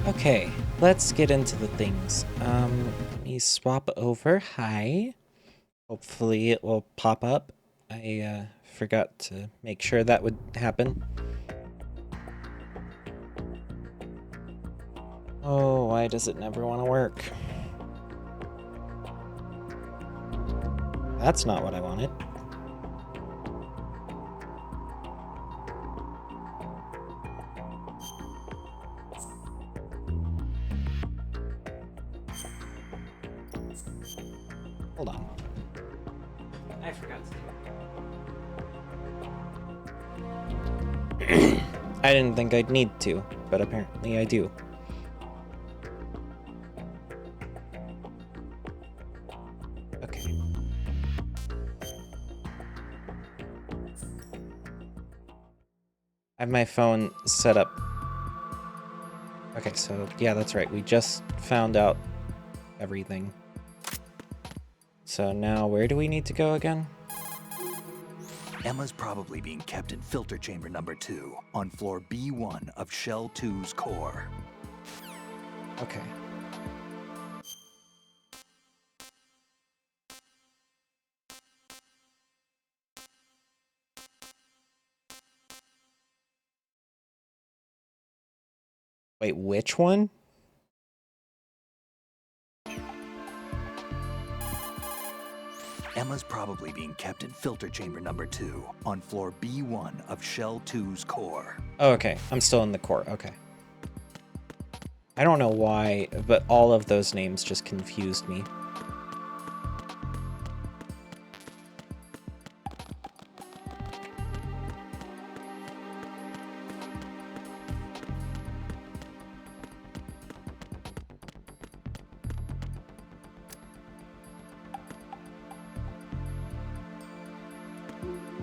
Okay, let's get into the things. Let me swap over. Hi. Hopefully it will pop up. I forgot to make sure that would happen. Oh, why does it never want to work? That's not what I wanted. Hold on. I forgot to. I didn't think I'd need to, but apparently I do. Okay. I have my phone set up. Okay, so yeah, that's right. We just found out everything. So now where do we need to go again? Emma's probably being kept in filter chamber number 2 on floor B1 of Shell 2's core. Okay. Wait, which one? Emma's probably being kept in filter chamber number 2 on floor B1 of Shell 2's core. Oh, okay. I'm still in the core. Okay. I don't know why, but all of those names just confused me.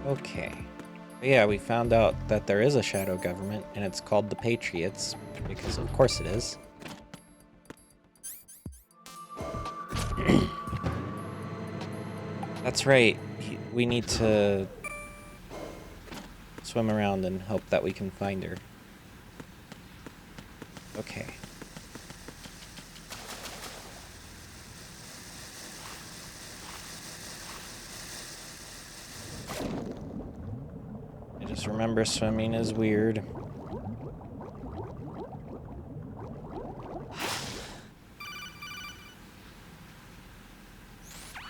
Okay. But yeah, we found out that there is a shadow government, and it's called the Patriots, because of course it is. That's right. We need to swim around and hope that we can find her. Okay. I just remember swimming is weird.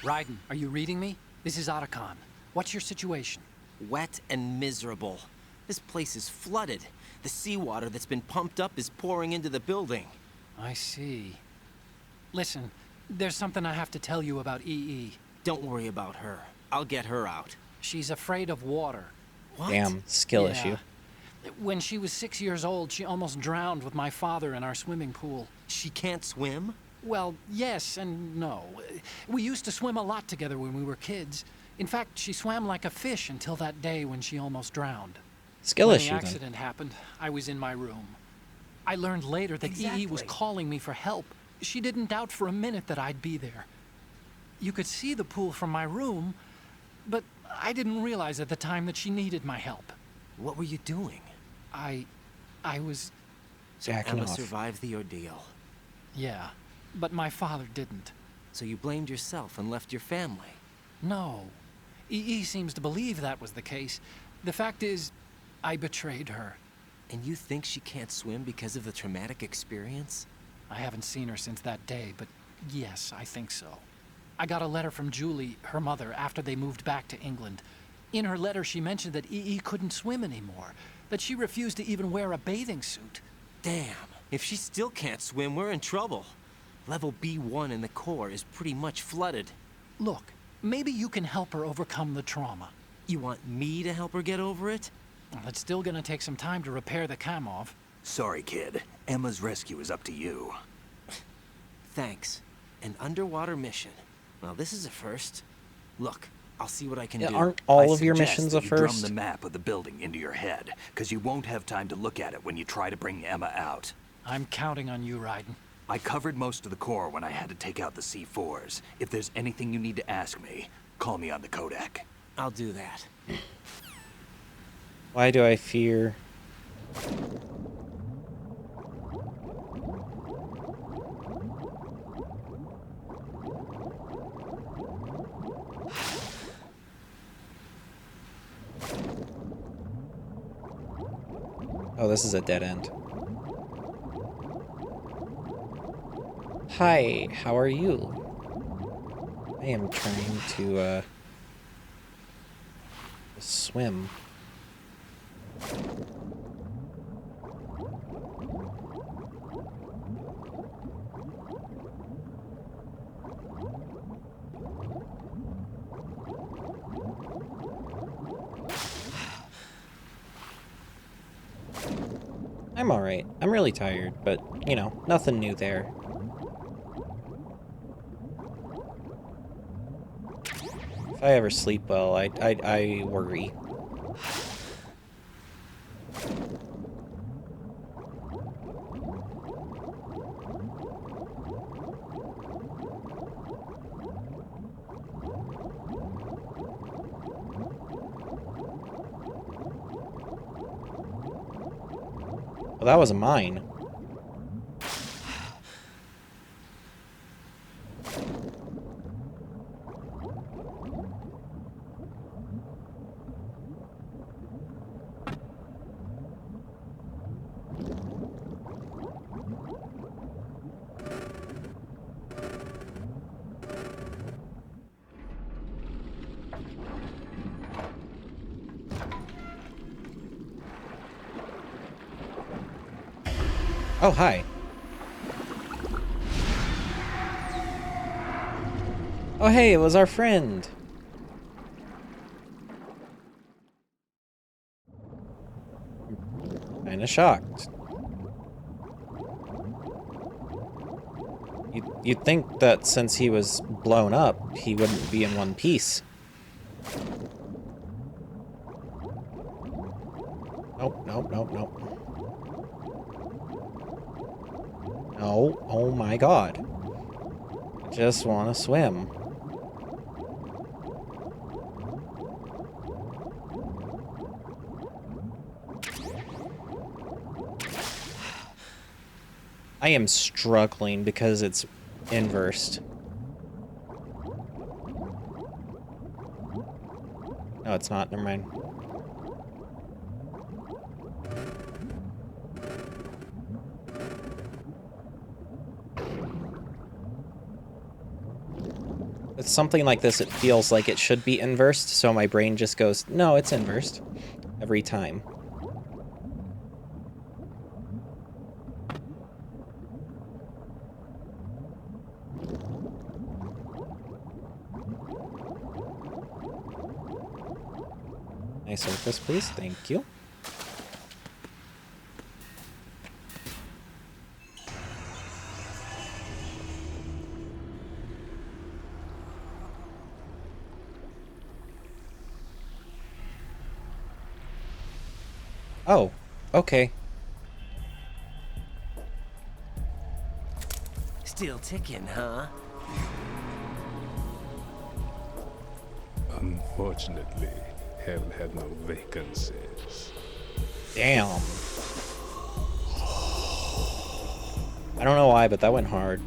Raiden, are you reading me? This is Otacon. What's your situation? Wet and miserable. This place is flooded. The seawater that's been pumped up is pouring into the building. I see. Listen, there's something I have to tell you about EE. Don't worry about her. I'll get her out. She's afraid of water. What? Damn, skill Yeah. issue. When she was 6 years old, she almost drowned with my father in our swimming pool. She can't swim? Well, yes and no. We used to swim a lot together when we were kids. In fact, she swam like a fish until that day when she almost drowned. Skill When issue, the then. accident happened, I was in my room. I learned later that EE was calling me for help. She didn't doubt for a minute that I'd be there. You could see the pool from my room, but I didn't realize at the time that she needed my help. What were you doing? I was... Jacking Emma off. survived the ordeal. Yeah, but my father didn't. So you blamed yourself and left your family. No. EE seems to believe that was the case. The fact is, I betrayed her. And you think she can't swim because of the traumatic experience? I haven't seen her since that day, but yes, I think so. I got a letter from Julie, her mother, after they moved back to England. In her letter, she mentioned that EE couldn't swim anymore, that she refused to even wear a bathing suit. Damn. If she still can't swim, we're in trouble. Level B1 in the core is pretty much flooded. Look, maybe you can help her overcome the trauma. You want me to help her get over it? Well, it's still gonna take some time to repair the Kamov. Sorry, kid. Emma's rescue is up to you. Thanks. An underwater mission. Well, this is a first. Look, I'll see what I can Yeah, do. aren't all I of your suggest missions that a you first? drum the map of the building into your head, because you won't have time to look at it when you try to bring Emma out. I'm counting on you, Raiden. I covered most of the core when I had to take out the C4s. If there's anything you need to ask me, call me on the codec. I'll do that. Why do I fear? Oh, this is a dead end. Hi, how are you? I am trying to swim. I'm alright. I'm really tired, but, you know, nothing new there. If I ever sleep well, I worry. Well, that was a mine. Oh, hi. Oh, hey, it was our friend. Kinda shocked. You'd think that since he was blown up, he wouldn't be in one piece. Nope, nope, nope, nope. No, oh my god. I just want to swim. I am struggling because it's inversed. No, it's not. Never mind. With something like this, it feels like it should be inversed, so my brain just goes, no, it's inversed. Every time. Nice surface, please. Thank you. Oh, okay. Still ticking, huh? Unfortunately, hell had no vacancies. Damn. I don't know why, but that went hard.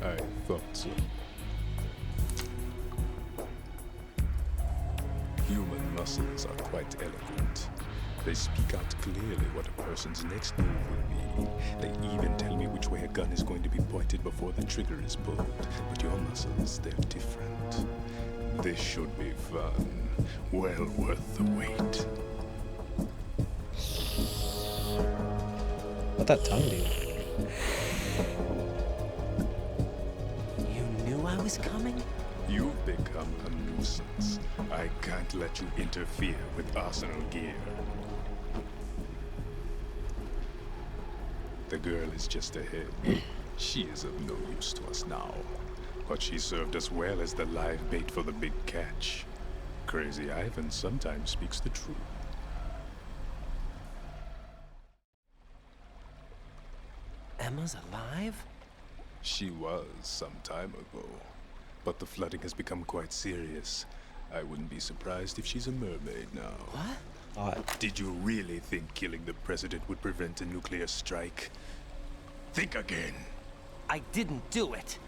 I thought so. Human muscles are quite eloquent. They speak out clearly what a person's next move will be. They even tell me which way a gun is going to be pointed before the trigger is pulled. But your muscles, they're different. This should be fun. Well worth the wait. What'd that tongue do? You knew I was coming? You've become a nuisance. I can't let you interfere with Arsenal gear. The girl is just ahead. She is of no use to us now. But she served us well as the live bait for the big catch. Crazy Ivan sometimes speaks the truth. Emma's alive? She was some time ago. But the flooding has become quite serious. I wouldn't be surprised if she's a mermaid now. What? thought. Did you really think killing the president would prevent a nuclear strike? Think again. I didn't do it.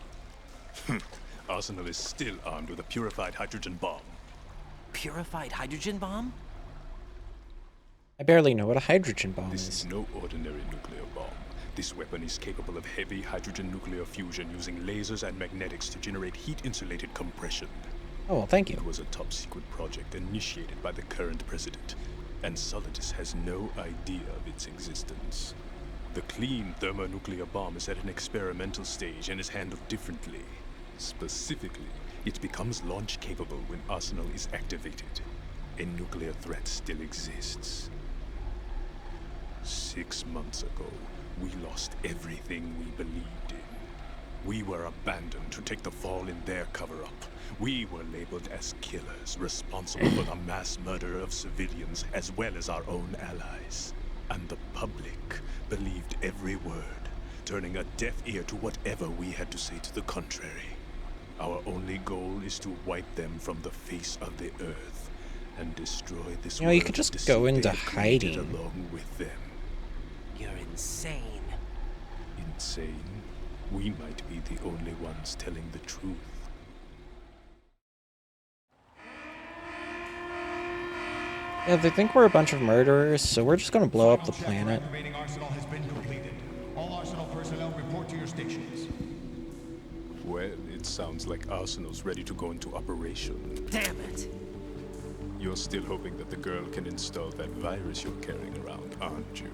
Arsenal is still armed with a purified hydrogen bomb. Purified hydrogen bomb? I barely know what a hydrogen bomb This is. is no ordinary nuclear bomb. This weapon is capable of heavy hydrogen nuclear fusion using lasers and magnetics to generate heat-insulated compression. Oh, well, thank you. It was a top-secret project initiated by the current president, and Solidus has no idea of its existence. The clean thermonuclear bomb is at an experimental stage and is handled differently. Specifically, it becomes launch-capable when Arsenal is activated. A nuclear threat still exists. 6 months ago, we lost everything we believed in. We were abandoned to take the fall in their cover-up. We were labeled as killers, responsible for the mass murder of civilians as well as our own allies. And the public believed every word, turning a deaf ear to whatever we had to say to the contrary. Our only goal is to wipe them from the face of the earth and destroy this You know, you world could just of deceit go they into have created hiding. along with them. You're insane. Insane? We might be the only ones telling the truth. Yeah, they think we're a bunch of murderers, so we're just gonna blow up the planet. Activating Arsenal has been completed. All Arsenal personnel report to your stations. Well, it sounds like Arsenal's ready to go into operation. Damn it. You're still hoping that the girl can install that virus you're carrying around, aren't you?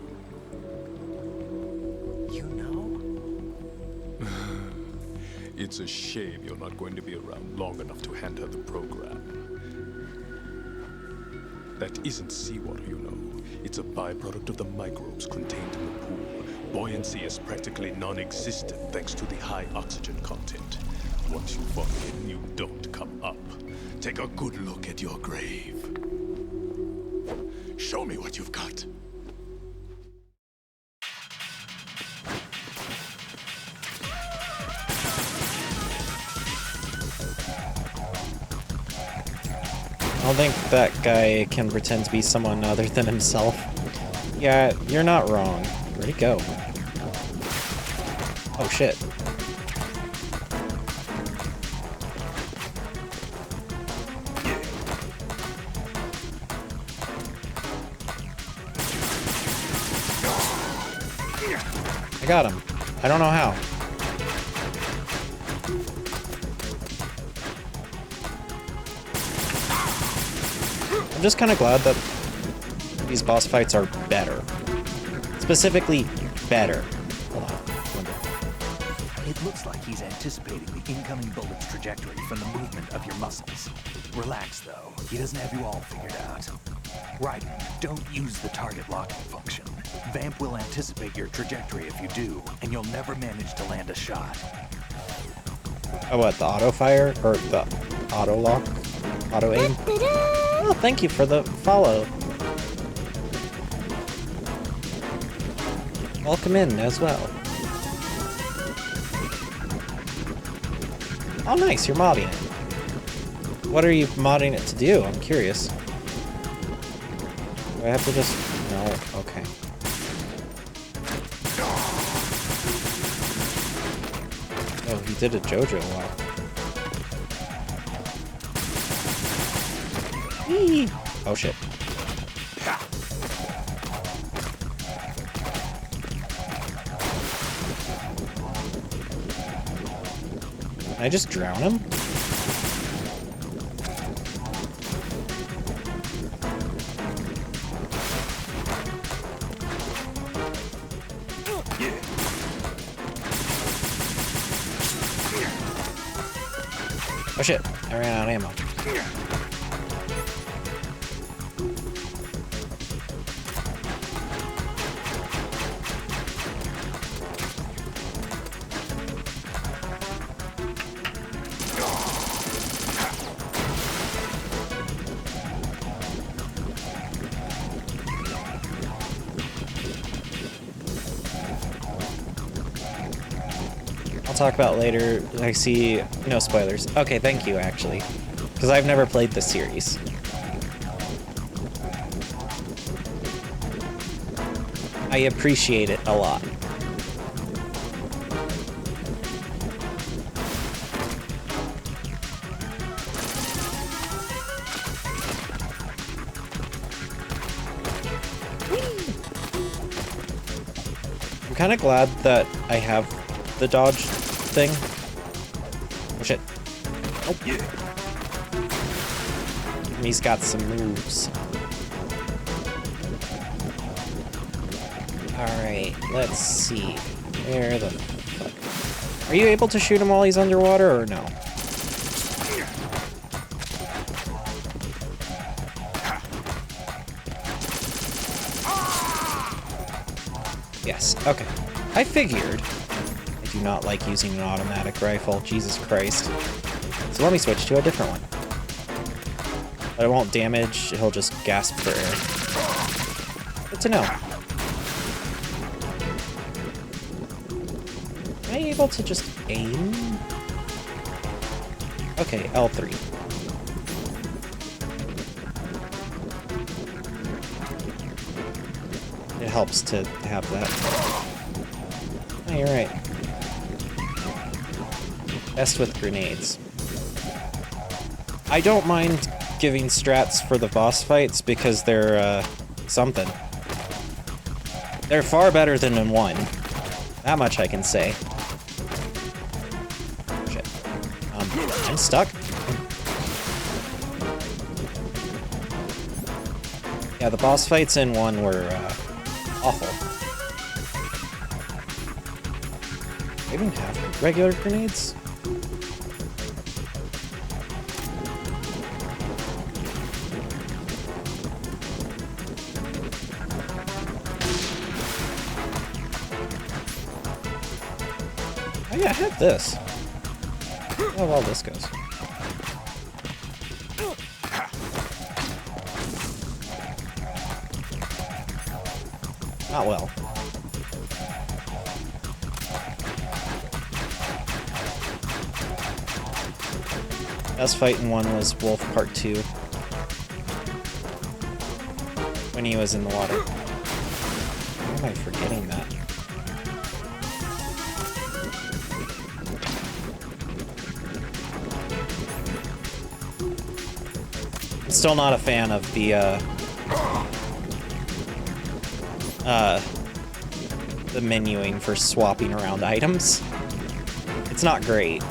You know? It's a shame you're not going to be around long enough to hand her the program. That isn't seawater, you know. It's a byproduct of the microbes contained in the pool. Buoyancy is practically non-existent thanks to the high oxygen content. Once you fall in, you don't come up. Take a good look at your grave. Show me what you've got. I don't think that guy can pretend to be someone other than himself. Yeah, you're not wrong. Where'd he go? Oh shit. I got him. I don't know how. I'm just kind of glad that these boss fights are better. Specifically, better. Hold on. It looks like he's anticipating the incoming bullet's trajectory from the movement of your muscles. Relax, though. He doesn't have you all figured out. Right, don't use the target locking function. Vamp will anticipate your trajectory if you do, and you'll never manage to land a shot. Oh, what? The auto fire? Or the auto lock? Auto aim? Oh, thank you for the follow. Welcome in as well. Oh, nice. You're modding it. What are you modding it to do? I'm curious. Do I have to just... No. Okay. Oh, he did a JoJo walk. Whee! Oh shit. Can I just drown him? Oh shit, I ran out of ammo. I'll talk about later. I see no spoilers. Okay, thank you, actually. Because I've never played this series. I appreciate it a lot. I'm kind of glad that I have the dodge thing. Oh shit. Oh. And he's got some moves. Alright, let's see. Where the fuck? Are you able to shoot him while he's underwater or no? Yes, okay. I figured. I do not like using an automatic rifle, Jesus Christ. So let me switch to a different one. But it won't damage, he'll just gasp for air. Good to know. Am I able to just aim? Okay, L3. It helps to have that. Oh, you're right. Best with grenades. I don't mind giving strats for the boss fights because they're, something. They're far better than in 1. That much I can say. Shit. I'm stuck. Yeah, the boss fights in 1 were, awful. I even have regular grenades? Oh yeah, I have this. Oh well, this goes. Not well. Best fight in 1 was Wolf Part 2. When he was in the water. Why am I forgetting that? I'm still not a fan of the menuing for swapping around items. It's not great.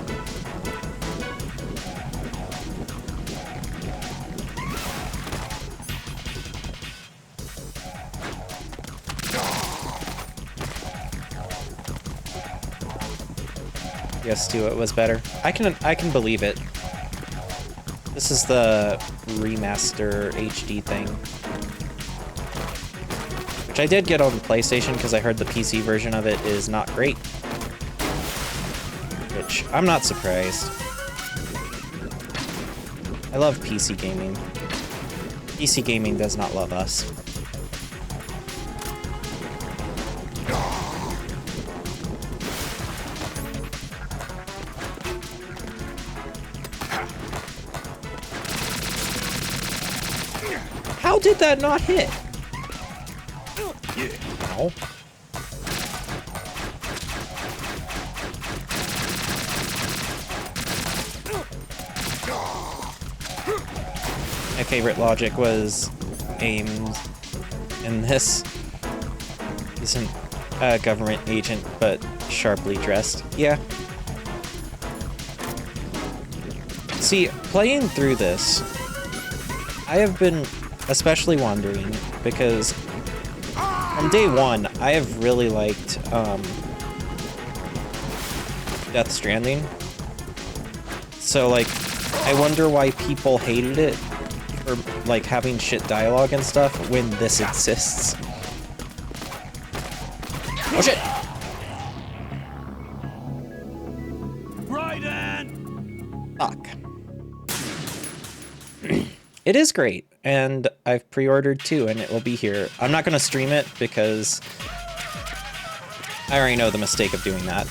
Yes, too, it was better. I can believe it. This is the remaster HD thing. Which I did get on the PlayStation because I heard the PC version of it is not great. Which, I'm not surprised. I love PC gaming. PC gaming does not love us. How did that not hit? Ow. My favorite logic was aimed in this. Isn't a government agent, but sharply dressed. Yeah. See, playing through this, I have been especially wondering because from day 1, I have really liked Death Stranding. So, like, I wonder why people hated it for, like, having shit dialogue and stuff when this exists. Oh shit! Raiden! Fuck. It is great, and I've pre-ordered 2, and it will be here. I'm not going to stream it because I already know the mistake of doing that.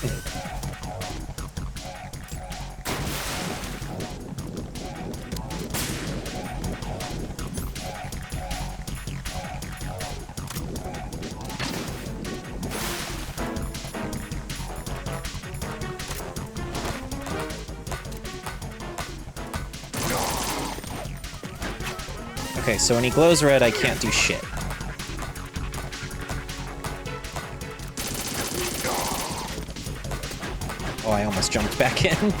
Okay, so when he glows red, I can't do shit. Oh, I almost jumped back in.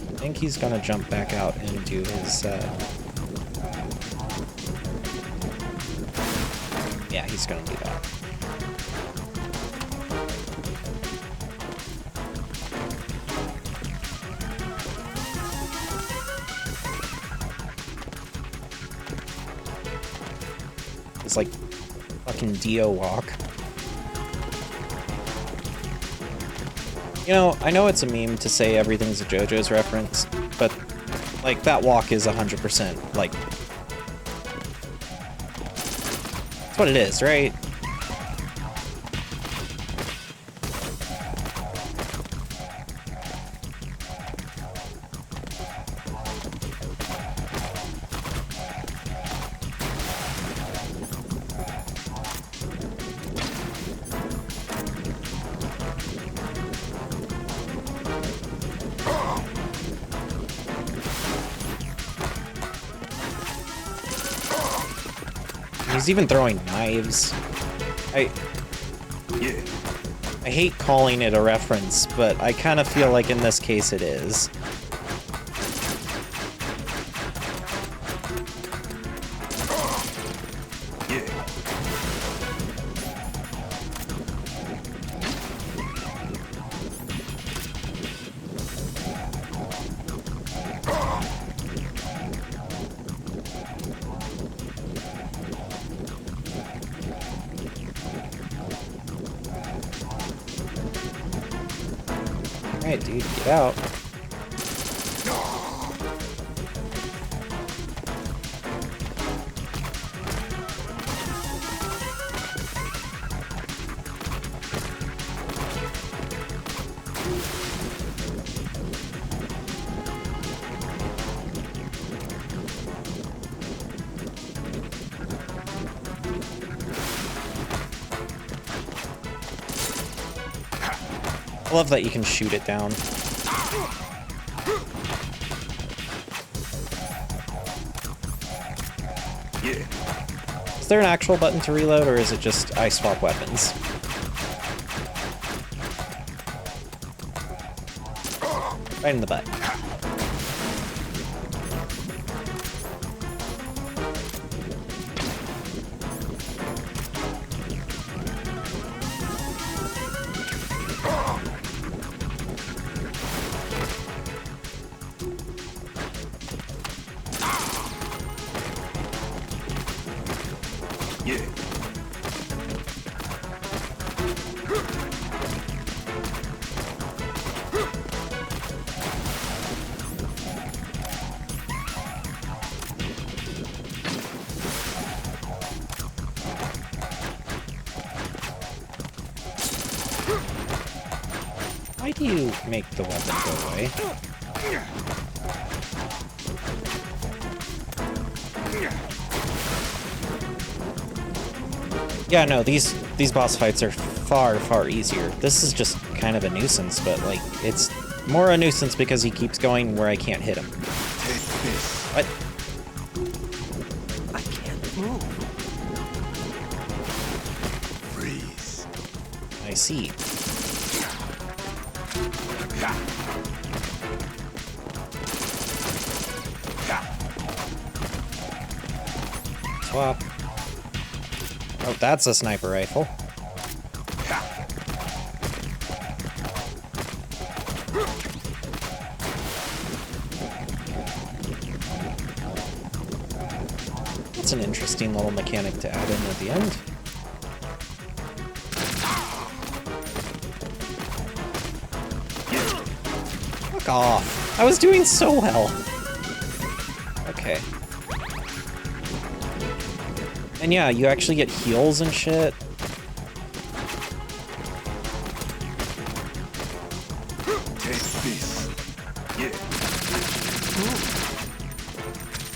I think he's gonna jump back out and do his, yeah, he's gonna do that. It's like fucking Dio walk. You know, I know it's a meme to say everything's a JoJo's reference, but, like, that walk is 100%, like... That's what it is, right? He's even throwing knives. I hate calling it a reference, but I kind of feel like in this case it is. Alright, dude, get out. I love that you can shoot it down. Is there an actual button to reload, or is it just I swap weapons? Right in the butt. Why do you make the weapon go away? Yeah, no, these boss fights are far, far easier. This is just kind of a nuisance, but, like, it's more a nuisance because he keeps going where I can't hit him. What? I can't move. Freeze. I see. Swap. Oh, that's a sniper rifle. That's an interesting little mechanic to add in at the end. Fuck off. I was doing so well. Okay. And yeah, you actually get heals and shit.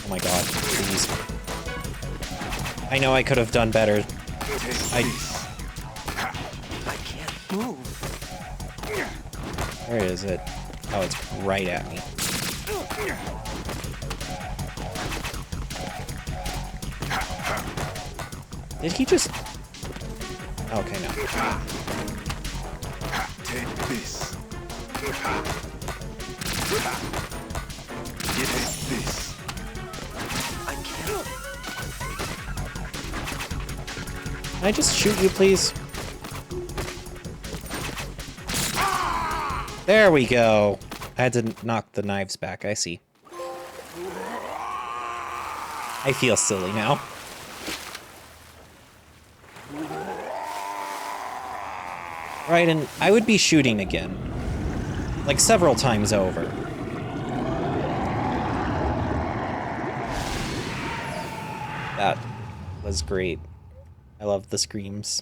Oh my god, please. I know I could have done better. I can't move. Where is it? Oh, it's right at me. Did he just... Okay, no. Take this. Give it this. I can't. Can I just shoot you, please? There we go. I had to knock the knives back, I see. I feel silly now. Right, and I would be shooting again. Like several times over. That was great. I love the screams.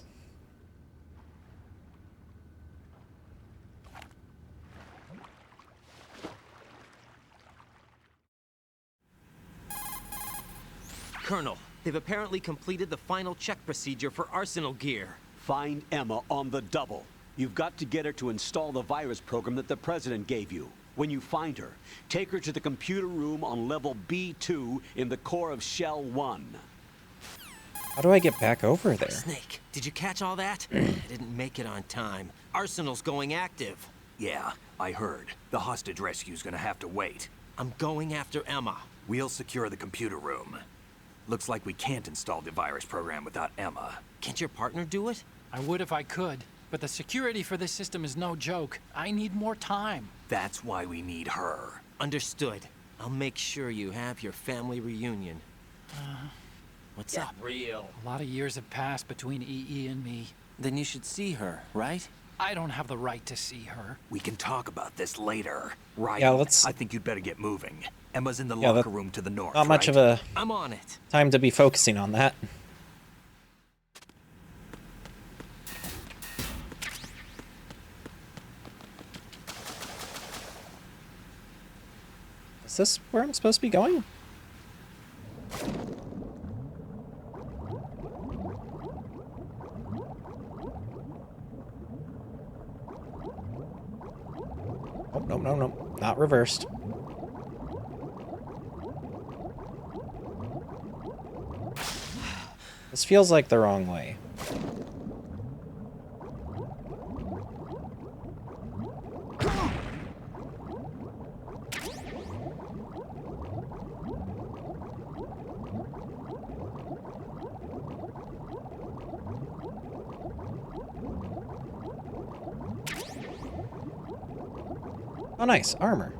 Colonel, they've apparently completed the final check procedure for arsenal gear. Find Emma on the double. You've got to get her to install the virus program that the President gave you. When you find her, take her to the computer room on level B2 in the core of Shell 1. How do I get back over there? Snake, did you catch all that? I didn't make it on time. Arsenal's going active. Yeah, I heard. The hostage rescue's gonna have to wait. I'm going after Emma. We'll secure the computer room. Looks like we can't install the virus program without Emma. Can't your partner do it? I would if I could, but the security for this system is no joke. I need more time. That's why we need her. Understood. I'll make sure you have your family reunion. What's up? Real. A lot of years have passed between EE and me. Then you should see her, right? I don't have the right to see her. We can talk about this later. Right. Yeah, let's... I think you'd better get moving. Emma's in the Yeah, locker room to the north, Not much right? of a I'm on it. time to be focusing on that. Is this where I'm supposed to be going? Oh, no, no, no. Not reversed. This feels like the wrong way. Oh, nice. Armor.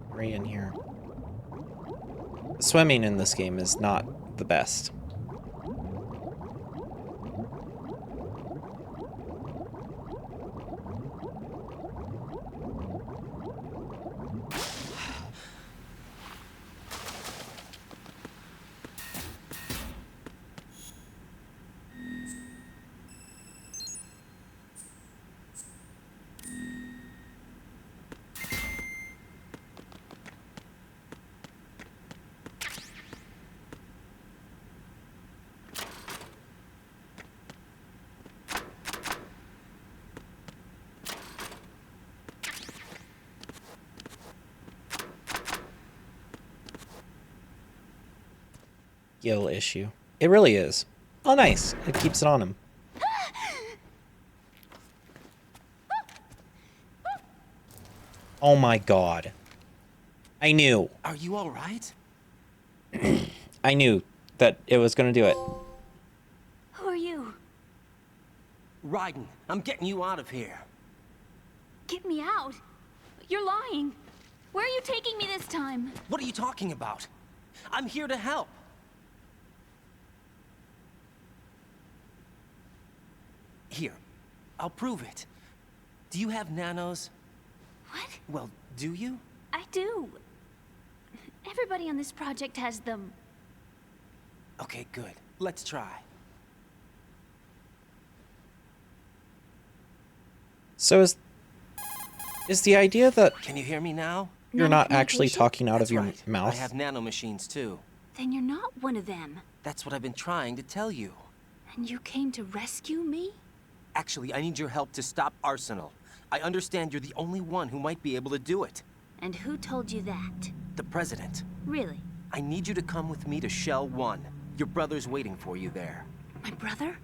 Right in here. Swimming in this game is not the best. Gill issue. It really is. Oh, nice. It keeps it on him. Oh my god. I knew. Are you all right? I knew that it was going to do it. Who are you? Raiden, I'm getting you out of here. Get me out. You're lying. Where are you taking me this time? What are you talking about? I'm here to help. Here, I'll prove it. Do you have nanos? What? Well, do you? I do. Everybody on this project has them. Okay, good. Let's try. So is the idea that Can you hear me now? you're not actually Nanocommunication? talking out That's of your right. mouth? I have nanomachines too. Then you're not one of them. That's what I've been trying to tell you. And you came to rescue me? Actually, I need your help to stop Arsenal. I understand you're the only one who might be able to do it. And who told you that? The President. Really? I need you to come with me to Shell 1. Your brother's waiting for you there. My brother?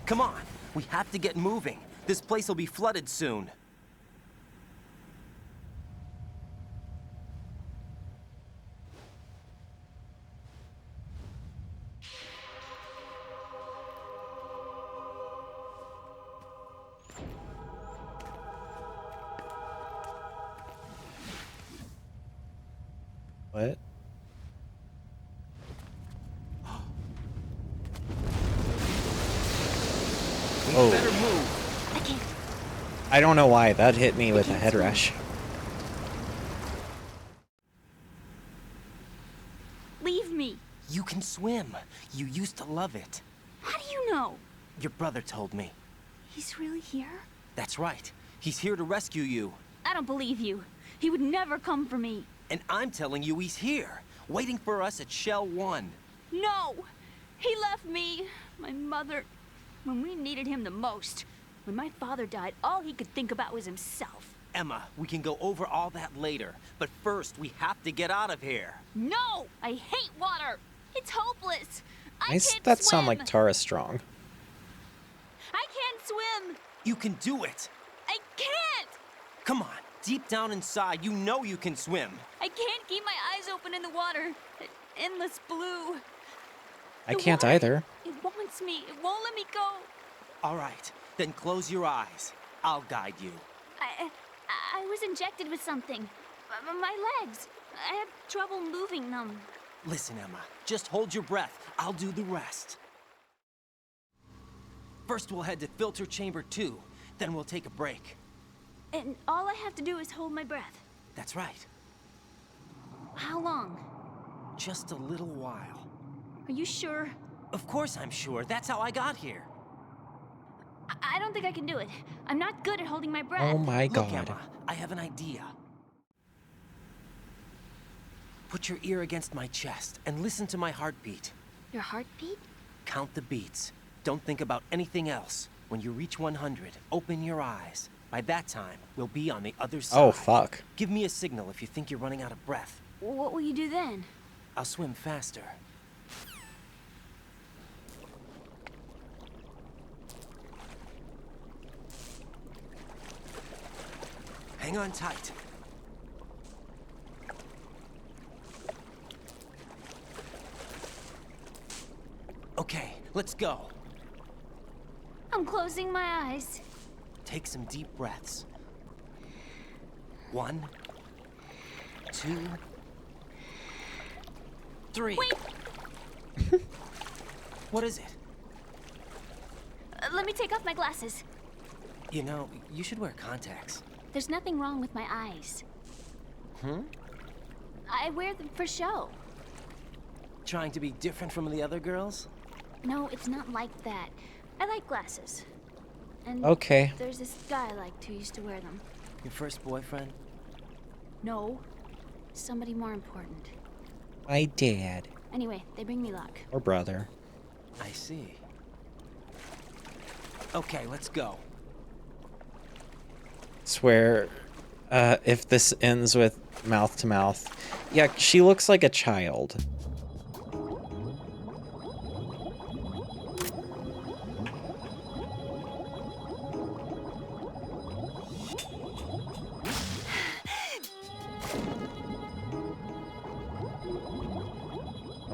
Come on, we have to get moving. This place will be flooded soon. What? We Oh. better move. I can't. I don't know why that hit me with a head rush. Leave me. You can swim. You used to love it. How do you know? Your brother told me. He's really here? That's right. He's here to rescue you. I don't believe you. He would never come for me. And I'm telling you he's here, waiting for us at Shell 1. No! He left me, my mother, when we needed him the most. When my father died, all he could think about was himself. Emma, we can go over all that later, but first we have to get out of here. No! I hate water! It's hopeless! I Does can't that swim! sound like Tara Strong? I can't swim! You can do it. I can't! Come on, deep down inside, you know you can swim. I can't keep my eyes open in the water. That endless blue. I The can't water, either. It wants me. It won't let me go. All right, then close your eyes. I'll guide you. I was injected with something. My legs. I have trouble moving them. Listen, Emma, just hold your breath. I'll do the rest. First, we'll head to filter chamber 2. Then we'll take a break. And all I have to do is hold my breath. That's right. How long? Just a little while. Are you sure? Of course I'm sure. That's how I got here. I don't think I can do it. I'm not good at holding my breath. Oh my Look, god. Emma, I have an idea. Put your ear against my chest and listen to my heartbeat. Your heartbeat? Count the beats. Don't think about anything else. When you reach 100, open your eyes. By that time, we'll be on the other side. Oh fuck. Give me a signal if you think you're running out of breath. What will you do then? I'll swim faster. Hang on tight. Okay, let's go. I'm closing my eyes. Take some deep breaths. 1, 2, 3. Wait! What is it? Let me take off my glasses. You know, you should wear contacts. There's nothing wrong with my eyes. I wear them for show. Trying to be different from the other girls? No, it's not like that. I like glasses. And Okay. there's this guy I liked who used to wear them. Your first boyfriend? No, somebody more important. My dad. Anyway, they bring me luck. Or brother. I see. Okay, let's go. Swear, if this ends with mouth to mouth. Yeah, she looks like a child.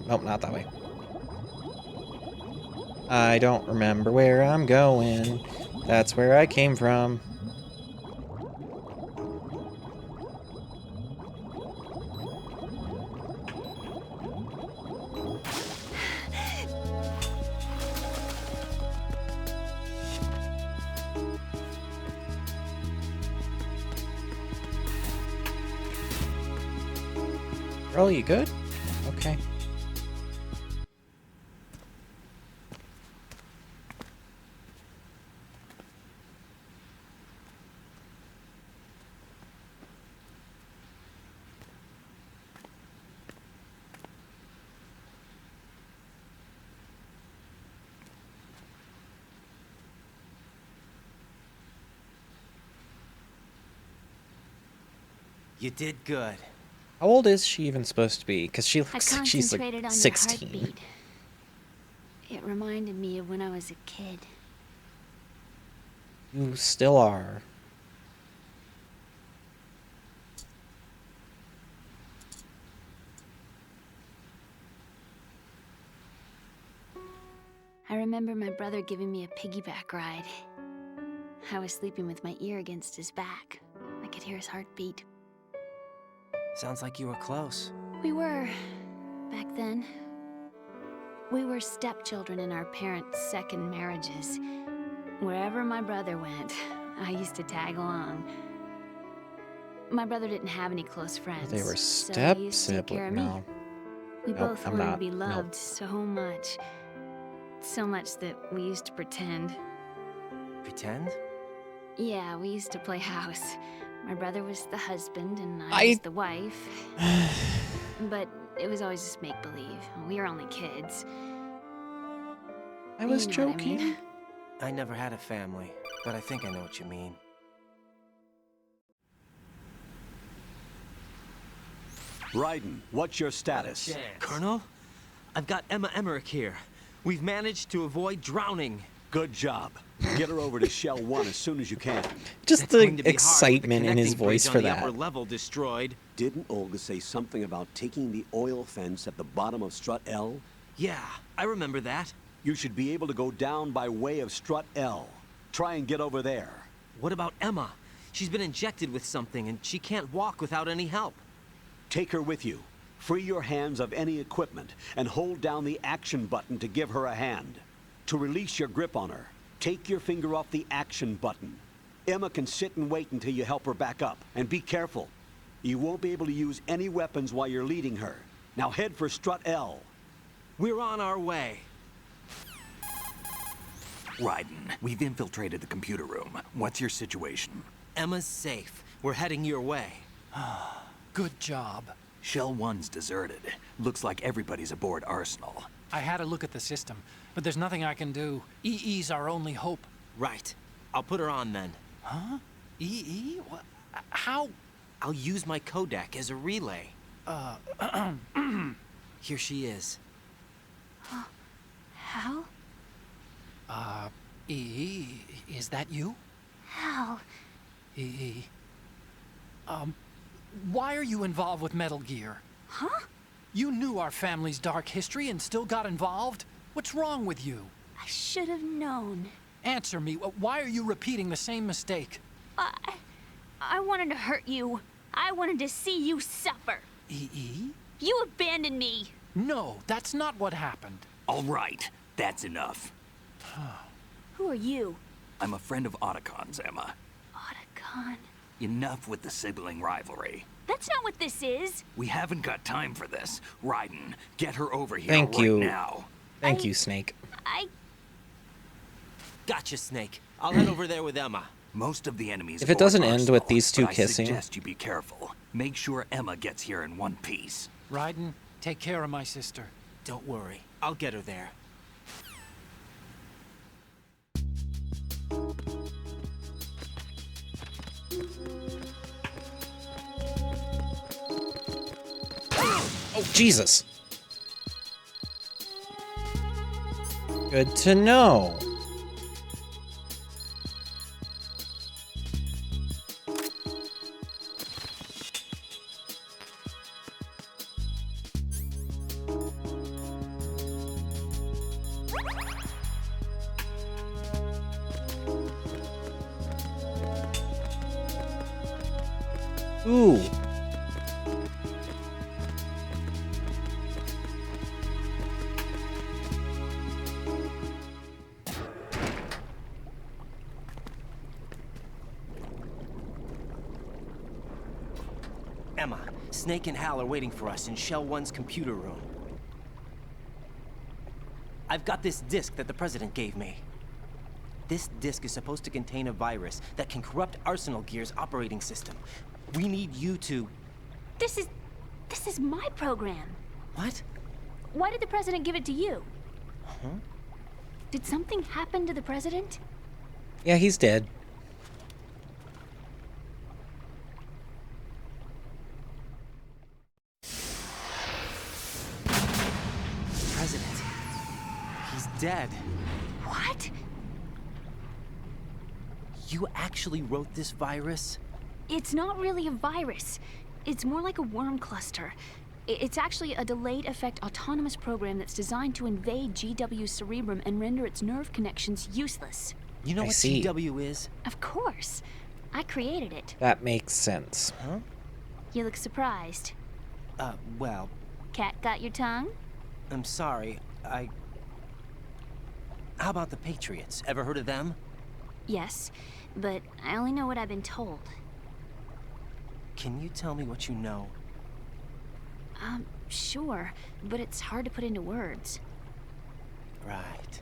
Nope, not that way. I don't remember where I'm going. That's where I came from. Girl, you good? Okay. You did good. How old is she even supposed to be? Because she I looks like she's concentrated like on 16. your heartbeat. It reminded me of when I was a kid. You still are. I remember my brother giving me a piggyback ride. I was sleeping with my ear against his back. I could hear his heartbeat. Sounds like you were close. We were, back then. We were stepchildren in our parents' second marriages. Wherever my brother went, I used to tag along. My brother didn't have any close friends. They were so step he used to take care of siblings. me. No. We Nope, both I'm wanted to not. be Nope. loved so much. So much that we used to pretend. Pretend? Yeah, we used to play house. My brother was the husband and I was the wife. But it was always just make-believe. We were only kids. I was You know what I joking. mean. I never had a family, but I think I know what you mean. Raiden, what's your status? Colonel? I've got Emma Emmerich here. We've managed to avoid drowning. Good job. Get her over to Shell 1 as soon as you can. Just It's the going to be hard with the excitement in his connecting voice bridge for on the that. upper level destroyed. Didn't Olga say something about taking the oil fence at the bottom of Strut L? Yeah, I remember that. You should be able to go down by way of Strut L. Try and get over there. What about Emma? She's been injected with something and she can't walk without any help. Take her with you. Free your hands of any equipment and hold down the action button to give her a hand. To release your grip on her, take your finger off the action button. Emma can sit and wait until you help her back up. And be careful. You won't be able to use any weapons while you're leading her. Now head for Strut L. We're on our way. Raiden, we've infiltrated the computer room. What's your situation? Emma's safe. We're heading your way. Good job. Shell 1's deserted. Looks like everybody's aboard Arsenal. I had a look at the system, but there's nothing I can do. EE's our only hope. Right. I'll put her on then. Huh? EE? What? How? I'll use my Kodak as a relay. Here she is. Hal? EE, is that you? Hal? EE. Why are you involved with Metal Gear? Huh? You knew our family's dark history and still got involved? What's wrong with you? I should have known. Answer me. Why are you repeating the same mistake? I wanted to hurt you. I wanted to see you suffer. EE? You abandoned me. No, that's not what happened. All right, that's enough. Who are you? I'm a friend of Otacon's, Emma. Otacon. Enough with the sibling rivalry. That's not what this is. We haven't got time for this. Raiden, get her over here Thank right you. now. Thank you, Snake. Gotcha, Snake. I'll head over there with Emma. Most of the enemies. If it board doesn't end Arsenal, with these two but kissing- I suggest you be careful. Make sure Emma gets here in one piece. Raiden, take care of my sister. Don't worry. I'll get her there. Oh, Jesus. Good to know. Ooh. Emma, Snake and Hal are waiting for us in Shell 1's computer room. I've got this disk that the President gave me. This disk is supposed to contain a virus that can corrupt Arsenal Gear's operating system. We need you to... This is my program. What? Why did the President give it to you? Huh? Did something happen to the President? Yeah, he's dead. President. He's dead. What? You actually wrote this virus? It's not really a virus. It's more like a worm cluster. It's actually a delayed effect autonomous program that's designed to invade GW's cerebrum and render its nerve connections useless. You know I what see. GW is? Of course. I created it. That makes sense. Huh? You look surprised. Well, Cat got your tongue? I'm sorry. How about the Patriots? Ever heard of them? Yes, but I only know what I've been told. Can you tell me what you know? Sure, but it's hard to put into words. Right.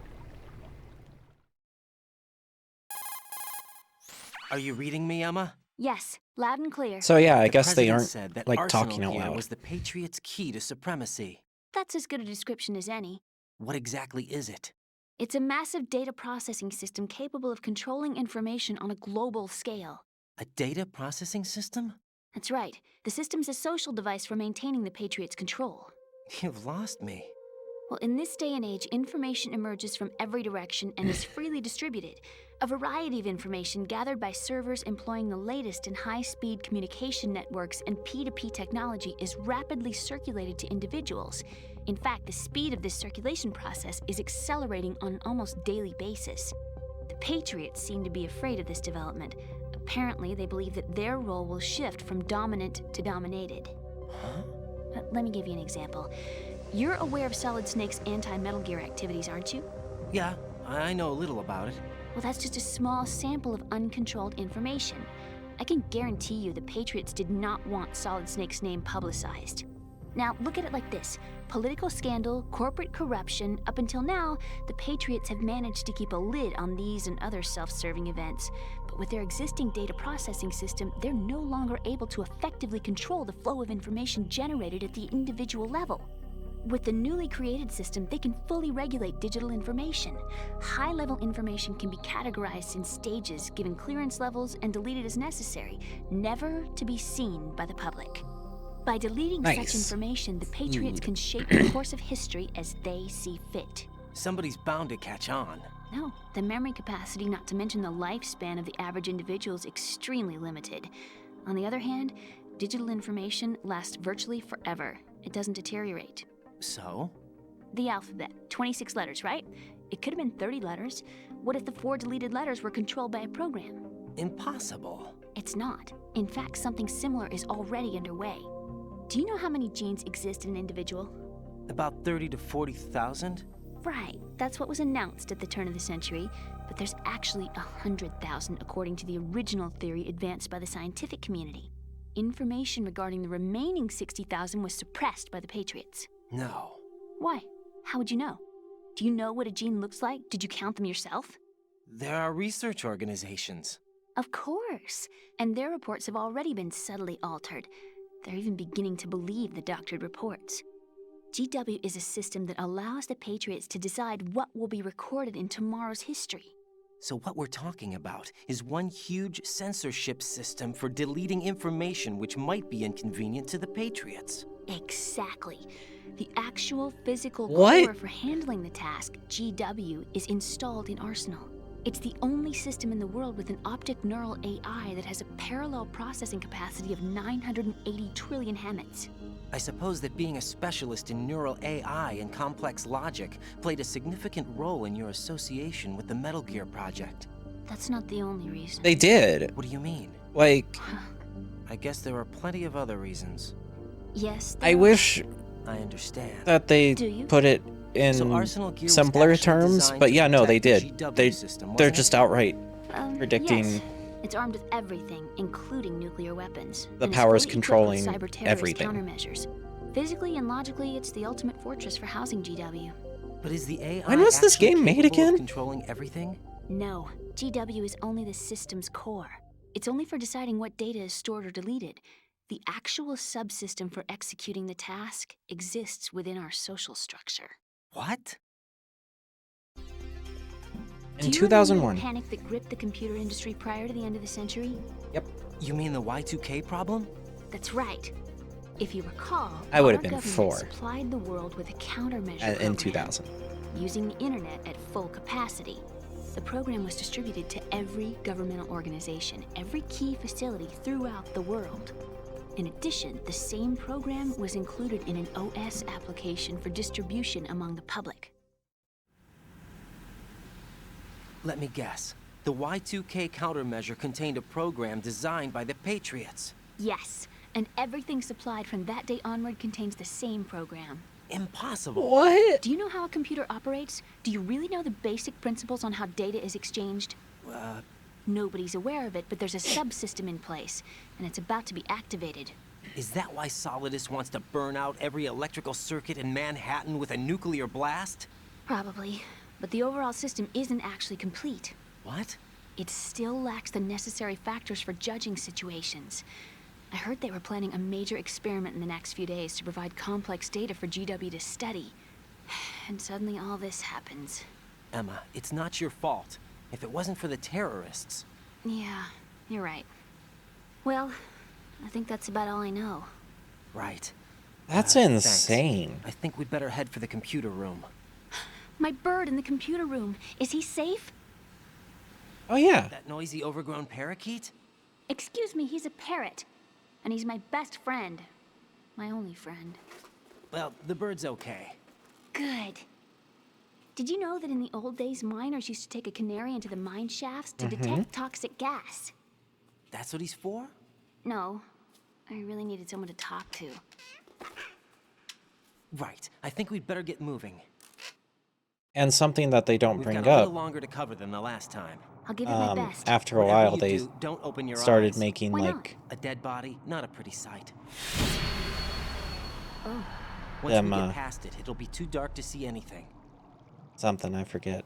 Are you reading me, Emma? Yes, loud and clear. So yeah, I The guess they President aren't said that like Arsenal talking out Gear loud. was the Patriots' key to supremacy. That's as good a description as any. What exactly is it? It's a massive data processing system capable of controlling information on a global scale. A data processing system? That's right. The system's a social device for maintaining the Patriots' control. You've lost me. Well, in this day and age, information emerges from every direction and is freely distributed. A variety of information gathered by servers employing the latest in high-speed communication networks and P2P technology is rapidly circulated to individuals. In fact, the speed of this circulation process is accelerating on an almost daily basis. The Patriots seem to be afraid of this development. Apparently, they believe that their role will shift from dominant to dominated. Huh? Let me give you an example. You're aware of Solid Snake's anti-Metal Gear activities, aren't you? Yeah, I know a little about it. Well, that's just a small sample of uncontrolled information. I can guarantee you the Patriots did not want Solid Snake's name publicized. Now, look at it like this. Political scandal, corporate corruption, up until now, the Patriots have managed to keep a lid on these and other self-serving events. But with their existing data processing system, they're no longer able to effectively control the flow of information generated at the individual level. With the newly created system, they can fully regulate digital information. High-level information can be categorized in stages, given clearance levels, and deleted as necessary, never to be seen by the public. By deleting Nice. such information, the Patriots can shape the course of history as they see fit. Somebody's bound to catch on. No, the memory capacity, not to mention the lifespan of the average individual, is extremely limited. On the other hand, digital information lasts virtually forever. It doesn't deteriorate. So? The alphabet, 26 letters, right? It could have been 30 letters. What if the 4 deleted letters were controlled by a program? Impossible. It's not. In fact, something similar is already underway. Do you know how many genes exist in an individual? About 30 to 40,000? Right, that's what was announced at the turn of the century, but there's actually 100,000 according to the original theory advanced by the scientific community. Information regarding the remaining 60,000 was suppressed by the Patriots. No. Why? How would you know? Do you know what a gene looks like? Did you count them yourself? There are research organizations. Of course, and their reports have already been subtly altered. They're even beginning to believe the doctored reports. GW is a system that allows the Patriots to decide what will be recorded in tomorrow's history. So what we're talking about is one huge censorship system for deleting information which might be inconvenient to the Patriots. Exactly. The actual physical What? core for handling the task, GW, is installed in Arsenal. It's the only system in the world with an optic neural AI that has a parallel processing capacity of 980 trillion Hammets. I suppose that being a specialist in neural AI and complex logic played a significant role in your association with the Metal Gear project. That's not the only reason. They did. What do you mean? Like, I guess there are plenty of other reasons. Yes, I there are. wish I understand. that they Do you? put it in So Arsenal Gear some was blur actually terms, designed but to yeah, no, they protect the did. GW They, system, they're wasn't just it? outright Yes. predicting It's armed with everything, including nuclear weapons. The and it's power is fully equipped controlling with cyber-terrorist everything. countermeasures. Physically and logically, it's the ultimate fortress for housing GW. But is the AI When was this actually game made capable of again? controlling everything? No, GW is only the system's core. It's only for deciding what data is stored or deleted. The actual subsystem for executing the task exists within our social structure. What? In Do you 2001. remember the panic that gripped the computer industry prior to the end of the century? Yep. You mean the Y2K problem? That's right. If you recall, I would our have been government 4. supplied the world with a countermeasure In program, 2000. using the internet at full capacity. The program was distributed to every governmental organization, every key facility throughout the world. In addition, the same program was included in an OS application for distribution among the public. Let me guess. The Y2K countermeasure contained a program designed by the Patriots. Yes, and everything supplied from that day onward contains the same program. Impossible. What? Do you know how a computer operates? Do you really know the basic principles on how data is exchanged? Nobody's aware of it, but there's a subsystem in place, and it's about to be activated. Is that why Solidus wants to burn out every electrical circuit in Manhattan with a nuclear blast? Probably, but the overall system isn't actually complete. What? It still lacks the necessary factors for judging situations. I heard they were planning a major experiment in the next few days to provide complex data for GW to study. And suddenly all this happens. Emma, it's not your fault. If it wasn't for the terrorists... Yeah, you're right. Well, I think that's about all I know. Right. That's Thanks. insane. I think we'd better head for the computer room. My bird in the computer room, is he safe? Oh yeah. That noisy, overgrown parakeet? Excuse me, he's a parrot. And he's my best friend. My only friend. Well, the bird's okay. Good. Did you know that in the old days, miners used to take a canary into the mine shafts to detect toxic gas? That's what he's for? No, I really needed someone to talk to. Right. I think we'd better get moving. And something that they don't We've bring got a little up. longer to cover than the last time. I'll give it my best. After a Whatever while, you they do, don't open your started eyes. making Why not? like A dead body, not a pretty sight. Oh, Once them, we get past it, it'll be too dark to see anything. something, I forget.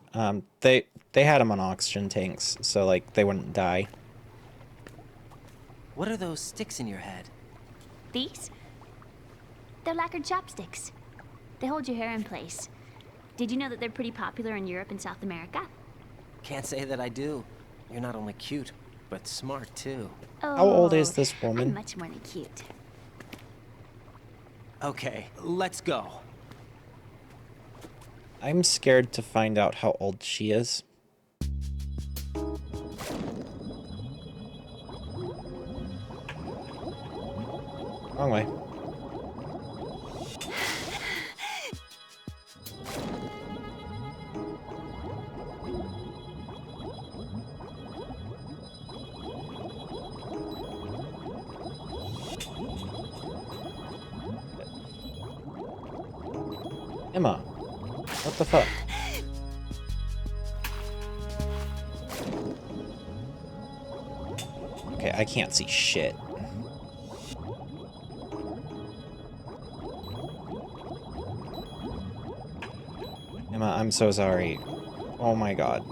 They had them on oxygen tanks, so like they wouldn't die. What are those sticks in your head? these? They're lacquered chopsticks. They hold your hair in place. Did you know that they're pretty popular in Europe and South America? Can't say that I do. You're not only cute, but smart too. Oh, How old is this I'm woman? much more than cute. Okay, let's go. I'm scared to find out how old she is. Wrong way. Emma, what the fuck? Okay, I can't see shit. Emma, I'm so sorry. Oh my god.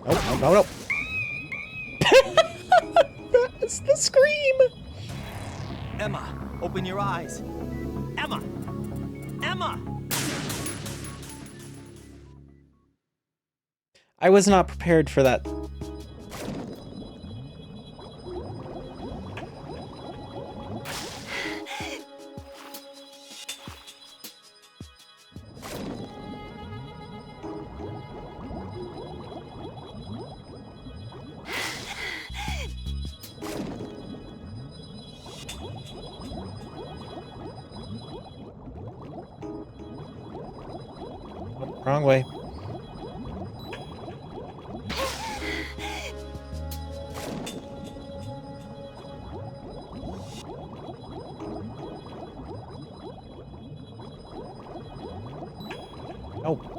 Nope, nope, nope, nope. That's the scream! Emma, open your eyes. Emma! Emma! I was not prepared for that. Wrong way. Oh.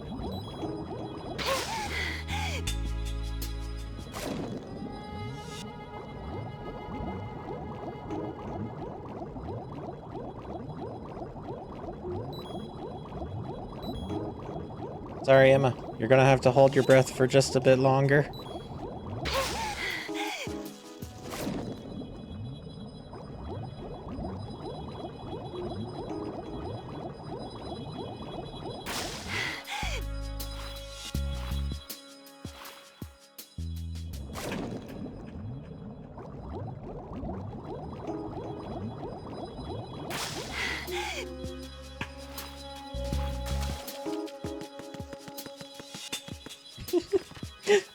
Sorry, Emma. You're gonna have to hold your breath for just a bit longer.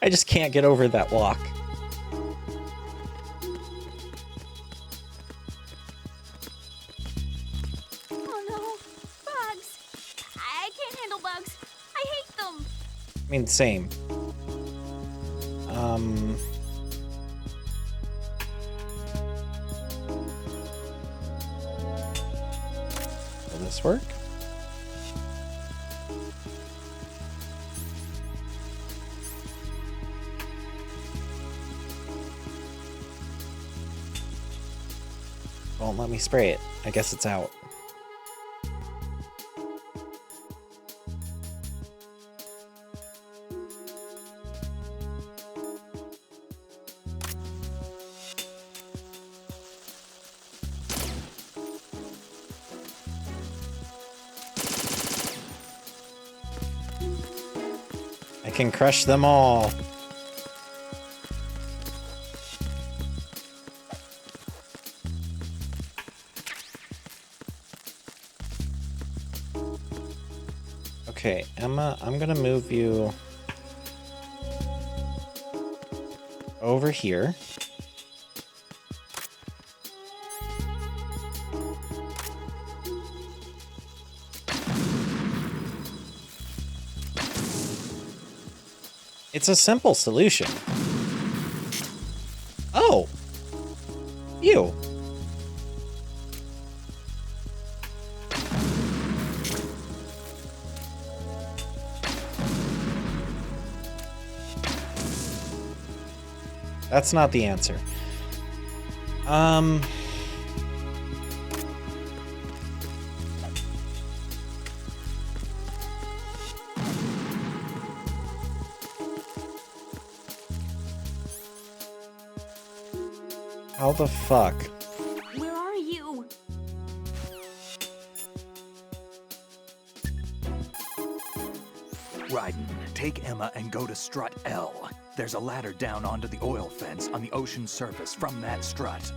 I just can't get over that walk. Oh no, bugs! I can't handle bugs. I hate them. I mean, same. Will this work? Won't let me spray it. I guess it's out. I can crush them all. Okay, Emma, I'm gonna move you over here. It's a simple solution. Oh! You. That's not the answer. How the fuck? Where are you? Raiden, take Emma and go to strut L. There's a ladder down onto the oil fence on the ocean surface from that strut.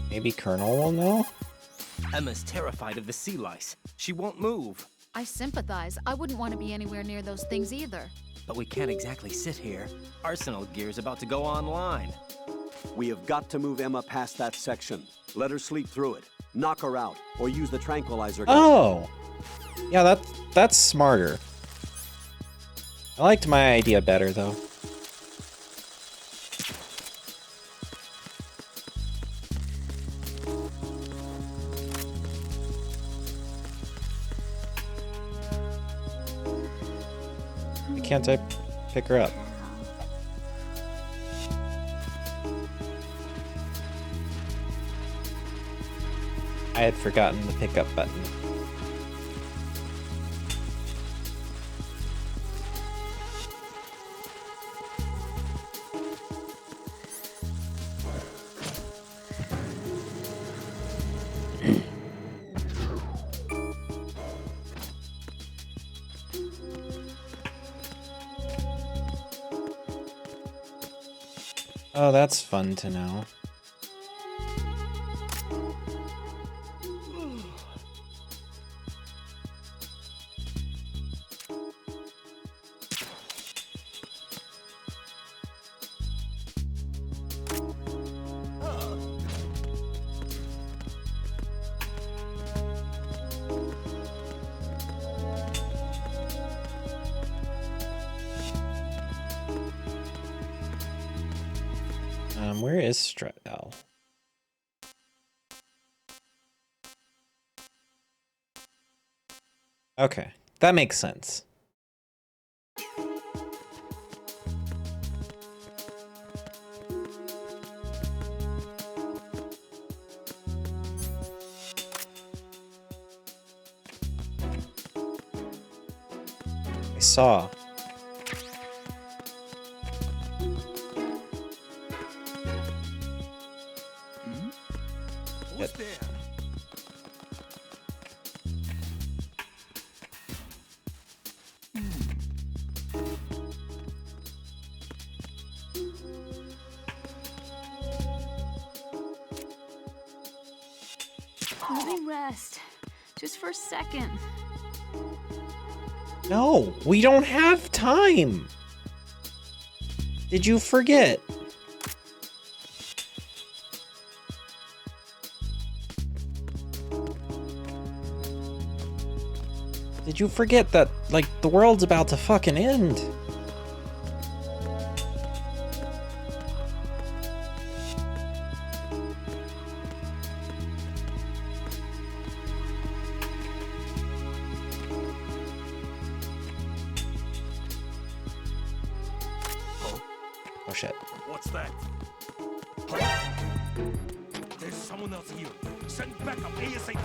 Maybe Colonel will know? Emma's terrified of the sea lice. She won't move. I sympathize. I wouldn't want to be anywhere near those things either. But we can't exactly sit here. Arsenal gear's about to go online. We have got to move Emma past that section. Let her sleep through it. Knock her out, or use the tranquilizer gun. Oh! Yeah, that's smarter. I liked my idea better, though. Why can't I pick her up? I had forgotten the pickup button. Oh, that's fun to know. Where is Strel? Okay, that makes sense. I saw. Who's there? Let me rest. Just for a second. No, we don't have time. Did you forget? Did you forget that, like, the world's about to fucking end? Oh shit. What's that? Huh? There's someone else here. Send backup ASAP.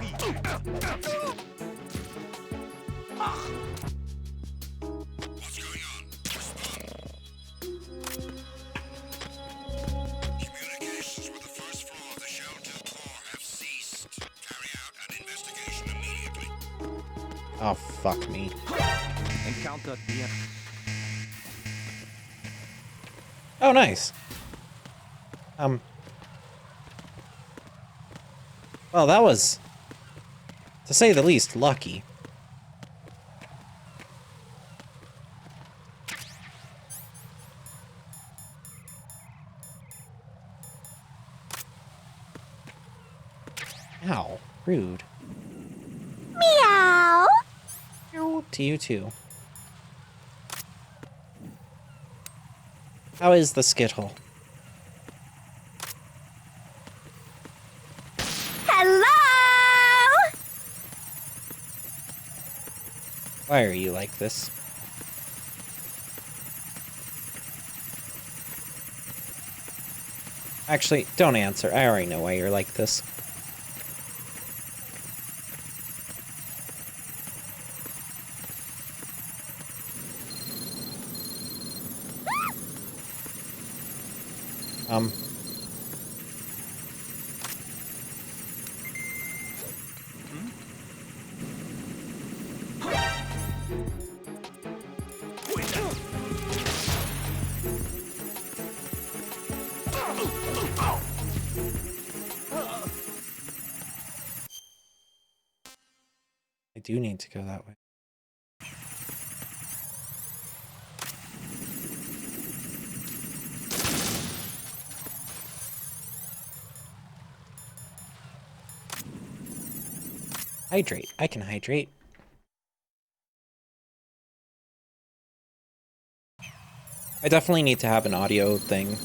What's going on? Communications with the first floor of the Shelter Core have ceased. Carry out an investigation immediately. Oh, fuck me. Encounter the... Oh, nice. Well, that was, to say the least, lucky. Ow, rude. Meow! Meow to you too. How is the skittle? Hello! Why are you like this? Actually, don't answer. I already know why you're like this. I do need to go that way. Hydrate. I can hydrate. I definitely need to have an audio thing.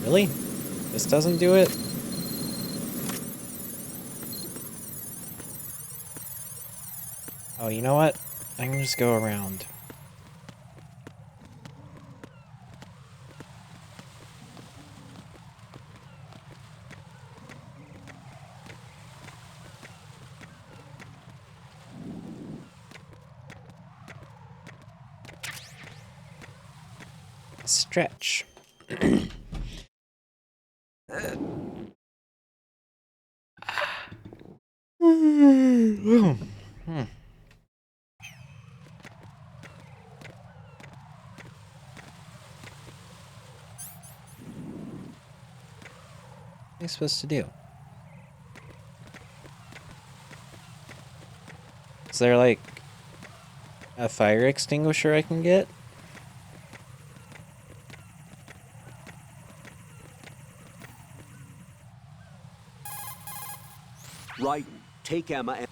Really? This doesn't do it? Oh, you know what? I can just go around. Stretch. What am I supposed to do? Is there like a fire extinguisher I can get? Right. Take Emma and...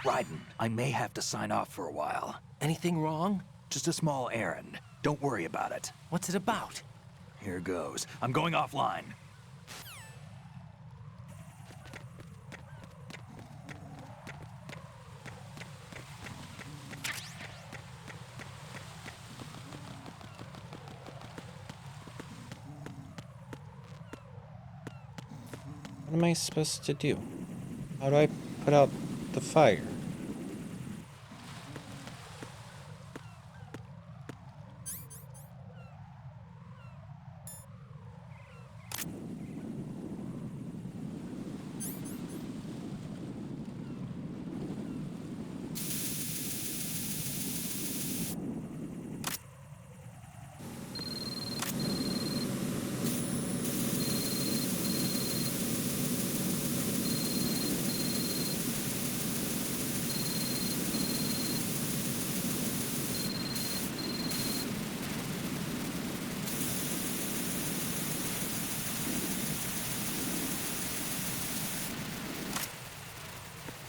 Raiden, I may have to sign off for a while. Anything wrong? Just a small errand. Don't worry about it. What's it about? Here goes. I'm going offline. What am I supposed to do? How do I put out the fire?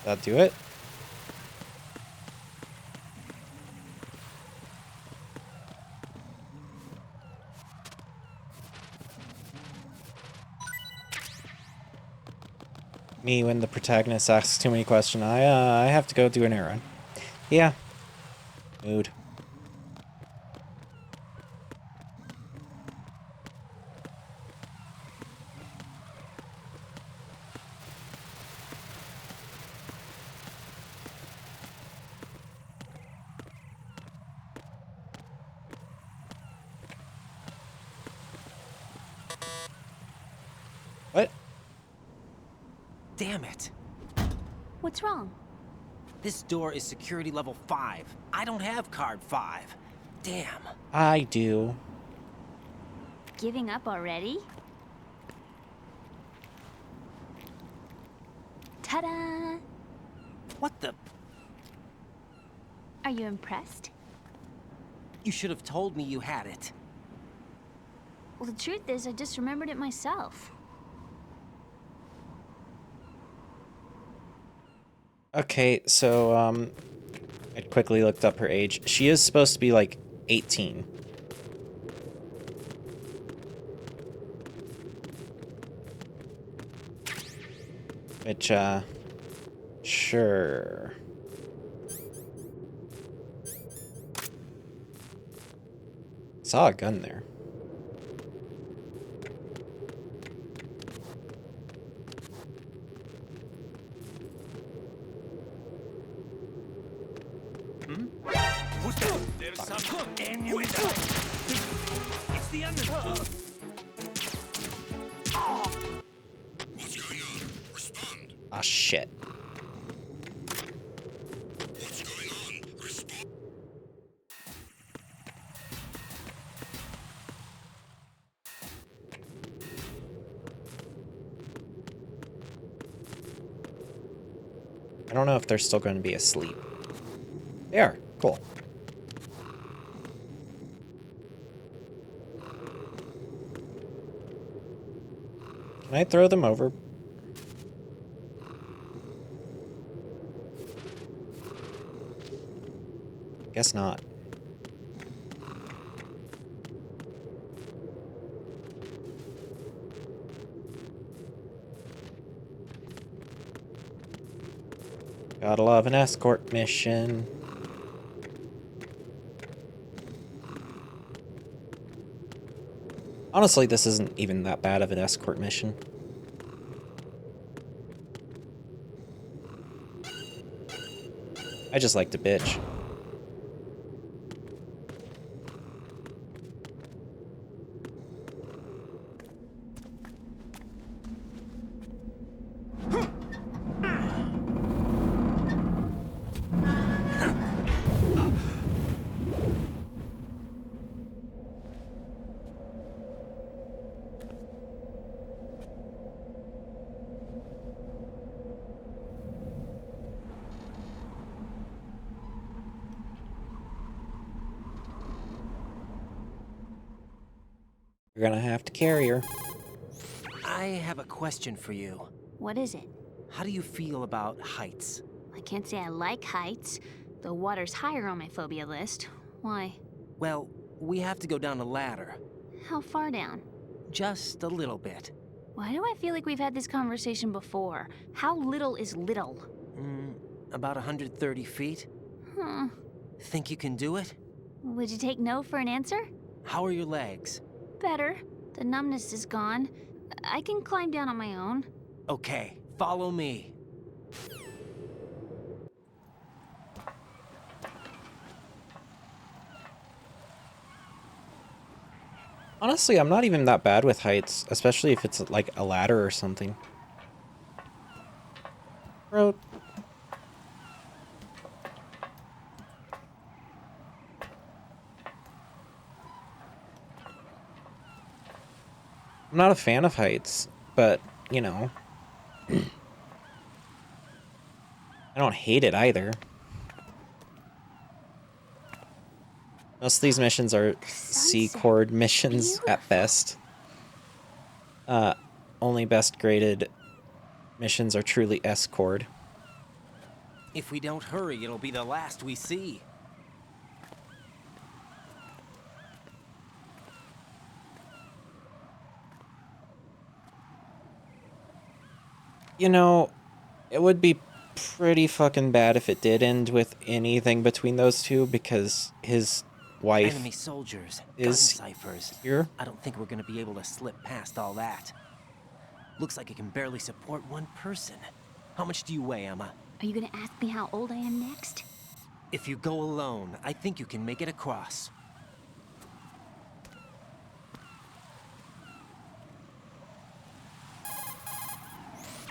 That do it? Me when the protagonist asks too many questions. I have to go do an errand. Yeah. Mood. What? Damn it. What's wrong? This door is security level 5. I don't have card 5. Damn. I do. Giving up already? Ta-da! What the? Are you impressed? You should have told me you had it. Well, the truth is, I just remembered it myself. Okay, so, I quickly looked up her age. She is supposed to be, like, 18. Which, sure. Saw a gun there. What's going on? Respond. Ah, shit. What's going on? Respond. I don't know if they're still going to be asleep. They are. Cool. Can I throw them over? Guess not. Gotta love an escort mission. Honestly, this isn't even that bad of an escort mission. I just like to bitch. You're gonna have to carry her. I have a question for you. What is it? How do you feel about heights? I can't say I like heights. The water's higher on my phobia list. Why? Well, we have to go down a ladder. How far down? Just a little bit. Why do I feel like we've had this conversation before? How little is little? About 130 feet. Huh. Think you can do it? Would you take no for an answer? How are your legs? Better. The numbness is gone. I can climb down on my own. Okay, follow me. Honestly, I'm not even that bad with heights, especially if it's like a ladder or something. Bro. I'm not a fan of heights, but, you know. I don't hate it either. Most of these missions are C-Chord missions at best. Only best graded missions are truly S-Chord. If we don't hurry, it'll be the last we see. You know, it would be pretty fucking bad if it did end with anything between those two, because his wife Enemy soldiers, is gun ciphers. here. I don't think we're gonna be able to slip past all that. Looks like it can barely support one person. How much do you weigh, Emma? Are you gonna ask me how old I am next? If you go alone, I think you can make it across.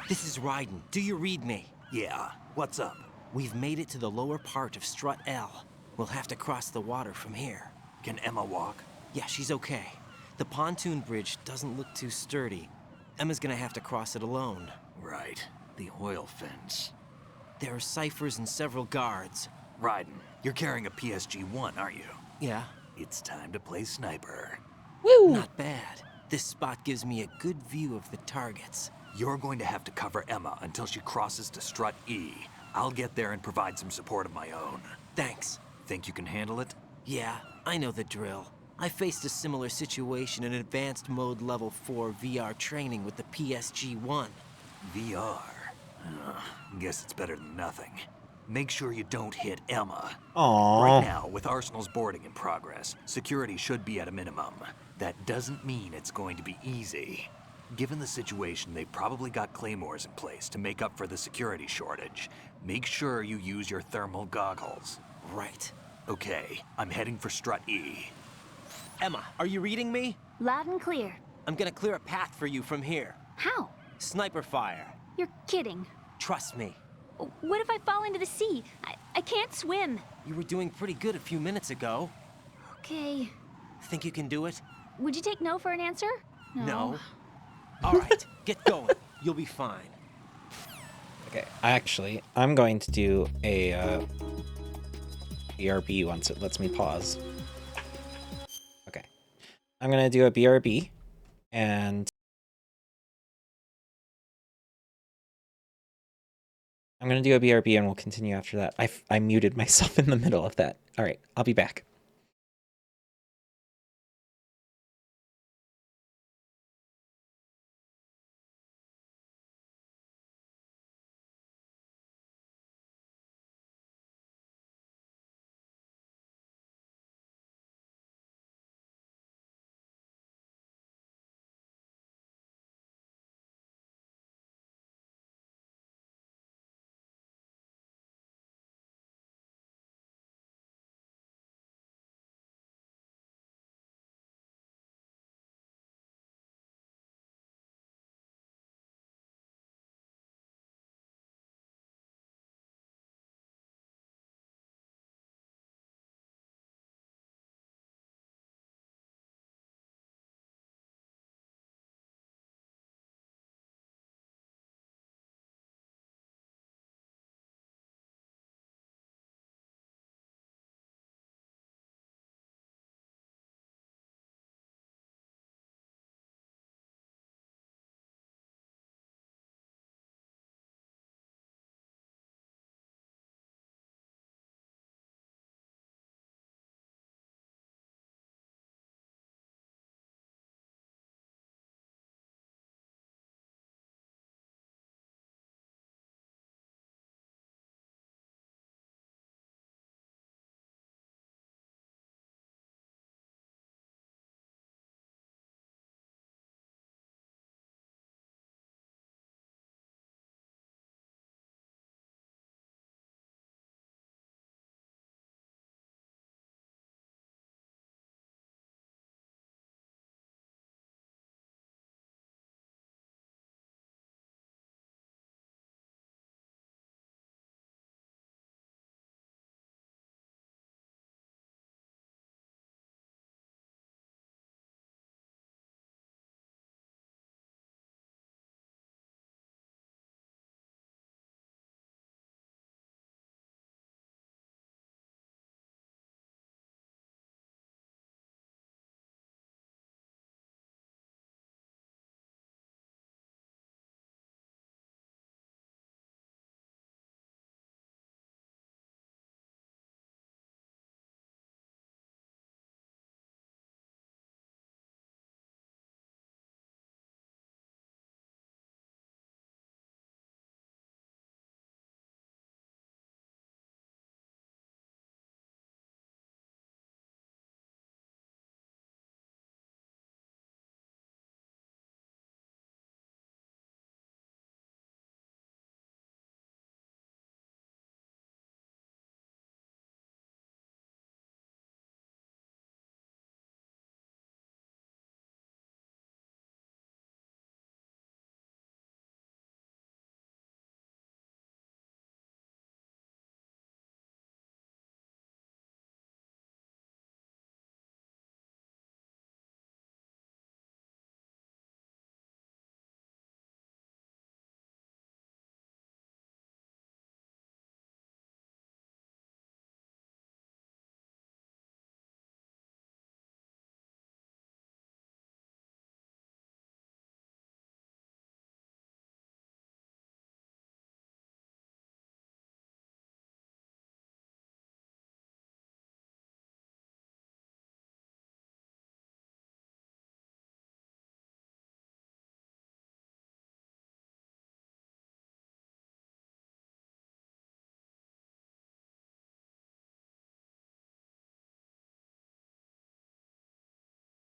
This is Raiden. Do you read me? Yeah, what's up? We've made it to the lower part of Strut L. We'll have to cross the water from here. Can Emma walk? Yeah, she's okay. The pontoon bridge doesn't look too sturdy. Emma's gonna have to cross it alone. Right. The oil fence. There are ciphers and several guards. Raiden, you're carrying a PSG-1, aren't you? Yeah. It's time to play sniper. Woo! Not bad. This spot gives me a good view of the targets. You're going to have to cover Emma until she crosses to Strut E. I'll get there and provide some support of my own. Thanks. Think you can handle it? Yeah, I know the drill. I faced a similar situation in Advanced Mode Level 4 VR training with the PSG-1. VR? Guess it's better than nothing. Make sure you don't hit Emma. Aww. Right now, with Arsenal's boarding in progress, security should be at a minimum. That doesn't mean it's going to be easy. Given the situation, they've probably got claymores in place to make up for the security shortage. Make sure you use your thermal goggles. Right. Okay, I'm heading for Strut E. Emma, are you reading me? Loud and clear. I'm gonna clear a path for you from here. How? Sniper fire. You're kidding. Trust me. What if I fall into the sea? I can't swim. You were doing pretty good a few minutes ago. Okay. Think you can do it? Would you take no for an answer? No. All right, get going. You'll be fine. Okay, actually, I'm going to do a BRB once it lets me pause. Okay. I'm going to do a BRB, and I'm going to do a BRB and we'll continue after that. I muted myself in the middle of that. All right, I'll be back.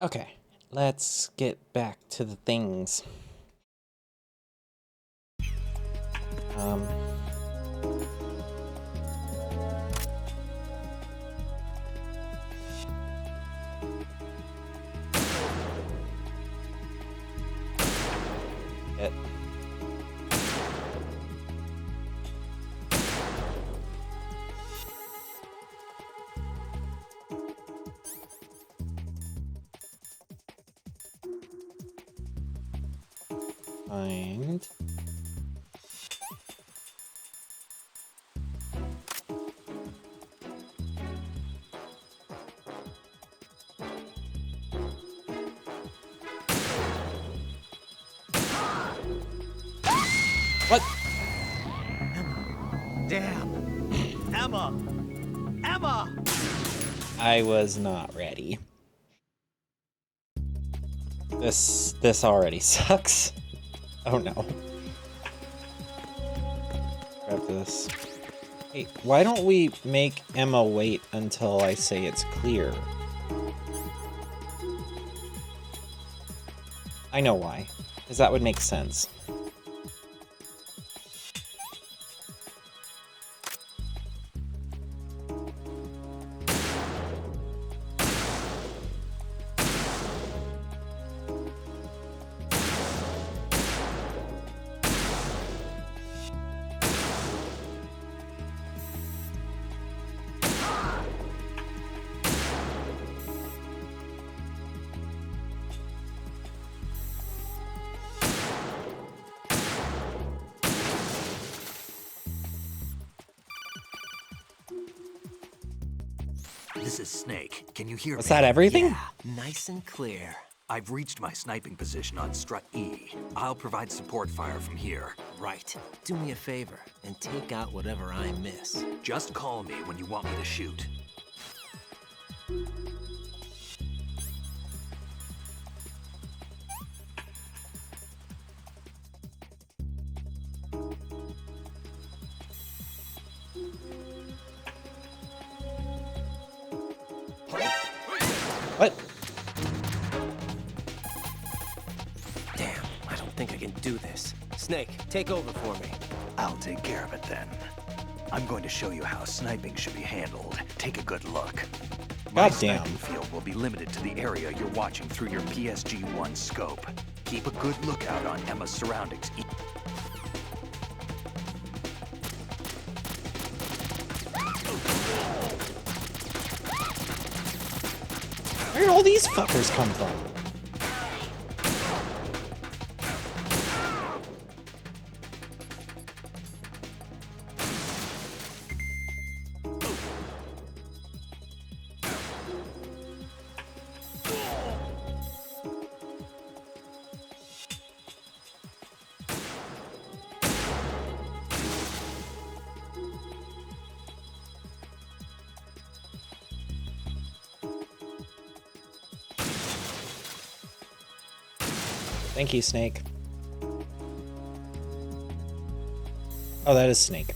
Okay, let's get back to the things. It. Find. What? Damn. Emma! Emma! I was not ready. This already sucks. Oh no. Grab this. Hey, why don't we make Emma wait until I say it's clear? I know why. Because that would make sense. This is Snake. Can you hear Was me? that everything? Yeah, nice and clear. I've reached my sniping position on Strut E. I'll provide support fire from here. Right. Do me a favor and take out whatever I miss. Just call me when you want me to shoot. What? Damn, I don't think I can do this. Snake, take over for me. I'll take care of it then. I'm going to show you how sniping should be handled. Take a good look. My Goddamn. sniping field will be limited to the area you're watching through your PSG-1 scope. Keep a good lookout on Emma's surroundings. Where did all these fuckers come from? Thank you, Snake. Oh, that is Snake.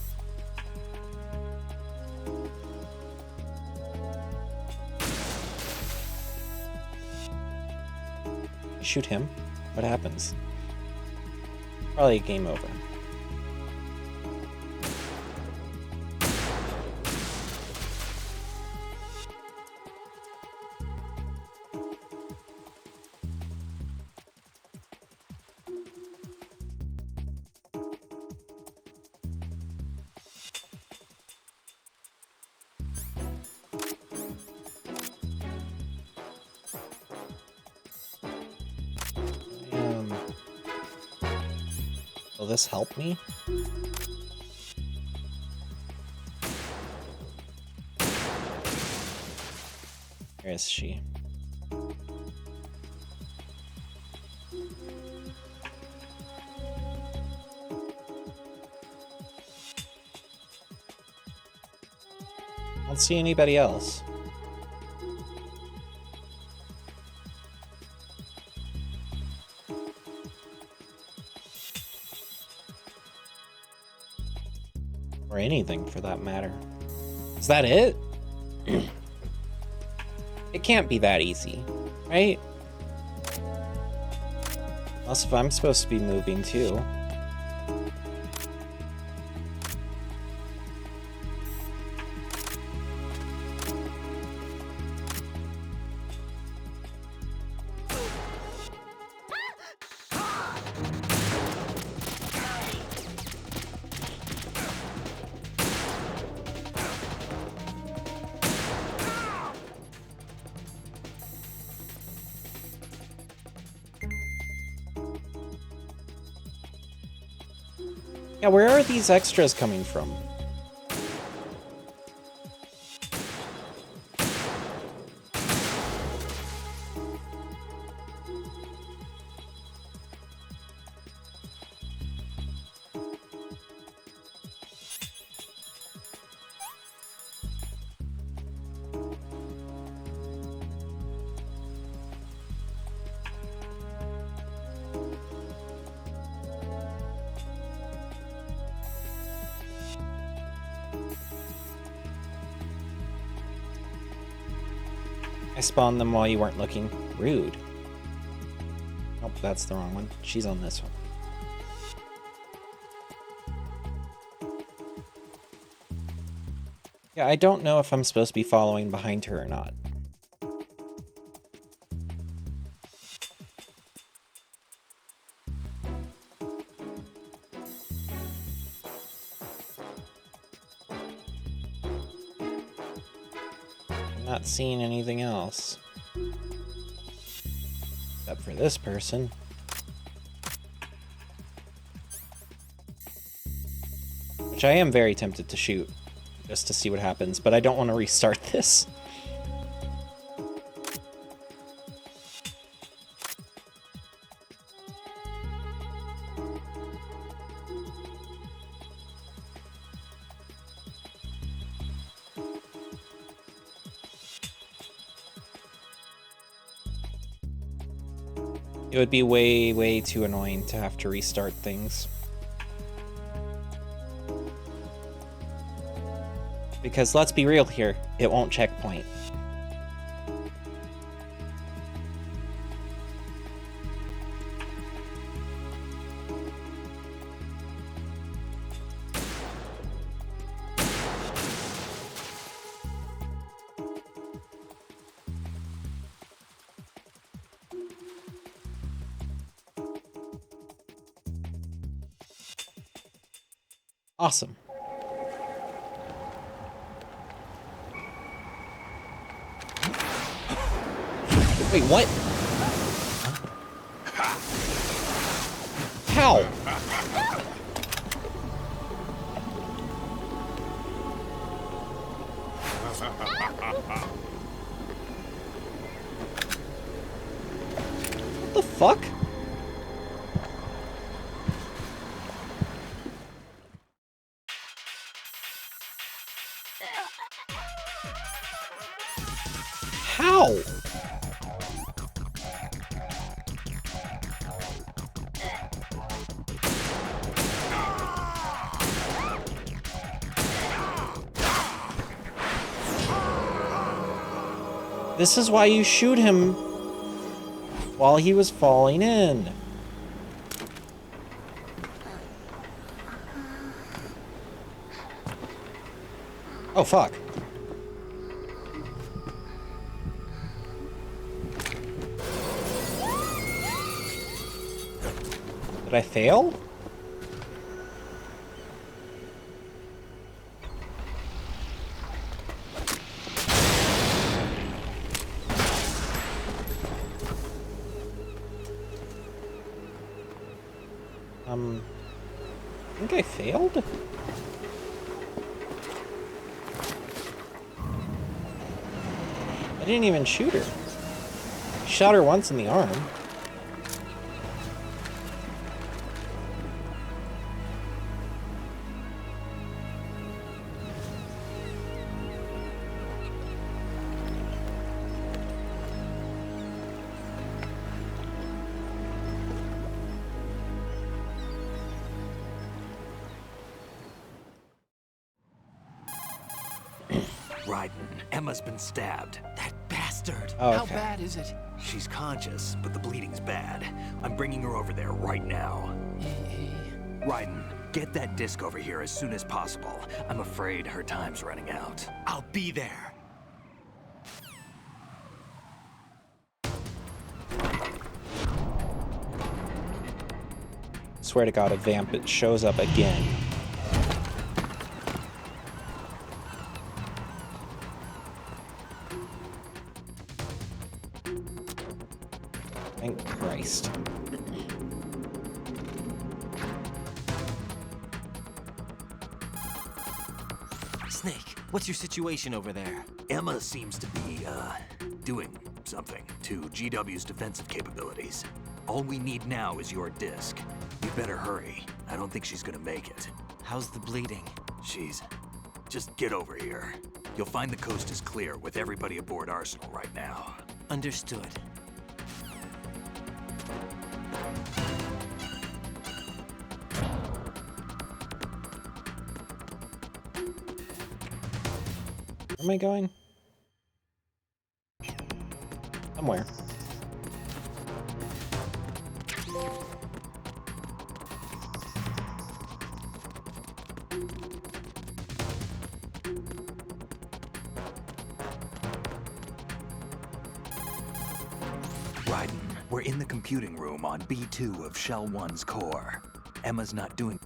Shoot him. What happens? Probably game over. Will this help me? Where is she? I don't see anybody else. Or anything for that matter. Is that it? It can't be that easy, right? Also, if I'm supposed to be moving too. Yeah, where are these extras coming from? I spawned them while you weren't looking. Rude. Nope, that's the wrong one. She's on this one. Yeah, I don't know if I'm supposed to be following behind her or not. Not seeing anything else. Except for this person. Which I am very tempted to shoot. Just to see what happens, but I don't want to restart this. It would be way, way too annoying to have to restart things. Because let's be real here, it won't checkpoint. Awesome. Wait, what? How? What the fuck? How? This is why you shoot him while he was falling in. Oh, fuck. Did I fail? I think I failed? I didn't even shoot her. I shot her once in the arm. Raiden, Emma's been stabbed. That bastard. Oh, How okay. bad is it? She's conscious, but the bleeding's bad. I'm bringing her over there right now. Raiden, get that disc over here as soon as possible. I'm afraid her time's running out. I'll be there. Swear to God, if Vamp it shows up again. Thank Christ. Snake, what's your situation over there? Emma seems to be, doing something to GW's defensive capabilities. All we need now is your disc. You better hurry. I don't think she's gonna make it. How's the bleeding? Just get over here. You'll find the coast is clear with everybody aboard Arsenal right now. Understood. Where am I going? Somewhere. Raiden, we're in the computing room on B2 of Shell 1's core. Emma's not doing...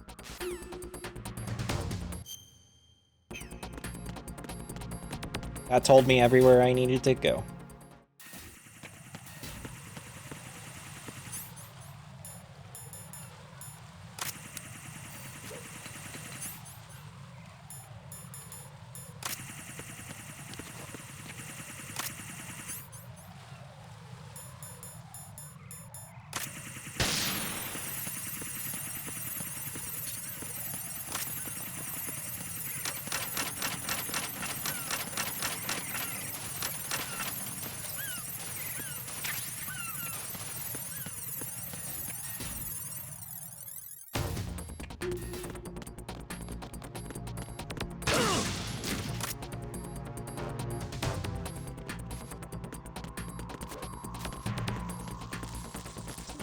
That told me everywhere I needed to go.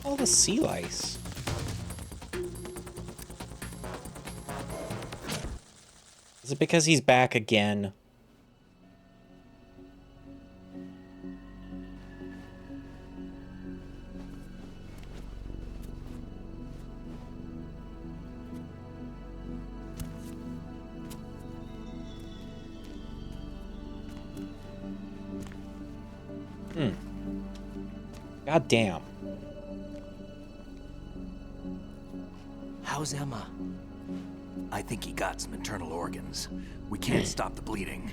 All the sea lice. Is it because he's back again? God damn. How's Emma? I think he got some internal organs. We can't stop the bleeding.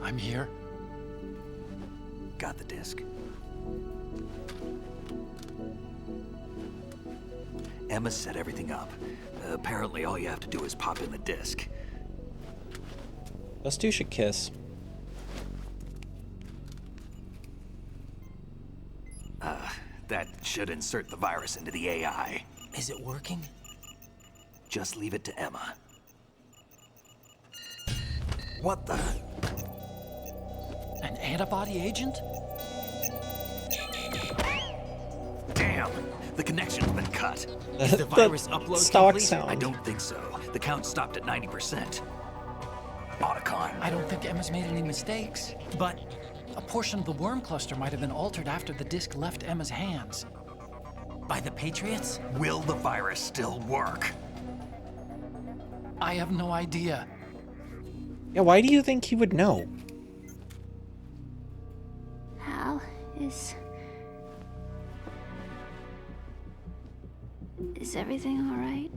I'm here. Got the disc. Emma set everything up. Apparently all you have to do is pop in the disc. Those two should kiss. That should insert the virus into the AI. Is it working? Just leave it to Emma. What the? An antibody agent? Damn! The connection's been cut. Is the virus upload stock complete? sound. I don't think so. The count stopped at 90%. Otacon. I don't think Emma's made any mistakes. But a portion of the worm cluster might have been altered after the disc left Emma's hands. By the Patriots? Will the virus still work? I have no idea. Yeah, why do you think he would know? Hal, is everything all right?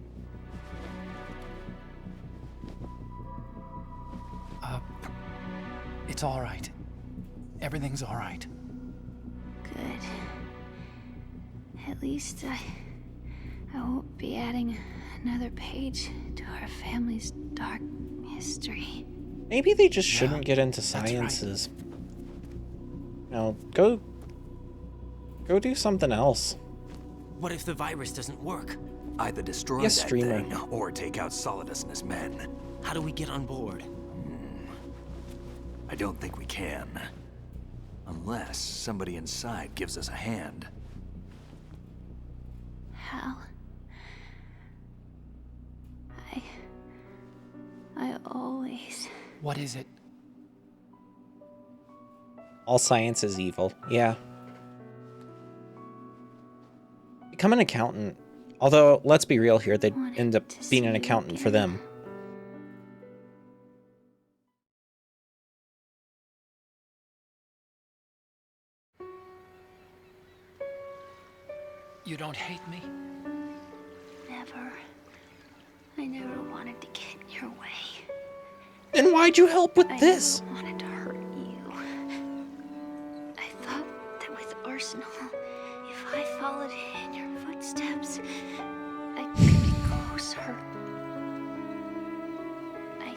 It's all right. Everything's all right. Good. At least I won't be adding another page to our family's dark history. Maybe they just shouldn't get into that's right. sciences. No, go do something else. What if the virus doesn't work? Either destroy Yes, that streamer. thing, or take out Solidus and his men. How do we get on board? I don't think we can. Unless somebody inside gives us a hand. How? I always... What is it? All science is evil. Yeah. Become an accountant. Although, let's be real here, they'd end up being an accountant for them. You don't hate me? Never. I never wanted to get in your way. Then why'd you help with this? I never wanted to hurt you. I thought that with Arsenal, if I followed in your footsteps, I could be closer. I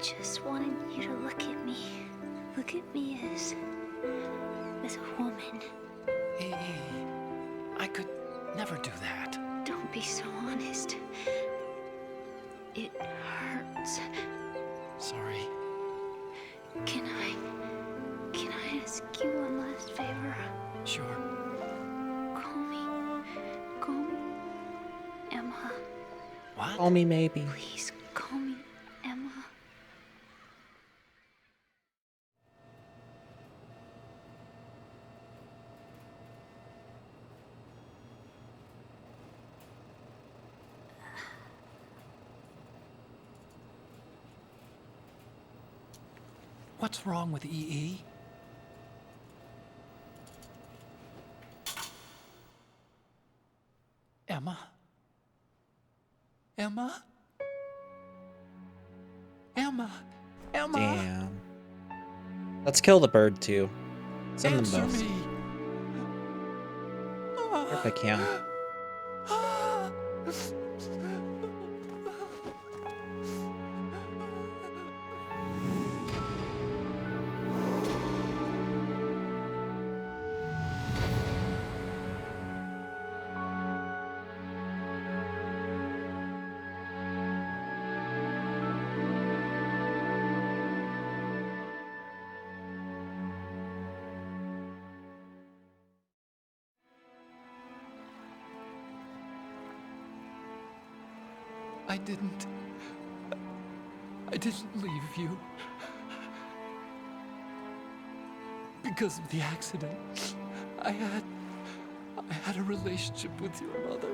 just wanted you to look at me. Look at me as a woman. I could never do that. Don't be so honest. It hurts. Sorry. Can I ask you one last favor? Sure. Call me Emma. What? Call me maybe. Please call me Emma. What's wrong with EE? Emma? Emma? Emma? Emma? Damn. Let's kill the bird too. Send them Answer both. me. If I can. I didn't leave you. Because of the accident, I had a relationship with your mother.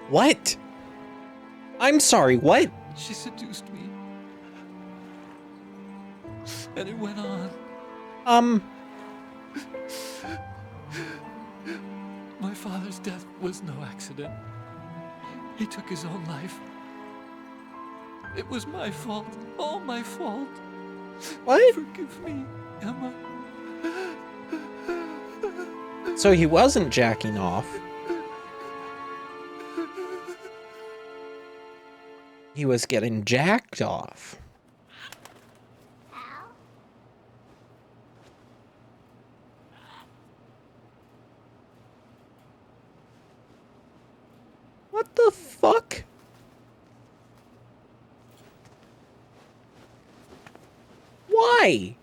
What? I'm sorry, what? She seduced me. And it went on. My father's death was no accident. He took his own life. It was my fault. All my fault. What? Forgive me, Emma. So he wasn't jacking off. He was getting jacked off. What the fuck? Why?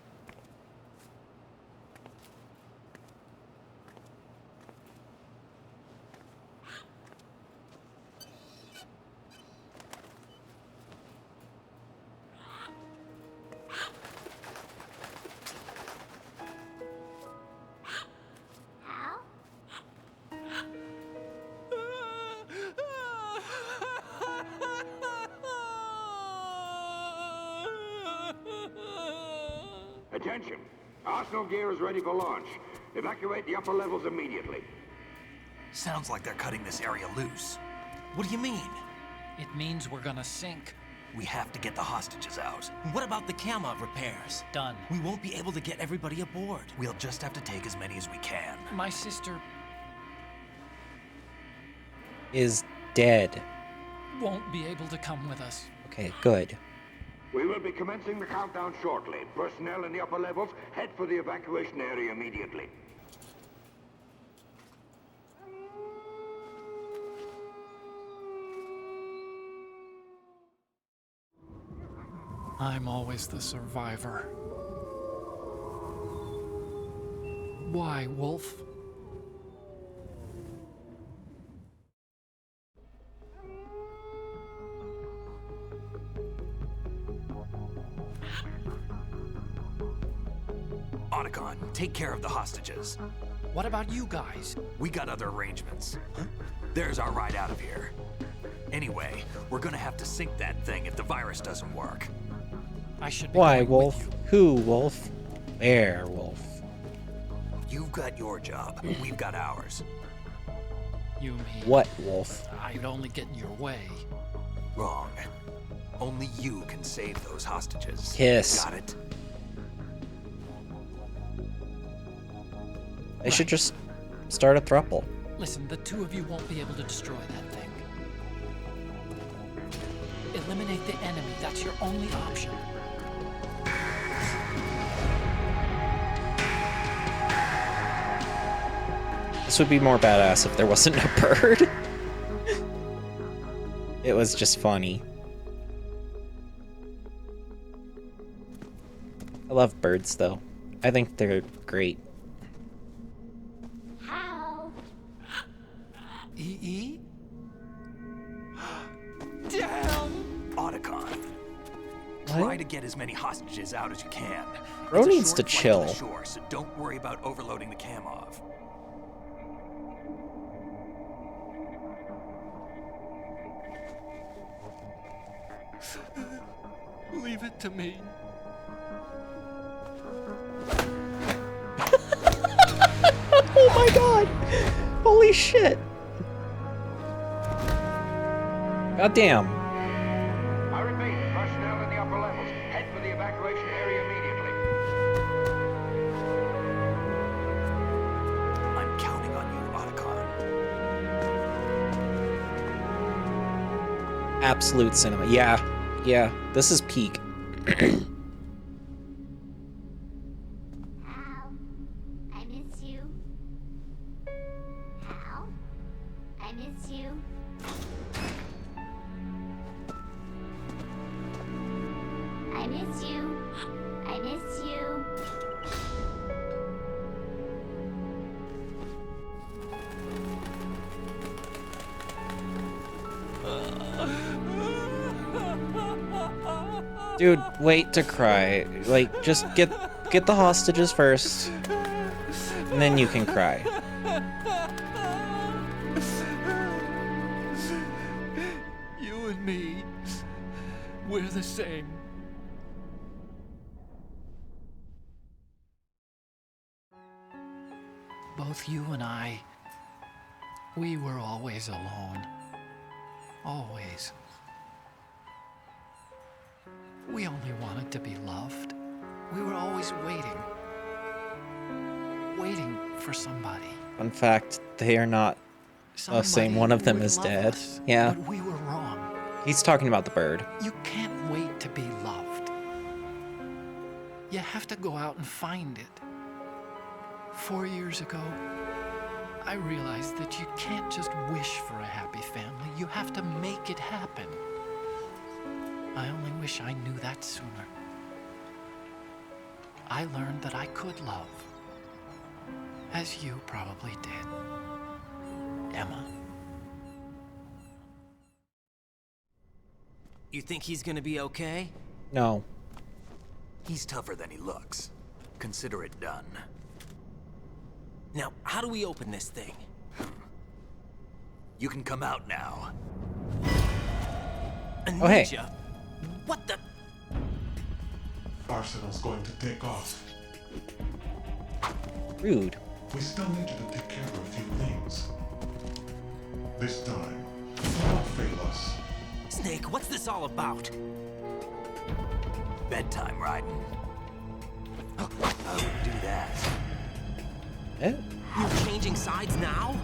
Attention! Arsenal gear is ready for launch. Evacuate the upper levels immediately. Sounds like they're cutting this area loose. What do you mean? It means we're gonna sink. We have to get the hostages out. What about the cama repairs? Done. We won't be able to get everybody aboard. We'll just have to take as many as we can. My sister Is dead. won't be able to come with us. Okay, good. We will be commencing the countdown shortly. Personnel in the upper levels, head for the evacuation area immediately. I'm always the survivor. Why, Wolf? Otacon, take care of the hostages. What about you guys? We got other arrangements. There's our ride out of here. Anyway, we're gonna have to sink that thing if the virus doesn't work. I should be Why, going Wolf? with you. Who, Wolf? Bear Wolf. You've got your job, we've got ours. You mean What, Wolf? I'd only get in your way. Wrong. Only you can save those hostages. Kiss. Got it? They should just start a throuple. Listen, the two of you won't be able to destroy that thing. Eliminate the enemy. That's your only option. This would be more badass if there wasn't a bird. It was just funny. I love birds, though. I think they're great. EE? Damn! Otacon. Try to get as many hostages out as you can. Bro It's a needs short to flight chill. the shore, so don't worry about overloading the Kamov. Leave it to me. Oh my god! Holy shit! God damn. I repeat, personnel in the upper levels, head for the evacuation area immediately. I'm counting on you, Otacon. Absolute cinema. Yeah. Yeah. This is peak. Hal, I miss you. Hal, I miss you. I miss you. I miss you. Dude, wait to cry. Like, just get the hostages first, and then you can cry. You and me, we're the same. Both you and I, we were always alone. Always. We only wanted to be loved. We were always waiting. Waiting for somebody. Fun fact, they are not the same. One of them would is love dead. us, Yeah. But we were wrong. He's talking about the bird. You can't wait to be loved. You have to go out and find it. 4 years ago, I realized that you can't just wish for a happy family. You have to make it happen. I only wish I knew that sooner. I learned that I could love, as you probably did, Emma. You think he's gonna be okay? No. He's tougher than he looks. Consider it done. Now, how do we open this thing? You can come out now. A Oh, hey. ninja? What the? Arsenal's going to take off. Rude. We still need you to take care of a few things. This time, don't fail us. Snake, what's this all about? Bedtime, Raiden. I wouldn't do that. Eh? You're changing sides now?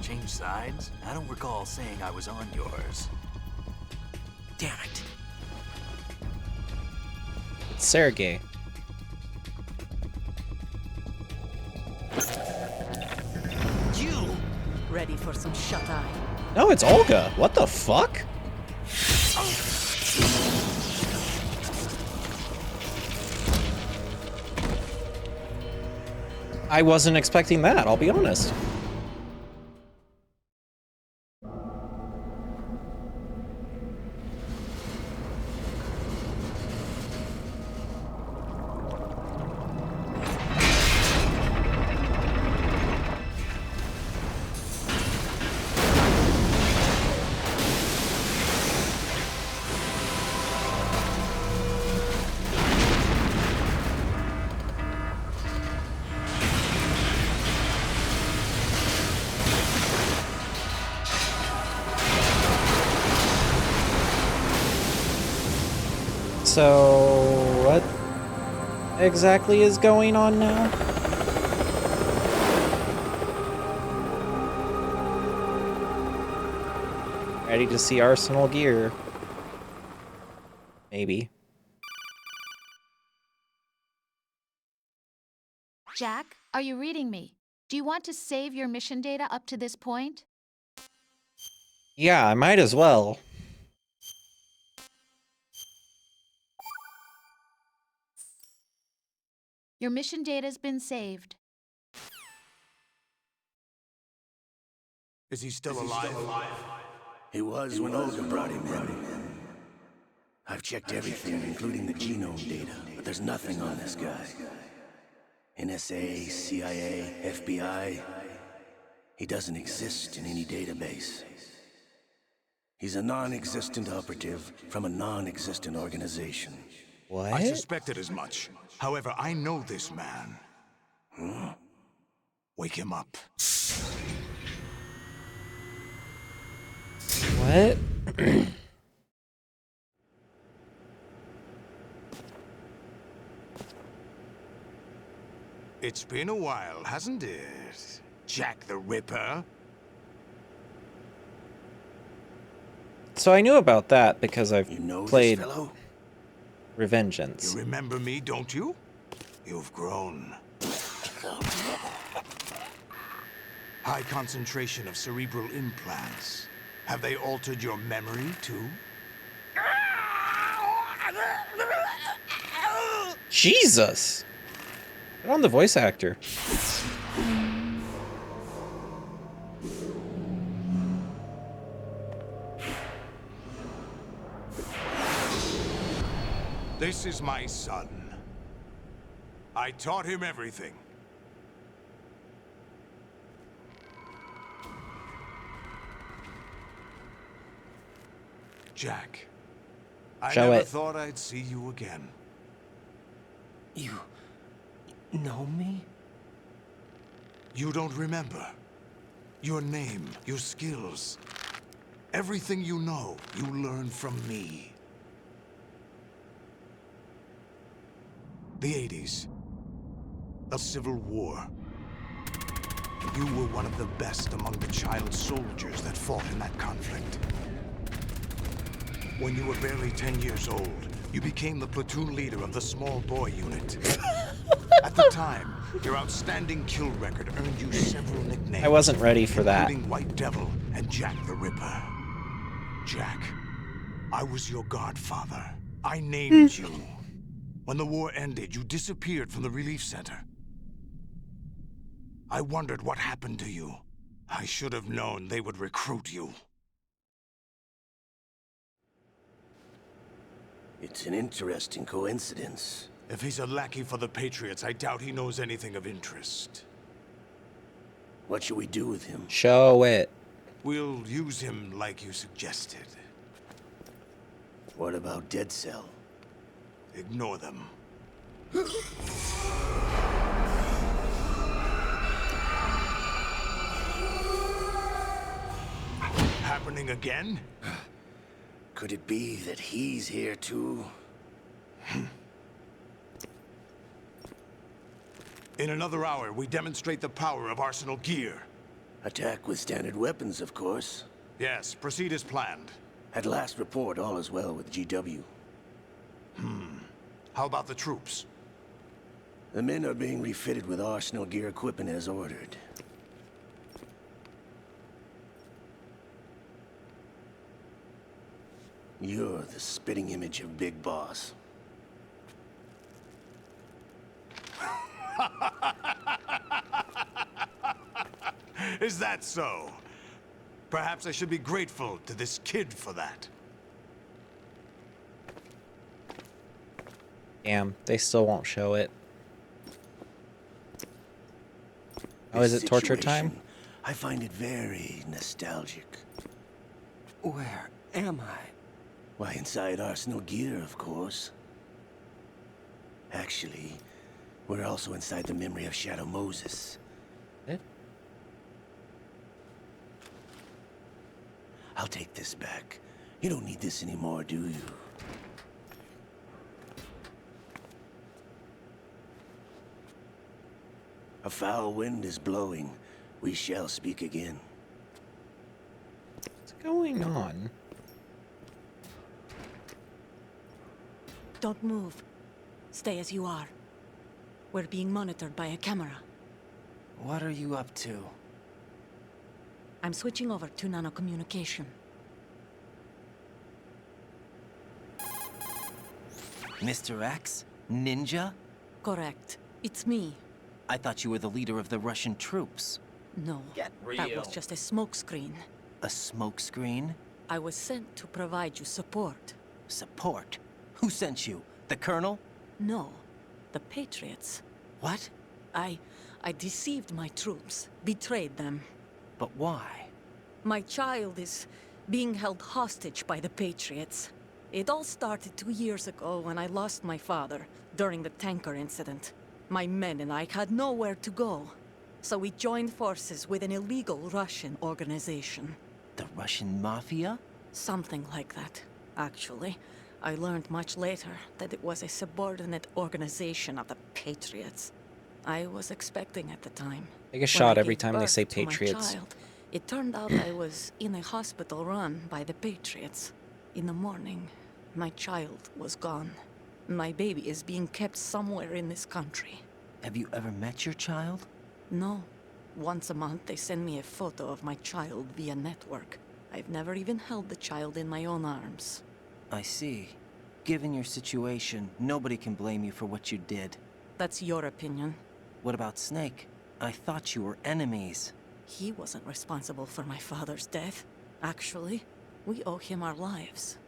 Change sides? I don't recall saying I was on yours. Damn it. It's Sergey. You! Ready for some shut-eye? No, it's Olga. What the fuck? I wasn't expecting that, I'll be honest. So, what exactly is going on now? Ready to see Arsenal gear. Maybe. Jack, are you reading me? Do you want to save your mission data up to this point? Yeah, I might as well. Your mission data's been saved. Is he still alive? He was when Olga brought him in. I've checked everything, including the genome data, but there's nothing on this guy. NSA, CIA, FBI. He doesn't exist in any database. He's a non-existent operative from a non-existent organization. What? I suspected as much. However, I know this man. Huh? Wake him up. What? It's been a while, hasn't it? Jack the Ripper? So I knew about that because I've played this fellow? Revengeance. You remember me, don't you? You've grown. High concentration of cerebral implants. Have they altered your memory, too? Jesus! Put on the voice actor. This is my son. I taught him everything. Jack, I Show never it. thought I'd see you again. You know me? You don't remember. Your name, your skills. Everything you know, you learned from me. The 80s. The Civil War. You were one of the best among the child soldiers that fought in that conflict. When you were barely 10 years old, you became the platoon leader of the Small Boy Unit. At the time, your outstanding kill record earned you several nicknames. I wasn't ready for that. Including White Devil and Jack the Ripper. Jack, I was your godfather. I named you. When the war ended, you disappeared from the relief center. I wondered what happened to you. I should have known they would recruit you. It's an interesting coincidence. If he's a lackey for the Patriots, I doubt he knows anything of interest. What should we do with him? Show it. We'll use him like you suggested. What about Dead Cell? Ignore them. Happening again? Could it be that he's here too? In another hour, we demonstrate the power of Arsenal gear. Attack with standard weapons, of course. Yes, proceed as planned. At last report, all is well with GW. How about the troops? The men are being refitted with Arsenal gear equipment as ordered. You're the spitting image of Big Boss. Is that so? Perhaps I should be grateful to this kid for that. Damn, they still won't show it. Oh, is This it torture time? situation, I find it very nostalgic. Where am I? Why, inside Arsenal Gear, of course. Actually, we're also inside the memory of Shadow Moses. Eh? I'll take this back. You don't need this anymore, do you? A foul wind is blowing. We shall speak again. What's going on? Don't move. Stay as you are. We're being monitored by a camera. What are you up to? I'm switching over to nanocommunication. Mr. X? Ninja? Correct. It's me. I thought you were the leader of the Russian troops. No. Get That real. was just a smokescreen. A smokescreen? I was sent to provide you support. Support? Who sent you? The Colonel? No. The Patriots. What? I deceived my troops. Betrayed them. But why? My child is being held hostage by the Patriots. It all started 2 years ago when I lost my father during the tanker incident. My men and I had nowhere to go. So we joined forces with an illegal Russian organization. The Russian Mafia? Something like that, actually. I learned much later that it was a subordinate organization of the Patriots. I was expecting at the time. Take a When shot I every gave time they birth say to my Patriots. child, it turned out I was in a hospital run by the Patriots. In the morning, my child was gone. My baby is being kept somewhere in this country. Have you ever met your child? No. Once a month, they send me a photo of my child via network. I've never even held the child in my own arms. I see. Given your situation, nobody can blame you for what you did. That's your opinion. What about Snake? I thought you were enemies. He wasn't responsible for my father's death. Actually, we owe him our lives.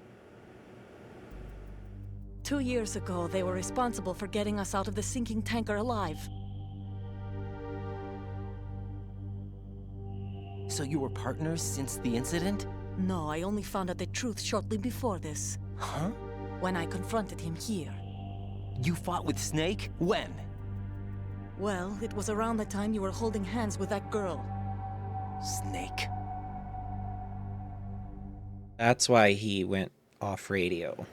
2 years ago, they were responsible for getting us out of the sinking tanker alive. So you were partners since the incident? No, I only found out the truth shortly before this. Huh? When I confronted him here. You fought with Snake? When? Well, it was around the time you were holding hands with that girl. Snake. That's why he went off radio.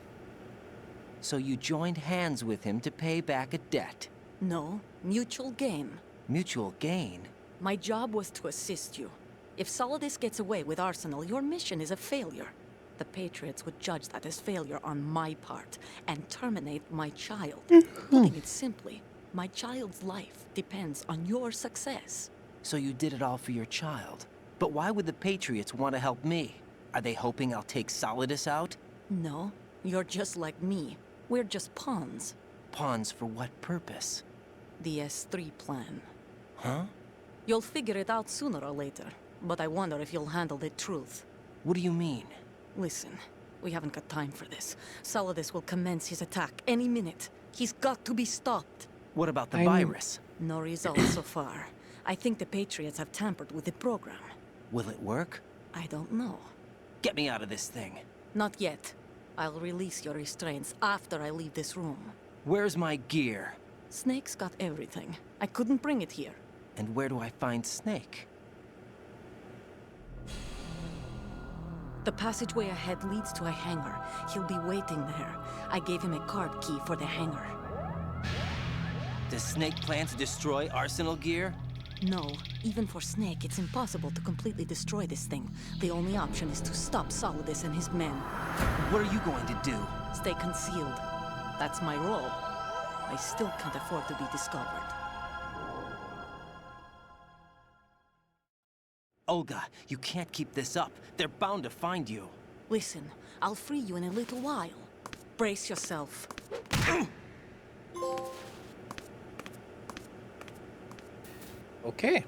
So you joined hands with him to pay back a debt? No, mutual gain. Mutual gain? My job was to assist you. If Solidus gets away with Arsenal, your mission is a failure. The Patriots would judge that as failure on my part and terminate my child. Putting it simply, my child's life depends on your success. So you did it all for your child. But why would the Patriots want to help me? Are they hoping I'll take Solidus out? No, you're just like me. We're just pawns. Pawns for what purpose? The S3 plan. Huh? You'll figure it out sooner or later, but I wonder if you'll handle the truth. What do you mean? Listen, we haven't got time for this. Solidus will commence his attack any minute. He's got to be stopped. What about the virus? No results so far. I think the Patriots have tampered with the program. Will it work? I don't know. Get me out of this thing. Not yet. I'll release your restraints after I leave this room. Where's my gear? Snake's got everything. I couldn't bring it here. And where do I find Snake? The passageway ahead leads to a hangar. He'll be waiting there. I gave him a card key for the hangar. Does Snake plan to destroy Arsenal gear? No. Even for Snake, it's impossible to completely destroy this thing. The only option is to stop Solidus and his men. What are you going to do? Stay concealed. That's my role. I still can't afford to be discovered. Olga, you can't keep this up. They're bound to find you. Listen, I'll free you in a little while. Brace yourself. Okay.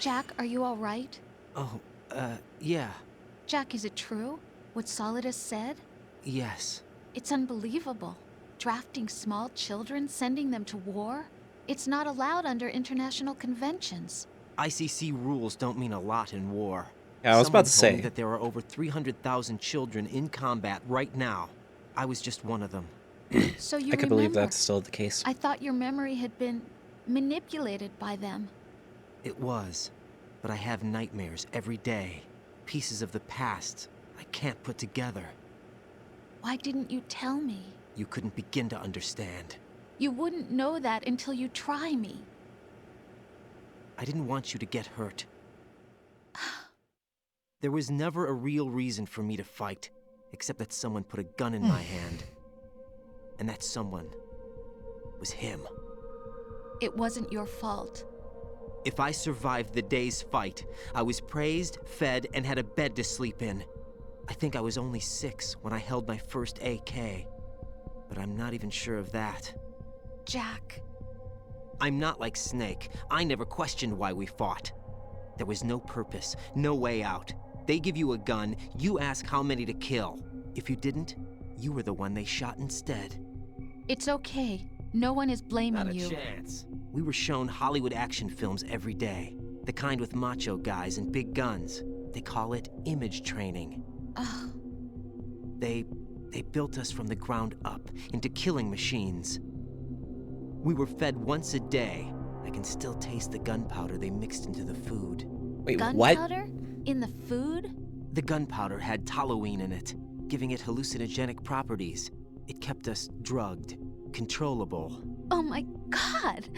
Jack, are you all right? Oh, yeah. Jack, is it true? What Solidus said? Yes. It's unbelievable. Drafting small children, sending them to war? It's not allowed under international conventions. ICC rules don't mean a lot in war. Yeah, I was about to Someone told me say. that there are over 300,000 children in combat right now. I was just one of them. So you I could believe remember. that's still the case. I thought your memory had been manipulated by them. It was. But I have nightmares every day. Pieces of the past I can't put together. Why didn't you tell me? You couldn't begin to understand. You wouldn't know that until you try me. I didn't want you to get hurt. There was never a real reason for me to fight, except that someone put a gun in my hand. And that someone was him. It wasn't your fault. If I survived the day's fight, I was praised, fed, and had a bed to sleep in. I think I was only 6 when I held my first AK. But I'm not even sure of that. Jack. I'm not like Snake. I never questioned why we fought. There was no purpose, no way out. They give you a gun, you ask how many to kill. If you didn't, you were the one they shot instead. It's okay. No one is blaming Not a you. chance. We were shown Hollywood action films every day. The kind with macho guys and big guns. They call it image training. Ugh. They built us from the ground up into killing machines. We were fed once a day. I can still taste the gunpowder they mixed into the food. Wait, what? Gunpowder? In the food? The gunpowder had toluene in it, giving it hallucinogenic properties. It kept us drugged, controllable. Oh my god!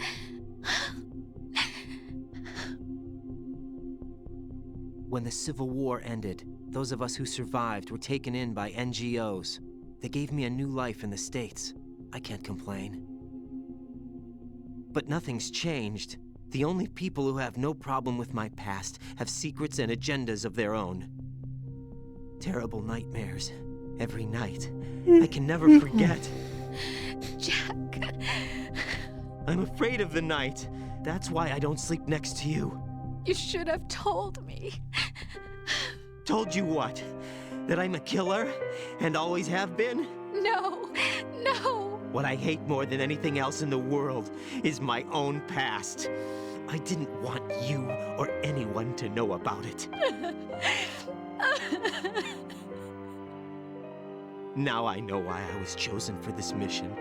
When the Civil War ended, those of us who survived were taken in by NGOs. They gave me a new life in the States. I can't complain. But nothing's changed. The only people who have no problem with my past have secrets and agendas of their own. Terrible nightmares. Every night. I can never forget. Jack. I'm afraid of the night. That's why I don't sleep next to you. You should have told me. Told you what? That I'm a killer? And always have been? No. No. What I hate more than anything else in the world is my own past. I didn't want you or anyone to know about it. Now I know why I was chosen for this mission.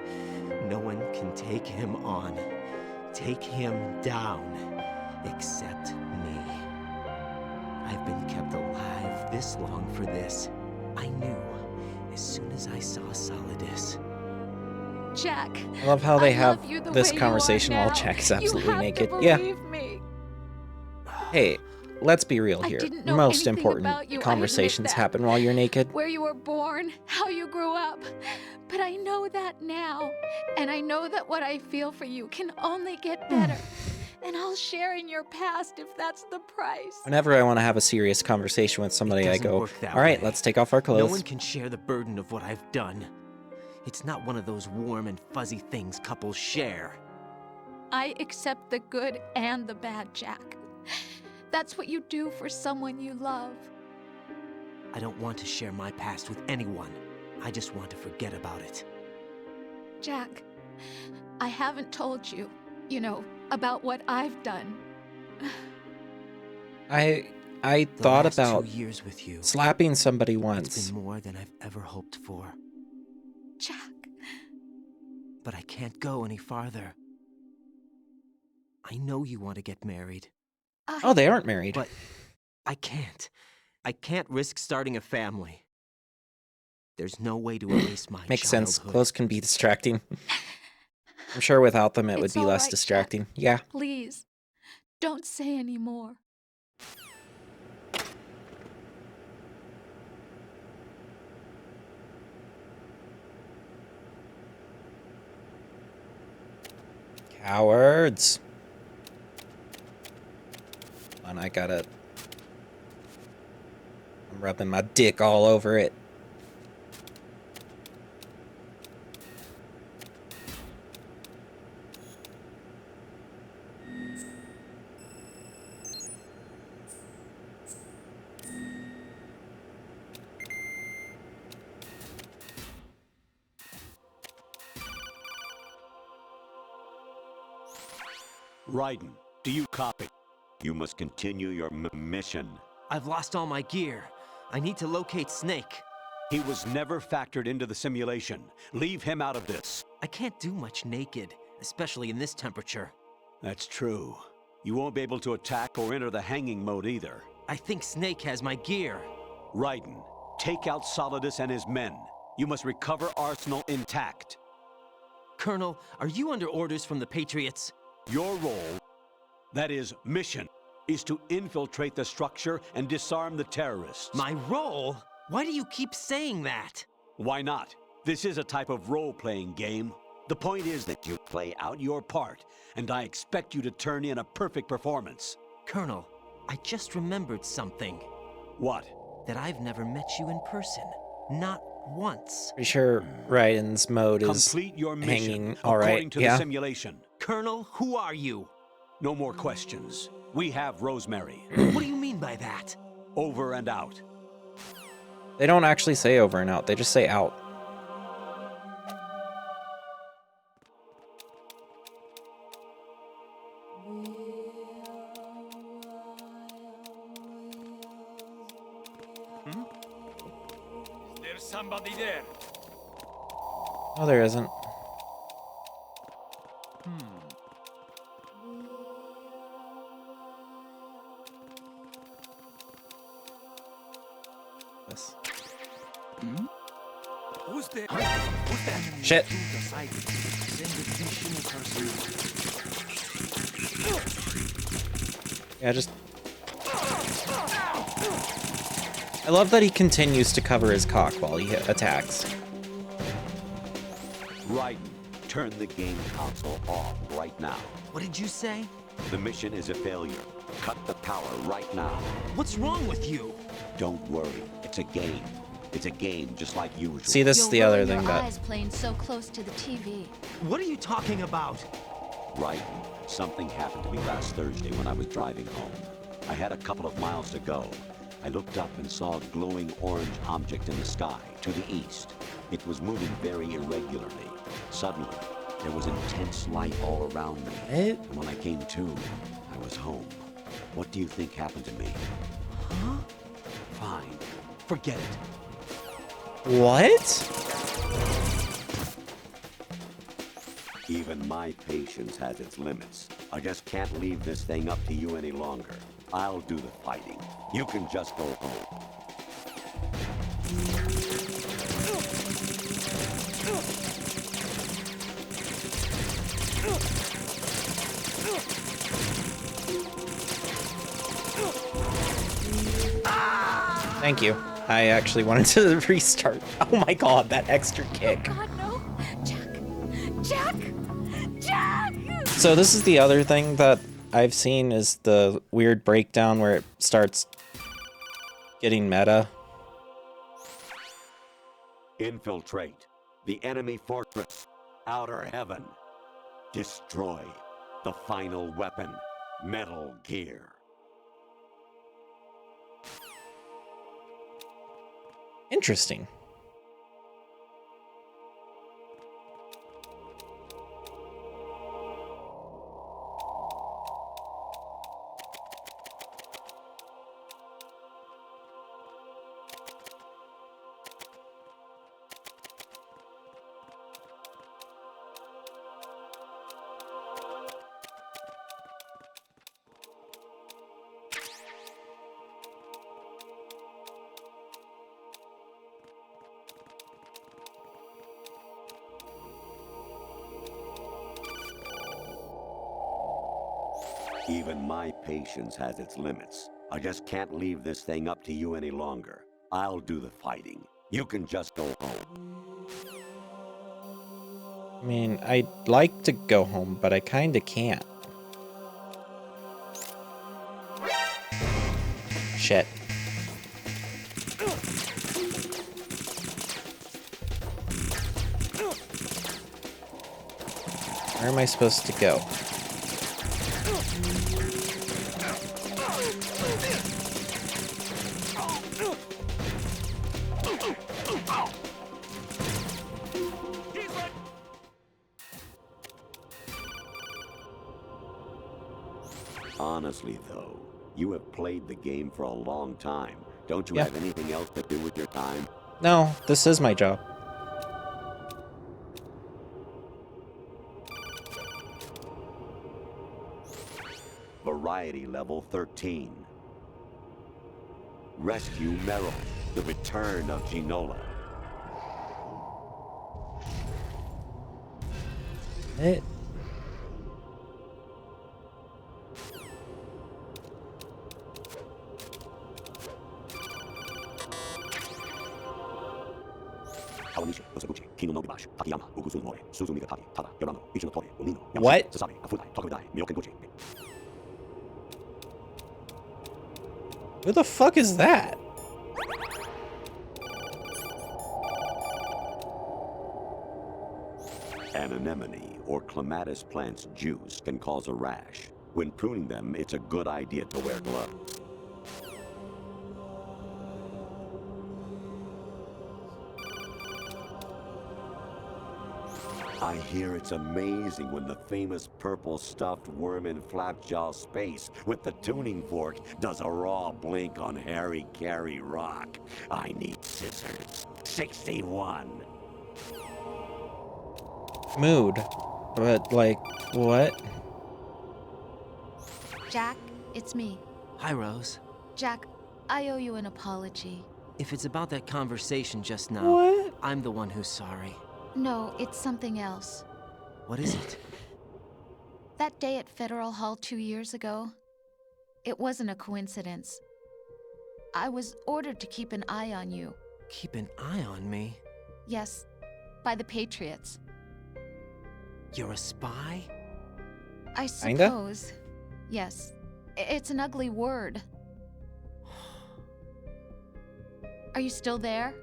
No one can take him on, take him down, except me. I've been kept alive this long for this. I knew as soon as I saw Solidus. Jack. I love how they have love you the this way you conversation are while now. Jack's You absolutely have naked. to Yeah. believe me. Hey, let's be real I here. didn't know Most anything important about you, I admit conversations that. happen while you're naked. Where you were born, how you grew up. But I know that now. And I know that what I feel for you can only get better. And I'll share in your past if that's the price. Whenever I want to have a serious conversation with somebody, I doesn't go, work that all right, way. let's take off our No clothes. one can share the burden of what I've done. It's not one of those warm and fuzzy things couples share. I accept the good and the bad, Jack. That's what you do for someone you love. I don't want to share my past with anyone. I just want to forget about it. Jack, I haven't told you, about what I've done. I The thought last about 2 years with you. slapping somebody It's once. been more than I've ever hoped for. Jack. But I can't go any farther. I know you want to get married. Oh, they aren't married. But I can't. I can't risk starting a family. There's no way to erase my Makes sense. childhood. Clothes can be distracting. I'm sure without them it would It's be all less right, Jack. distracting. Yeah. Please, don't say any more. Cowards. And I gotta... I'm rubbing my dick all over it. Raiden, do you copy? You must continue your mission. I've lost all my gear. I need to locate Snake. He was never factored into the simulation. Leave him out of this. I can't do much naked, especially in this temperature. That's true. You won't be able to attack or enter the hanging mode either. I think Snake has my gear. Raiden, take out Solidus and his men. You must recover Arsenal intact. Colonel, are you under orders from the Patriots? Your role, that is, mission, is to infiltrate the structure and disarm the terrorists. My role? Why do you keep saying that? Why not? This is a type of role-playing game. The point is that you play out your part, and I expect you to turn in a perfect performance. Colonel, I just remembered something. What? That I've never met you in person. Not once. Pretty sure Raiden's mode is Complete your mission hanging all right. according to the simulation. Colonel, who are you? No more questions. We have Rosemary. What do you mean by that? Over and out. They don't actually say over and out. They just say out. There's somebody there. No, there isn't. This. Who's there? Who's that? Shit. Yeah, just... I love that he continues to cover his cock while he attacks. Raiden, turn the game console off right now. What did you say? The mission is a failure. Cut the power right now. What's wrong with you? Don't worry. It's a game. It's a game just like usual. See, this is the other thing that... eyes playing so close to the TV. What are you talking about? Raiden, something happened to me last Thursday when I was driving home. I had a couple of miles to go. I looked up and saw a glowing orange object in the sky to the east. It was moving very irregularly. Suddenly, there was intense light all around me. And when I came to, I was home. What do you think happened to me? Huh? Fine. Forget it. What? Even my patience has its limits. I just can't leave this thing up to you any longer. I'll do the fighting. You can just go home. Thank you. I actually wanted to restart. Oh my god, that extra kick. Oh God, no! Jack! Jack! So this is the other thing that I've seen is the weird breakdown where it starts getting meta. Infiltrate the enemy fortress, Outer Heaven. Destroy the final weapon, Metal Gear. Interesting. Even my patience has its limits. I just can't leave this thing up to you any longer. I'll do the fighting. You can just go home. I mean, I'd like to go home, but I kinda can't. Shit. Where am I supposed to go? Honestly, though, you have played the game for a long time. Don't you Yeah. have anything else to do with your time? No, this is my job. Variety level 13. Rescue Meryl, the return of Ginola. It. Kawanishi, Osaguchi, Kino no Gibashi, Takayama, Ugusun Mori, Suzumiga Taki, Tada, Yorano, Ichino Tori, Umino, What? Sasabe, Afutai, Tokudai, Myokenguchi. Who the fuck is that? An anemone or clematis plant's juice can cause a rash. When pruning them, it's a good idea to wear gloves. I hear it's amazing when the famous purple stuffed worm in Flapjaw Space with the tuning fork does a raw blink on Harry Carey Rock. I need scissors. 61. Mood. But, like, what? Jack, it's me. Hi, Rose. Jack, I owe you an apology. If it's about that conversation just now, What? I'm the one who's sorry. No, it's something else. What is it? That day at Federal Hall 2 years ago, it wasn't a coincidence. I was ordered to keep an eye on you. Keep an eye on me? Yes, by the Patriots. You're a spy? I Kinda? suppose. Yes. It's an ugly word. Are you still there?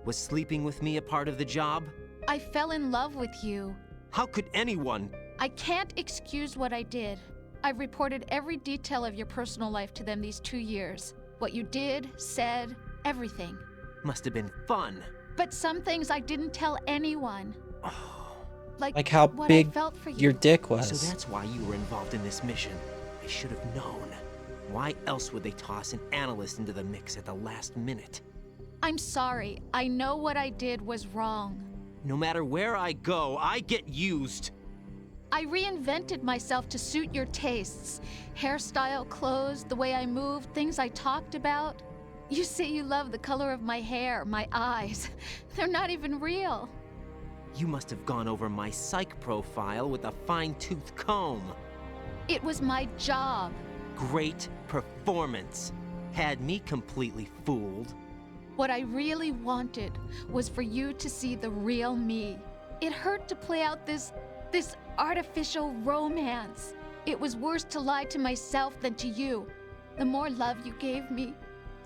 Was sleeping with me a part of the job? I fell in love with you. How could anyone? I can't excuse what I did. I've reported every detail of your personal life to them these 2 years. What you did, said, everything. Must have been fun. But some things I didn't tell anyone. Like how what big I felt for your you. dick was. So that's why you were involved in this mission. I should have known. Why else would they toss an analyst into the mix at the last minute? I'm sorry. I know what I did was wrong. No matter where I go, I get used. I reinvented myself to suit your tastes. Hairstyle, clothes, the way I moved, things I talked about. You say you love the color of my hair, my eyes. They're not even real. You must have gone over my psych profile with a fine-tooth comb. It was my job. Great performance. Had me completely fooled. What I really wanted was for you to see the real me. It hurt to play out this artificial romance. It was worse to lie to myself than to you. The more love you gave me,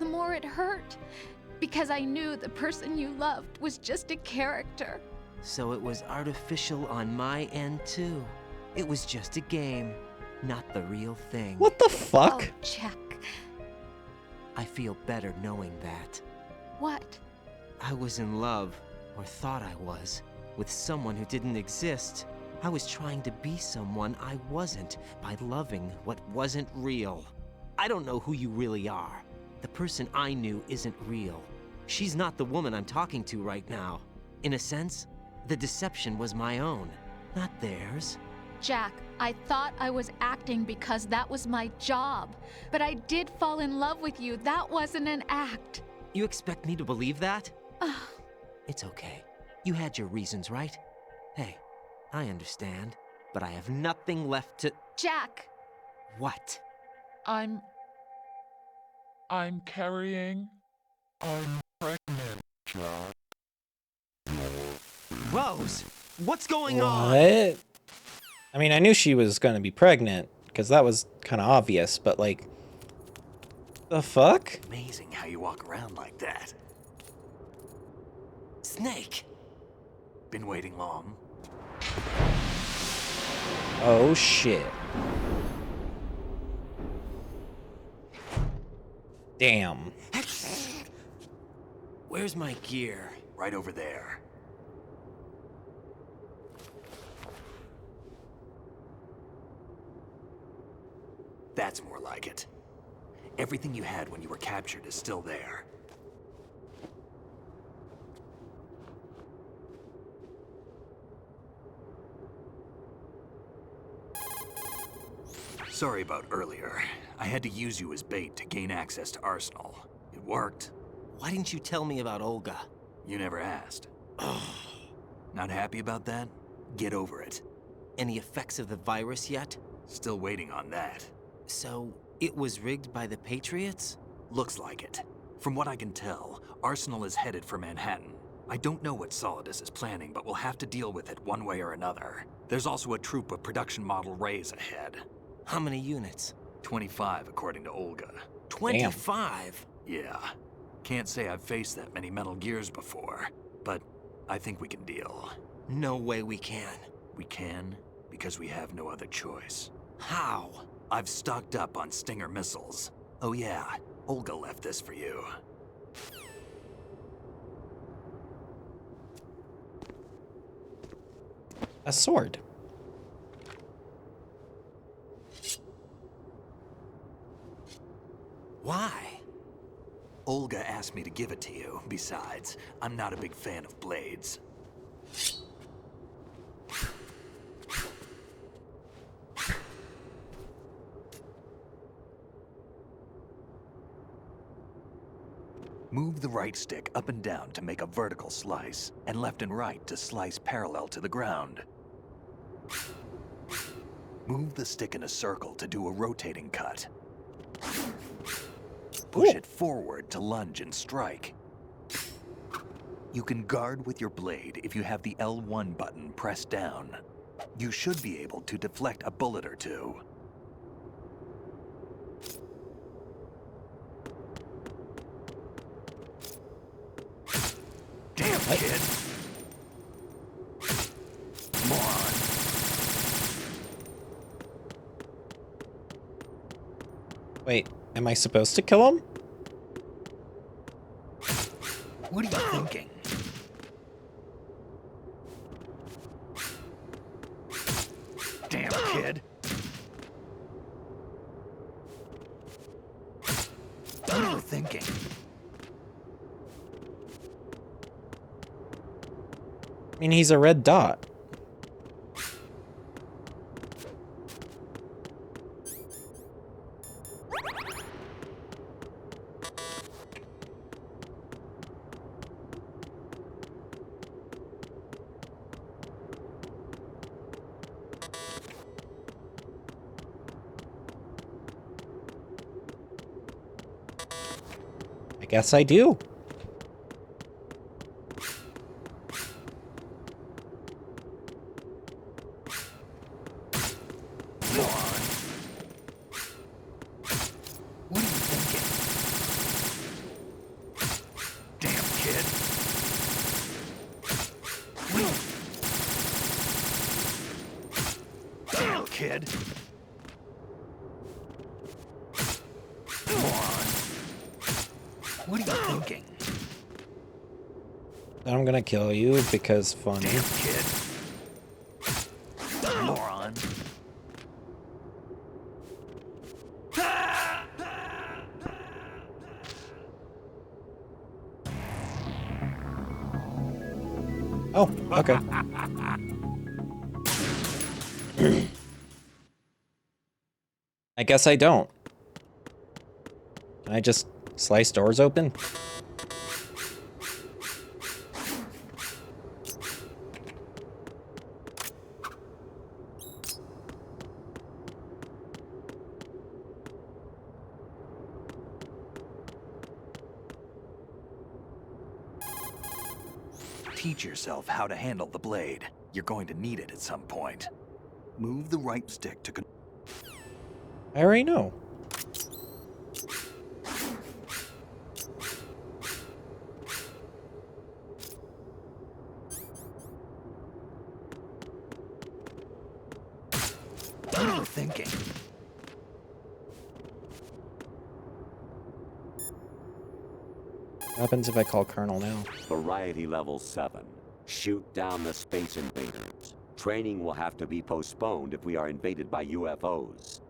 the more it hurt. Because I knew the person you loved was just a character. So it was artificial on my end too. It was just a game, not the real thing. What the fuck? Oh, Jack. I feel better knowing that. What? I was in love, or thought I was, with someone who didn't exist. I was trying to be someone I wasn't by loving what wasn't real. I don't know who you really are. The person I knew isn't real. She's not the woman I'm talking to right now. In a sense, the deception was my own, not theirs. Jack, I thought I was acting because that was my job. But I did fall in love with you. That wasn't an act. You expect me to believe that? It's okay. You had your reasons, right? Hey, I understand, but I have nothing left to... Jack! What? I'm carrying. I'm pregnant, Jack. Rose! What's going on? What? I mean, I knew she was gonna be pregnant, because that was kind of obvious, but like... The fuck? Amazing how you walk around like that. Snake! Been waiting long? Oh shit. Damn. Where's my gear? Right over there. That's more like it. Everything you had when you were captured is still there. Sorry about earlier. I had to use you as bait to gain access to Arsenal. It worked. Why didn't you tell me about Olga? You never asked. Not happy about that? Get over it. Any effects of the virus yet? Still waiting on that. So, it was rigged by the Patriots? Looks like it. From what I can tell, Arsenal is headed for Manhattan. I don't know what Solidus is planning, but we'll have to deal with it one way or another. There's also a troop of production model Rays ahead. How many units? 25, according to Olga. 25? Yeah. Can't say I've faced that many Metal Gears before, but I think we can deal. No way we can. We can, because we have no other choice. How? I've stocked up on Stinger missiles. Oh yeah, Olga left this for you. A sword. Why? Olga asked me to give it to you. Besides, I'm not a big fan of blades. Move the right stick up and down to make a vertical slice, and left and right to slice parallel to the ground. Move the stick in a circle to do a rotating cut. Push it forward to lunge and strike. You can guard with your blade if you have the L1 button pressed down. You should be able to deflect a bullet or two. Damn, kid! Moron! Wait, am I supposed to kill him? What are you thinking? Damn, kid! What are you thinking? I mean, he's a red dot. I guess I do. What are you thinking? Damn, kid. Damn, kid. Moron. What are you thinking? I'm gonna kill you because funny. Damn, kid. Moron. Oh, okay. I guess I don't. Can I just slice doors open? Teach yourself how to handle the blade. You're going to need it at some point. Move the right stick to I already know. What are you thinking? What happens if I call Colonel now? Variety level 7. Shoot down the space invaders. Training will have to be postponed if we are invaded by UFOs.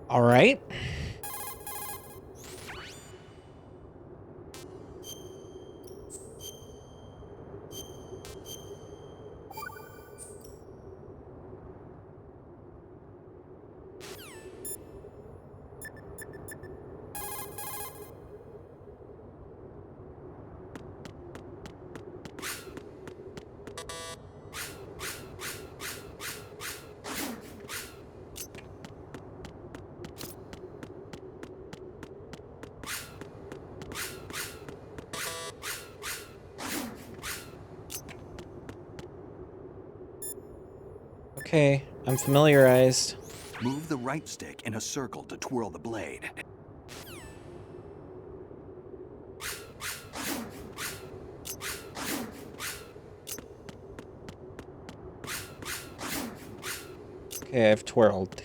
All right. Okay, I'm familiarized. Move the right stick in a circle to twirl the blade. Okay, I've twirled.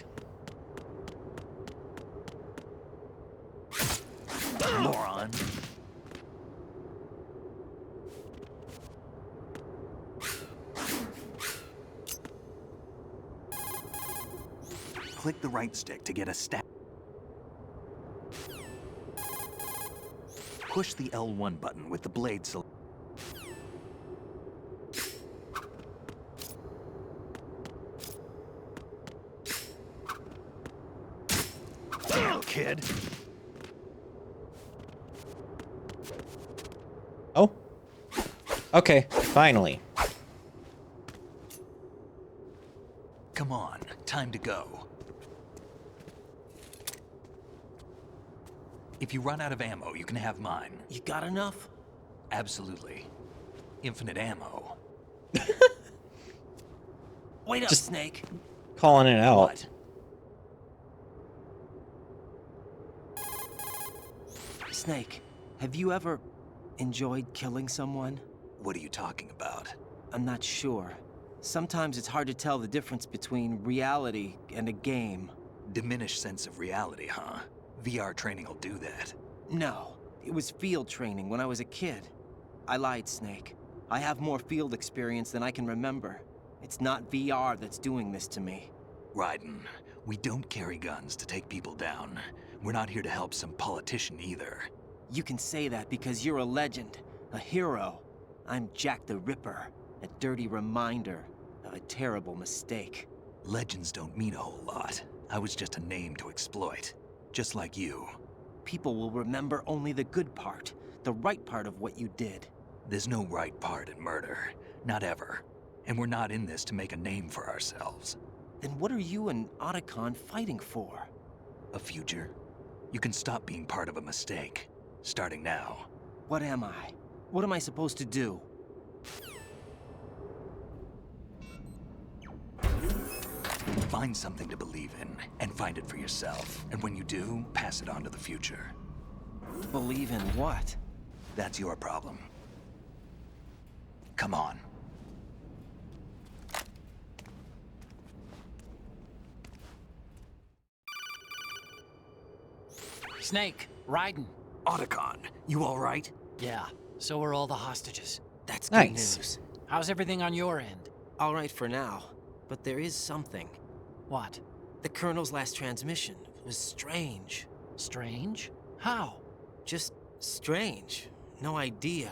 Moron. Click the right stick to get a stat. Push the L1 button with the blade selected. Damn, kid. Oh. Okay, finally. Come on, time to go. If you run out of ammo, you can have mine. You got enough? Absolutely. Infinite ammo. Wait up, Just Snake. calling it out. What? Snake, have you ever enjoyed killing someone? What are you talking about? I'm not sure. Sometimes it's hard to tell the difference between reality and a game. Diminished sense of reality, huh? VR training will do that. No, it was field training when I was a kid. I lied, Snake. I have more field experience than I can remember. It's not VR that's doing this to me. Raiden, we don't carry guns to take people down. We're not here to help some politician either. You can say that because you're a legend, a hero. I'm Jack the Ripper, a dirty reminder of a terrible mistake. Legends don't mean a whole lot. I was just a name to exploit. Just like you. People will remember only the good part, the right part of what you did. There's no right part in murder. Not ever. And we're not in this to make a name for ourselves. Then what are you and Otacon fighting for? A future. You can stop being part of a mistake. Starting now. What am I? What am I supposed to do? Find something to believe in, and find it for yourself. And when you do, pass it on to the future. Believe in what? That's your problem. Come on. Snake, Raiden. Otacon, you all right? Yeah, so are all the hostages. That's good Nice. news. How's everything on your end? All right for now, but there is something. What? The Colonel's last transmission was strange. Strange? How? Just strange. No idea.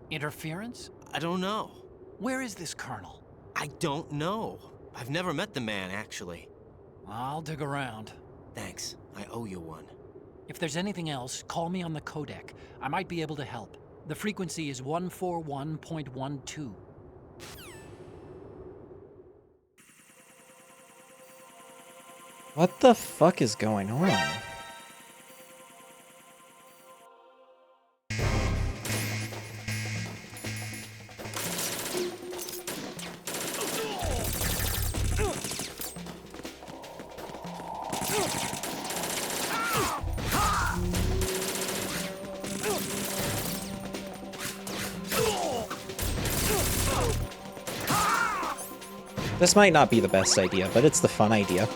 Interference? I don't know. Where is this Colonel? I don't know. I've never met the man, actually. I'll dig around. Thanks. I owe you one. If there's anything else, call me on the codec. I might be able to help. The frequency is 141.12. What the fuck is going on? This might not be the best idea, but it's the fun idea.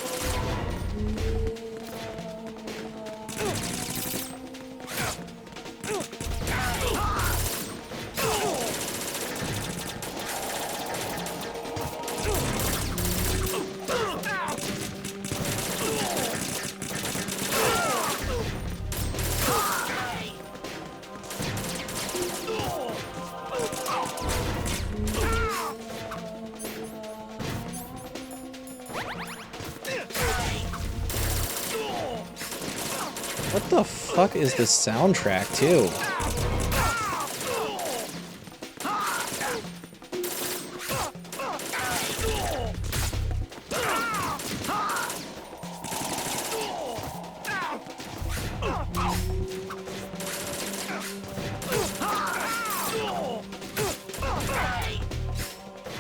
What the fuck is this soundtrack, too?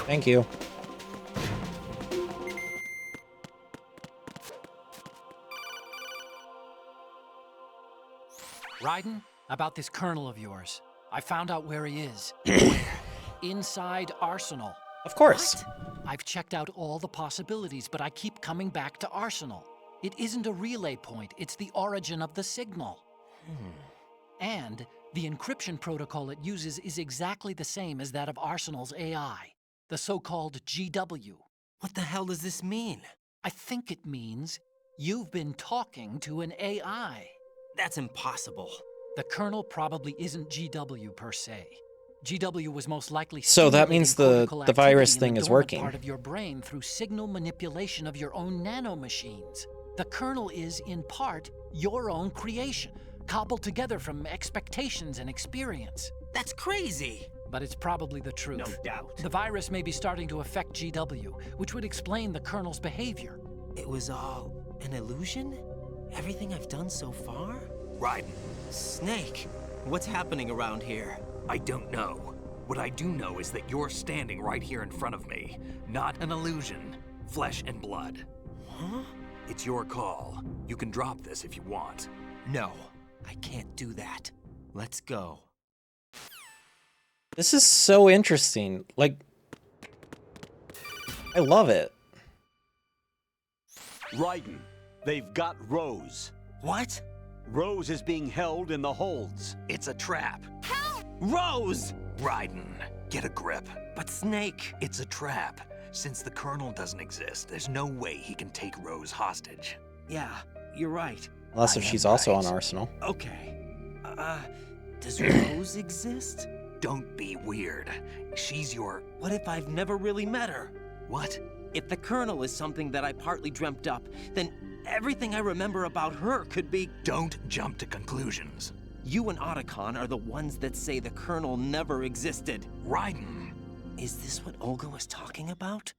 Thank you. Raiden, about this colonel of yours. I found out where he is. Where? Inside Arsenal. Of course. What? I've checked out all the possibilities, but I keep coming back to Arsenal. It isn't a relay point, it's the origin of the signal. And the encryption protocol it uses is exactly the same as that of Arsenal's AI, the so-called GW. What the hell does this mean? I think it means you've been talking to an AI. That's impossible. The Colonel probably isn't GW per se. GW was most likely So that means the virus thing is working. Part of your brain through signal manipulation of your own nanomachines. The Colonel is, in part, your own creation, cobbled together from expectations and experience. That's crazy. But it's probably the truth. No doubt. The virus may be starting to affect GW, which would explain the Colonel's behavior. It was all an illusion? Everything I've done so far? Raiden. Snake, what's happening around here? I don't know. What I do know is that you're standing right here in front of me. Not an illusion. Flesh and blood. Huh? It's your call. You can drop this if you want. No, I can't do that. Let's go. This is so interesting. Like, I love it. Raiden, they've got Rose. What? Rose is being held in the holds. It's a trap. Help! Rose! Raiden, get a grip. But Snake... It's a trap. Since the Colonel doesn't exist, there's no way he can take Rose hostage. Yeah, you're right. Unless if she's also on Arsenal. Okay. Does Rose exist? Don't be weird. She's your... What if I've never really met her? What? If the Colonel is something that I partly dreamt up, then everything I remember about her could be... Don't jump to conclusions. You and Otacon are the ones that say the Colonel never existed. Raiden. Is this what Olga was talking about?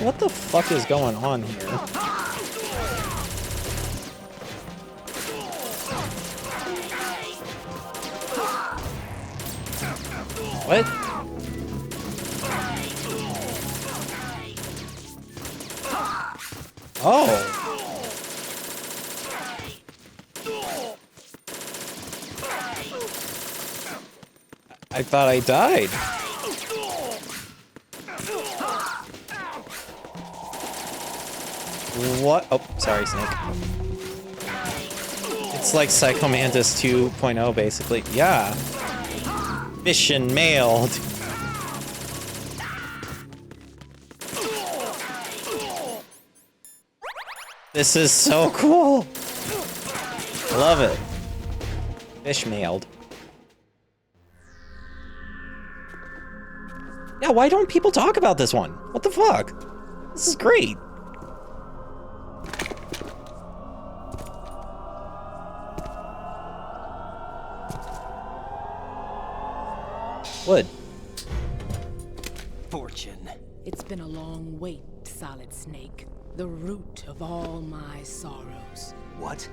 What the fuck is going on here? What? Oh. I thought I died. What? Oh, sorry, Snake. It's like Psycho Mantis 2.0, basically. Yeah. Mission mailed. This is so cool. I love it. Fish mailed. Yeah, why don't people talk about this one? What the fuck? This is great. Wood. Fortune. It's been a long wait, Solid Snake. The root of all my sorrows. What?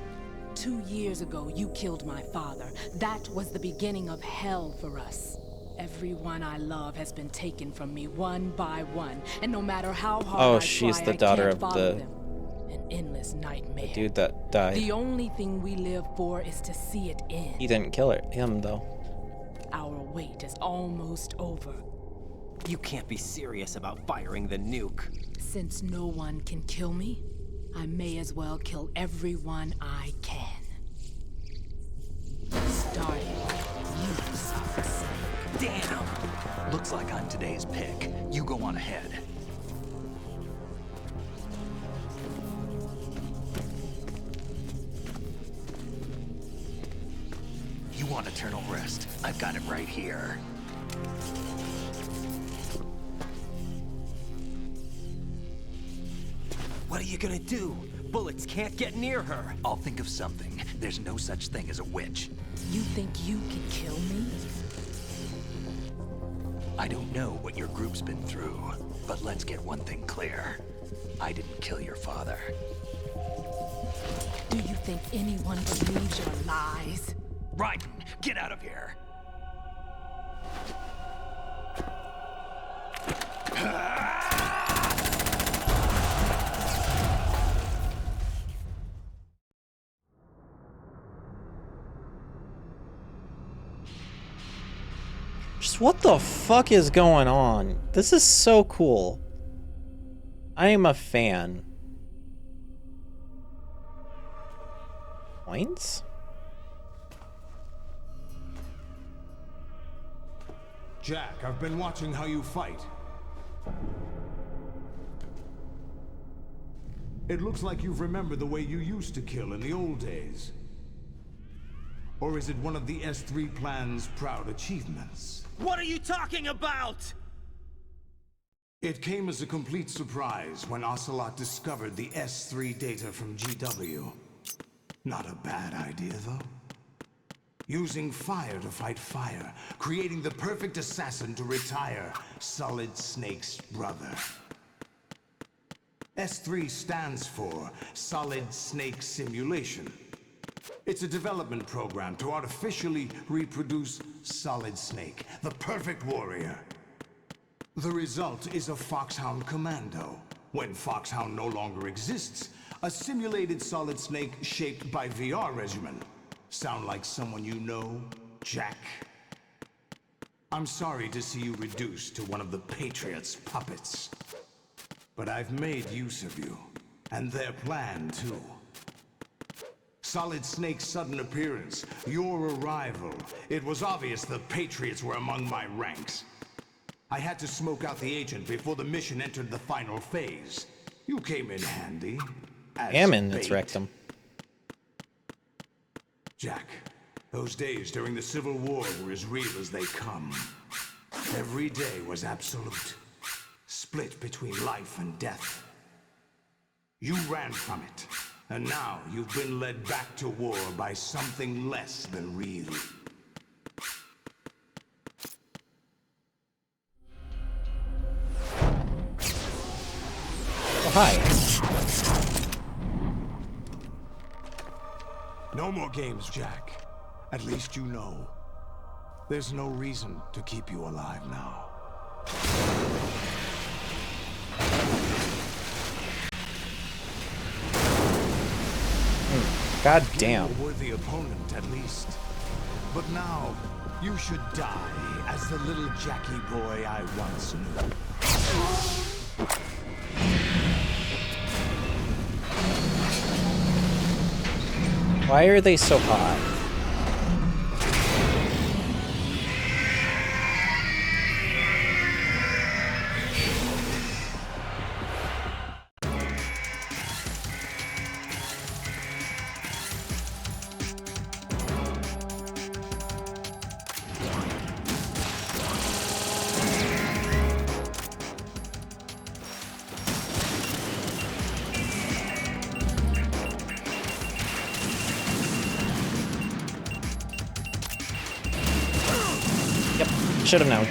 2 years ago, you killed my father. That was the beginning of hell for us. Everyone I love has been taken from me one by one, and no matter how hard Oh, I she's try, the I daughter can't of follow the them. An endless nightmare. dude that died. The only thing we live for is to see it end. He didn't kill him though. Our wait is almost over. You can't be serious about firing the nuke. Since no one can kill me, I may as well kill everyone I can. Starting with you, Solid Snake. Damn! Looks like I'm today's pick. You go on ahead. You want eternal rest? I've got it right here. What are you gonna do? Bullets can't get near her. I'll think of something. There's no such thing as a witch. You think you can kill me? I don't know what your group's been through, but let's get one thing clear. I didn't kill your father. Do you think anyone believes your lies? Raiden, get out of here! Just what the fuck is going on? This is so cool. I am a fan. Points? Jack, I've been watching how you fight. It looks like you've remembered the way you used to kill in the old days. Or is it one of the S3 plan's proud achievements? What are you talking about? It came as a complete surprise when Ocelot discovered the S3 data from GW. Not a bad idea, though. Using fire to fight fire, creating the perfect assassin to retire Solid Snake's brother. S3 stands for Solid Snake Simulation. It's a development program to artificially reproduce Solid Snake, the perfect warrior. The result is a Foxhound Commando. When Foxhound no longer exists, a simulated Solid Snake shaped by VR regimen. Sound like someone you know, Jack? I'm sorry to see you reduced to one of the Patriots' puppets. But I've made use of you, and their plan too. Solid Snake's sudden appearance, your arrival. It was obvious the Patriots were among my ranks. I had to smoke out the agent before the mission entered the final phase. You came in handy. Hammond that's wrecked him. Jack, those days during the Civil War were as real as they come. Every day was absolute. Split between life and death. You ran from it, and now you've been led back to war by something less than real. Oh, hi. No more games, Jack. At least you know. There's no reason to keep you alive now. God damn. You were a worthy opponent, at least. But now, you should die as the little Jackie boy I once knew. Why are they so hot? Should have known.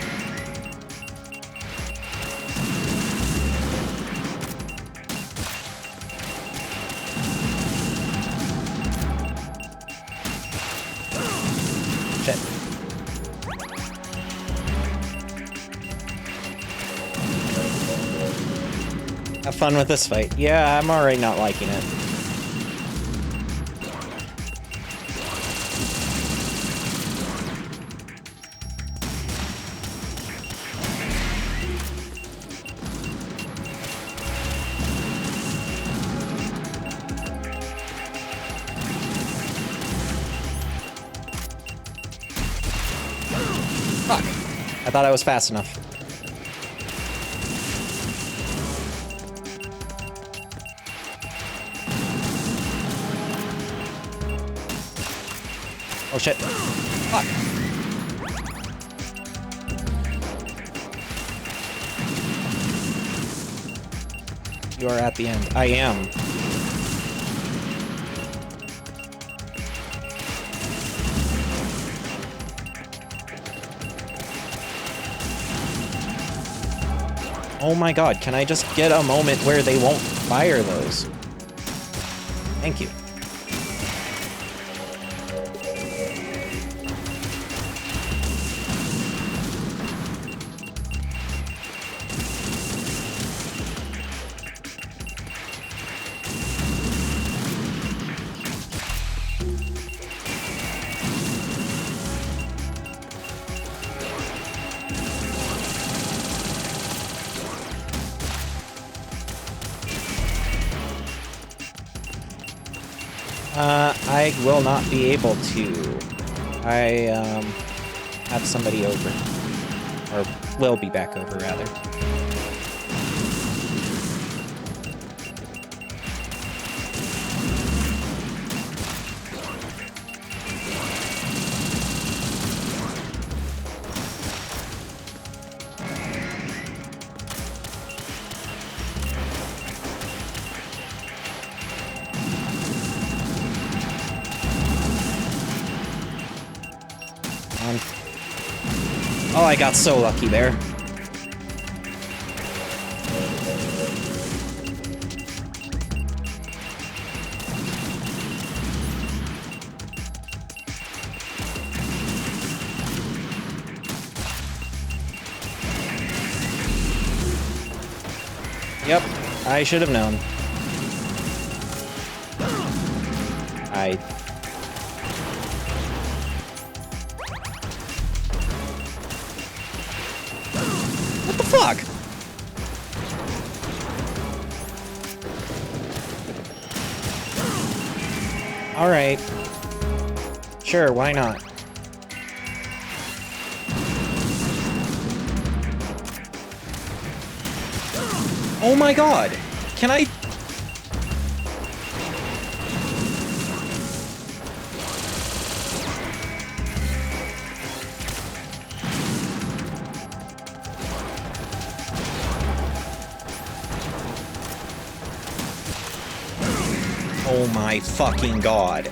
Shit. Have fun with this fight. Yeah, I'm already not liking it. Fuck. I thought I was fast enough. Oh shit. Fuck. You are at the end. I am. Oh my god, can I just get a moment where they won't fire those? Thank you. I will not be able to. I have somebody over. Or will be back over, rather. Oh, I got so lucky there. Yep, I should have known. What the fuck? Alright. Sure, why not? Oh my god! Can I... Oh my fucking god.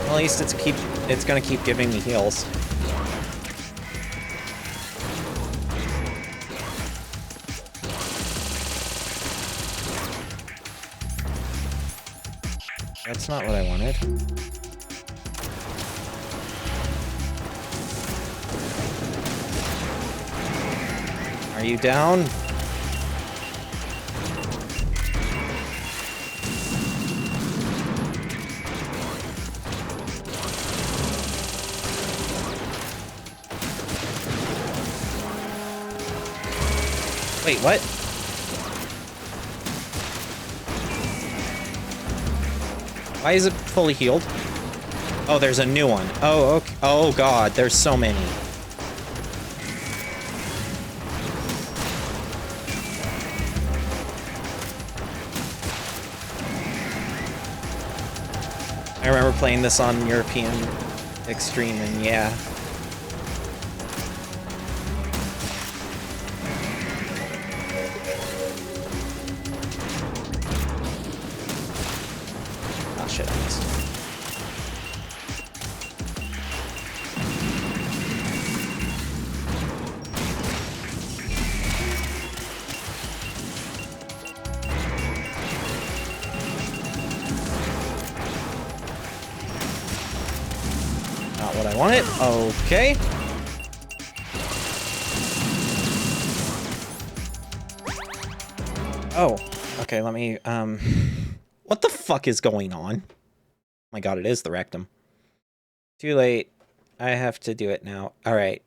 At least it's gonna keep giving me heals. That's not what I wanted. Are you down? Wait, what? Why is it fully healed? Oh, there's a new one. Oh, okay. Oh god, there's so many. I remember playing this on European Extreme, and yeah. Oh shit, I missed. Not what I wanted. Okay. Oh, okay, let me, what the fuck is going on? Oh my god, it is the rectum. Too late. I have to do it now. Alright.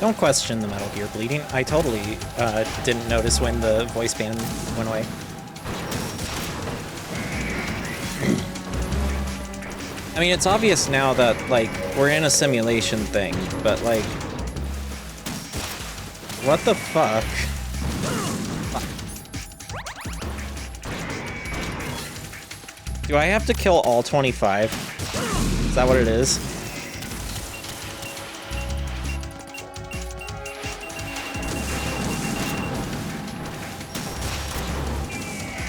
Don't question the Metal Gear bleeding. I totally didn't notice when the voice band went away. I mean, it's obvious now that, like, we're in a simulation thing, but, like... What the fuck? Do I have to kill all 25? Is that what it is?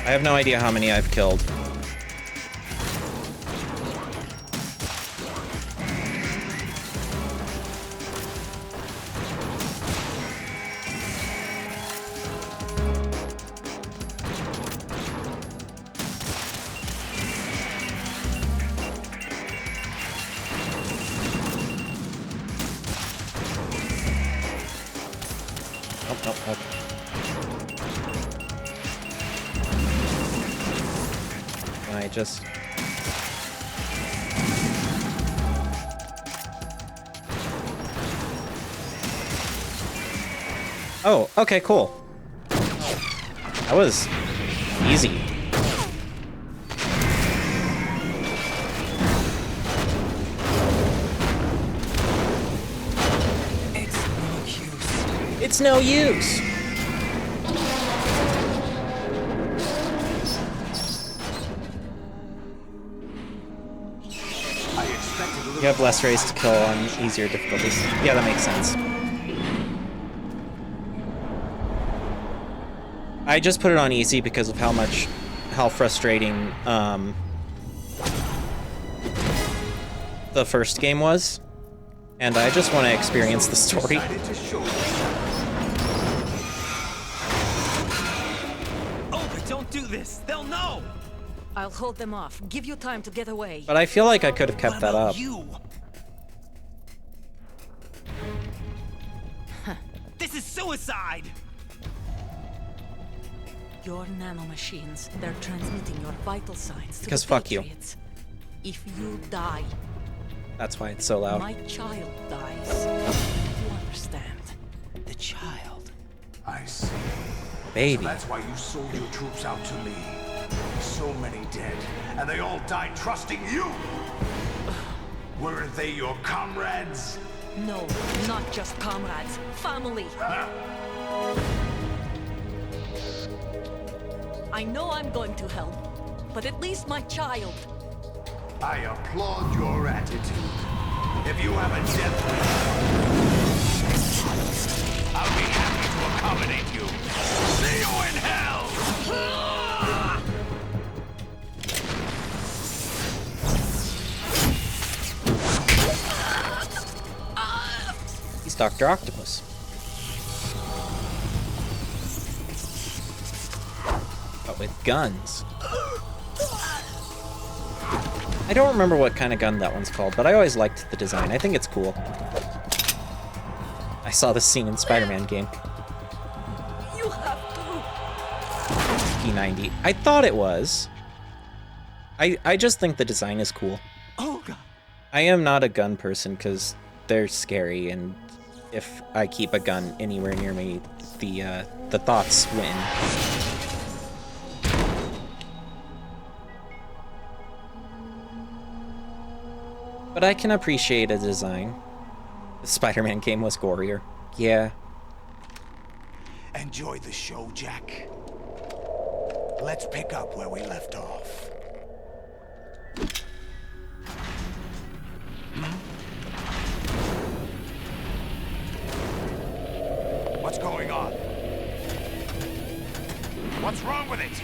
I have no idea how many I've killed. Just... Oh, okay, cool. That was easy. It's no use. You have less rays to kill on easier difficulties. Yeah, that makes sense. I just put it on easy because of how frustrating the first game was, and I just want to experience the story. Oh, but don't do this! They'll know! I'll hold them off. Give you time to get away. But I feel like I could have kept that up. This is suicide! Your nanomachines, they're transmitting your vital signs to Because the fuck you. Patriots. If you die, That's why it's so loud. my child dies. You understand? The child. I see. Baby. So that's why you sold your troops out to me. So many dead, and they all died trusting you! Weren't they your comrades? No, not just comrades. Family. I know I'm going to hell, but at least my child. I applaud your attitude. If you have a death wish, I'll be happy to accommodate you. See you in hell! He's Dr. Octopus. But with guns. I don't remember what kind of gun that one's called, but I always liked the design. I think it's cool. I saw this scene in Spider-Man game. You have to. P90. I thought it was. I just think the design is cool. Oh god. I am not a gun person because they're scary, and if I keep a gun anywhere near me, the thoughts win. But I can appreciate a design. The Spider-Man game was gorier. Yeah. Enjoy the show, Jack. Let's pick up where we left off. What's going on? What's wrong with it?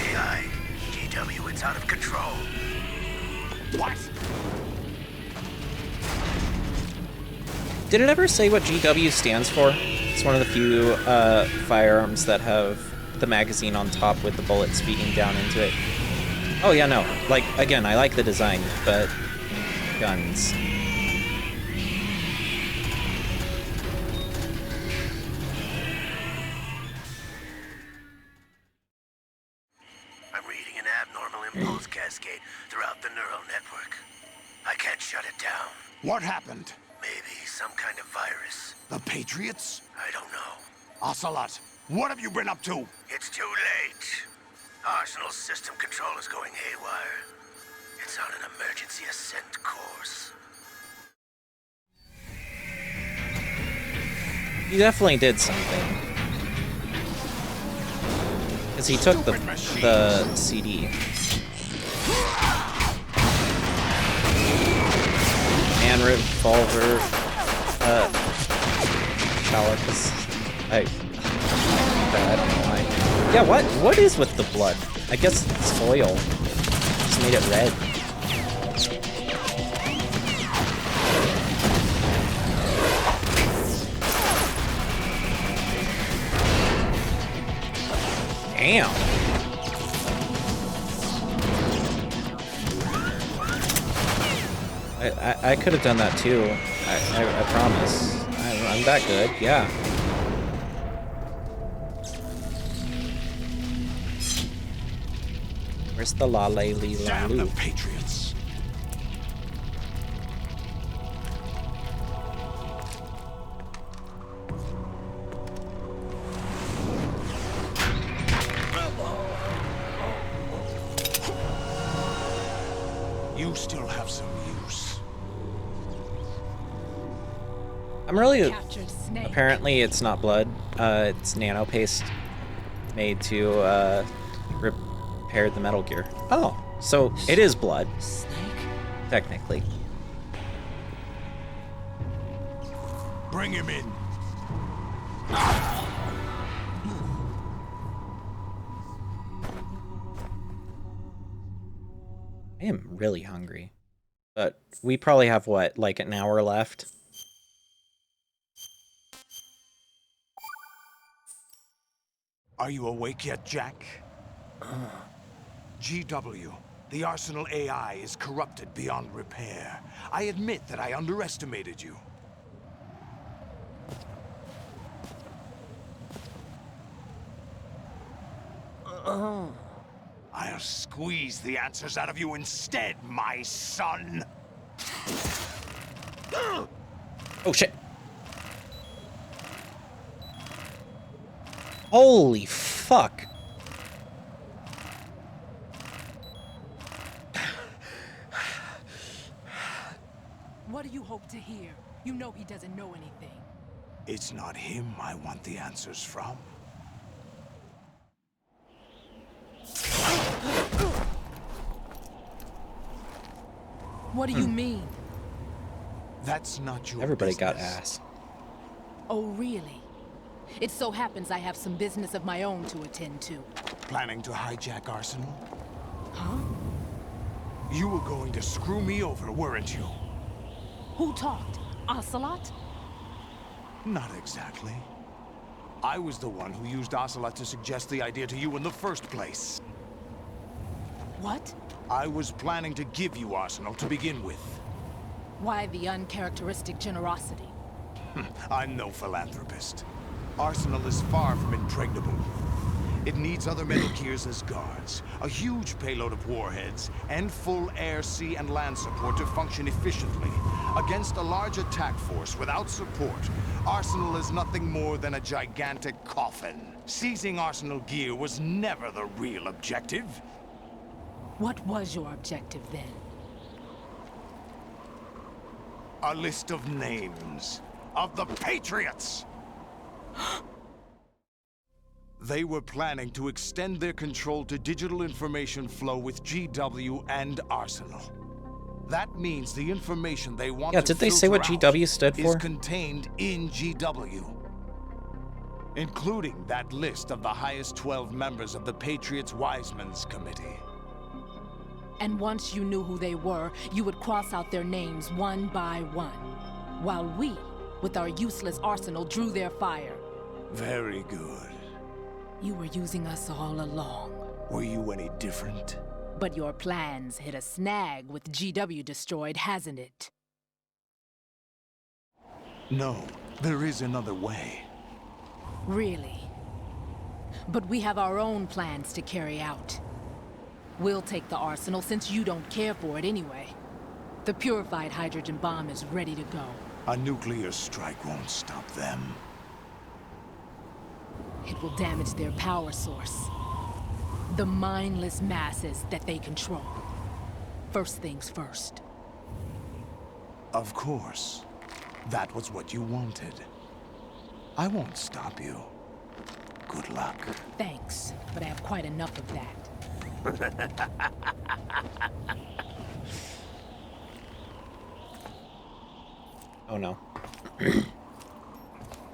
AI, GW, it's out of control. What? Did it ever say what GW stands for? It's one of the few firearms that have the magazine on top with the bullets feeding down into it. Oh yeah, no. Like, again, I like the design, but guns. I'm reading an abnormal impulse cascade throughout the neural network. I can't shut it down. What happened? Maybe some kind of virus. The Patriots? I don't know. Ocelot, what have you been up to? It's too late. Arsenal's system control is going haywire. It's on an emergency ascent course. He definitely did something. Because he took the CD. And revolver, chalice. Yeah, what is with the blood? I guess it's oil. Just made it red. Damn. I could have done that too. I promise. I'm that good, yeah. Where's the la la lee la Damn loo? the Patriots. You still have some use. I'm really... Captured Snake. Apparently it's not blood. It's nano paste made to repair the Metal Gear. Oh, so it is blood. Snake? Technically. Bring him in. I am really hungry. But we probably have, what, like an hour left? Are you awake yet, Jack? GW, the Arsenal AI is corrupted beyond repair. I admit that I underestimated you. I'll squeeze the answers out of you instead, my son. Oh, shit. Holy fuck. What do you hope to hear? You know he doesn't know anything. It's not him I want the answers from. What do you mean? That's not your Everybody business. got ass. Oh, really? It so happens I have some business of my own to attend to. Planning to hijack Arsenal? Huh? You were going to screw me over, weren't you? Who talked? Ocelot? Not exactly. I was the one who used Ocelot to suggest the idea to you in the first place. What? I was planning to give you Arsenal to begin with. Why the uncharacteristic generosity? I'm no philanthropist. Arsenal is far from impregnable. It needs other Metal Gears as guards, a huge payload of warheads, and full air, sea, and land support to function efficiently. Against a large attack force without support, Arsenal is nothing more than a gigantic coffin. Seizing Arsenal gear was never the real objective. What was your objective then? A list of names of the Patriots! They were planning to extend their control to digital information flow with GW and Arsenal. That means the information they want Yeah, to did they say what filter out GW stood for? is contained in GW, including that list of the highest 12 members of the Patriots Wiseman's Committee. And once you knew who they were, you would cross out their names one by one, while we, with our useless arsenal, drew their fire. Very good. You were using us all along. Were you any different? But your plans hit a snag with GW destroyed, hasn't it? No, there is another way. Really? But we have our own plans to carry out. We'll take the arsenal since you don't care for it anyway. The purified hydrogen bomb is ready to go. A nuclear strike won't stop them. It will damage their power source. The mindless masses that they control. First things first. Of course. That was what you wanted. I won't stop you. Good luck. Thanks, but I have quite enough of that. Oh no.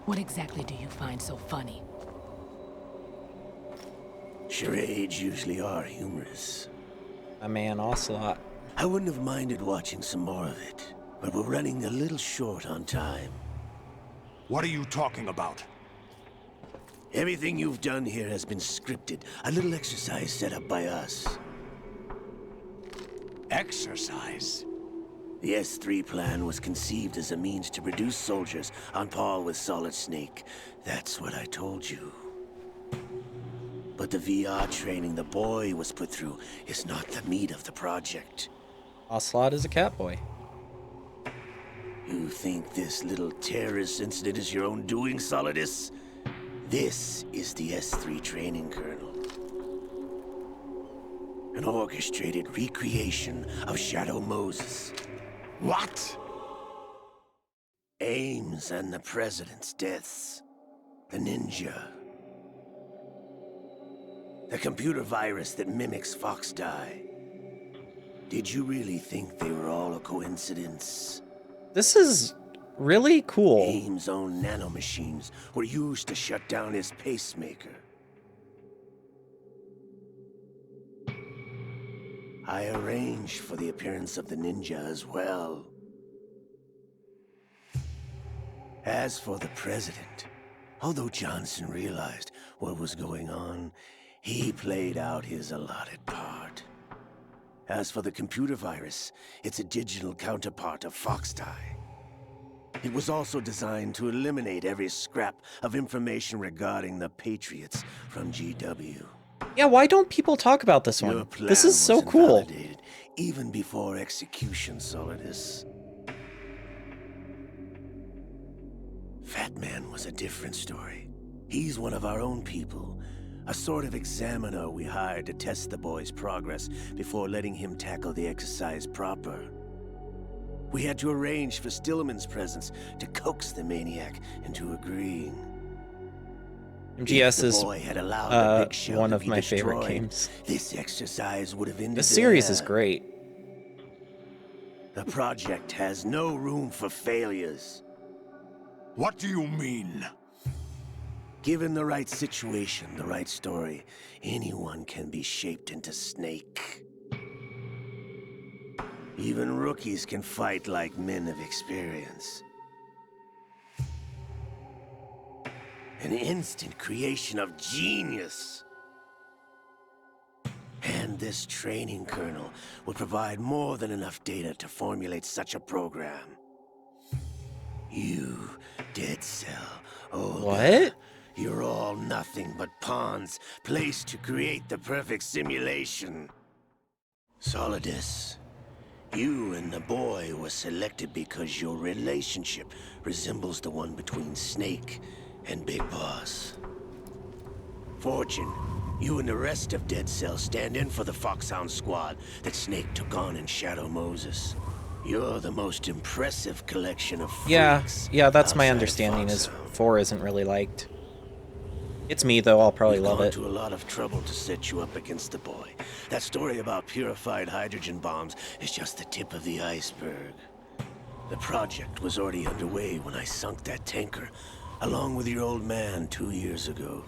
What exactly do you find so funny? Charades usually are humorous. My man Ocelot. I wouldn't have minded watching some more of it, but we're running a little short on time. What are you talking about? Everything you've done here has been scripted. A little exercise set up by us. Exercise? The S3 plan was conceived as a means to produce soldiers on par with Solid Snake. That's what I told you. But the VR training the boy was put through is not the meat of the project. Ocelot is a cat boy. You think this little terrorist incident is your own doing, Solidus? This is the S3 training kernel. An orchestrated recreation of Shadow Moses. What? Ames and the President's deaths. The ninja. The computer virus that mimics Foxdie. Did you really think they were all a coincidence? This is really cool. Ames' own nanomachines were used to shut down his pacemaker. I arranged for the appearance of the ninja as well. As for the President, although Johnson realized what was going on, he played out his allotted part. As for the computer virus, it's a digital counterpart of Foxdie. It was also designed to eliminate every scrap of information regarding the Patriots from GW. Yeah, why don't people talk about this Your one? plan This is so was cool. invalidated even before execution, Solidus. Fat Man was a different story. He's one of our own people. A sort of examiner we hired to test the boy's progress before letting him tackle the exercise proper. We had to arrange for Stillman's presence to coax the maniac into agreeing. MGS If the is boy had allowed the big shell one to of be my favorite destroyed, games. This exercise would have ended This series there. is great. The project has no room for failures. What do you mean? Given the right situation, the right story, anyone can be shaped into Snake. Even rookies can fight like men of experience. An instant creation of genius. And this training kernel would provide more than enough data to formulate such a program. You, Dead Cell, What? You're all nothing but pawns placed to create the perfect simulation. Solidus, you and the boy were selected because your relationship resembles the one between Snake and Big Boss. Fortune, you and the rest of Dead Cell stand in for the Foxhound squad that Snake took on in Shadow Moses. You're the most impressive collection of freaks. Yeah, that's my outside understanding is Foxhound. 4 isn't really liked. It's me though, I'll probably We've love gone it. to a lot of trouble to set you up against the boy. That story about purified hydrogen bombs is just the tip of the iceberg. The project was already underway when I sunk that tanker, along with your old man 2 years ago.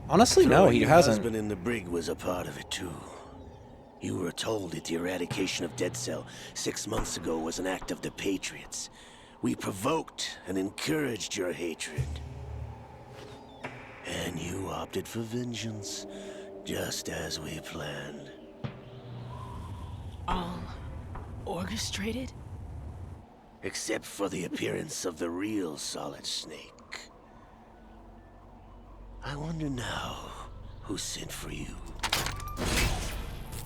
Honestly, no, Throwing he your hasn't. husband in the brig was a part of it too. You were told that the eradication of Dead Cell 6 months ago was an act of the Patriots. We provoked and encouraged your hatred. And you opted for vengeance, just as we planned. All orchestrated? Except for the appearance of the real Solid Snake. I wonder now who sent for you.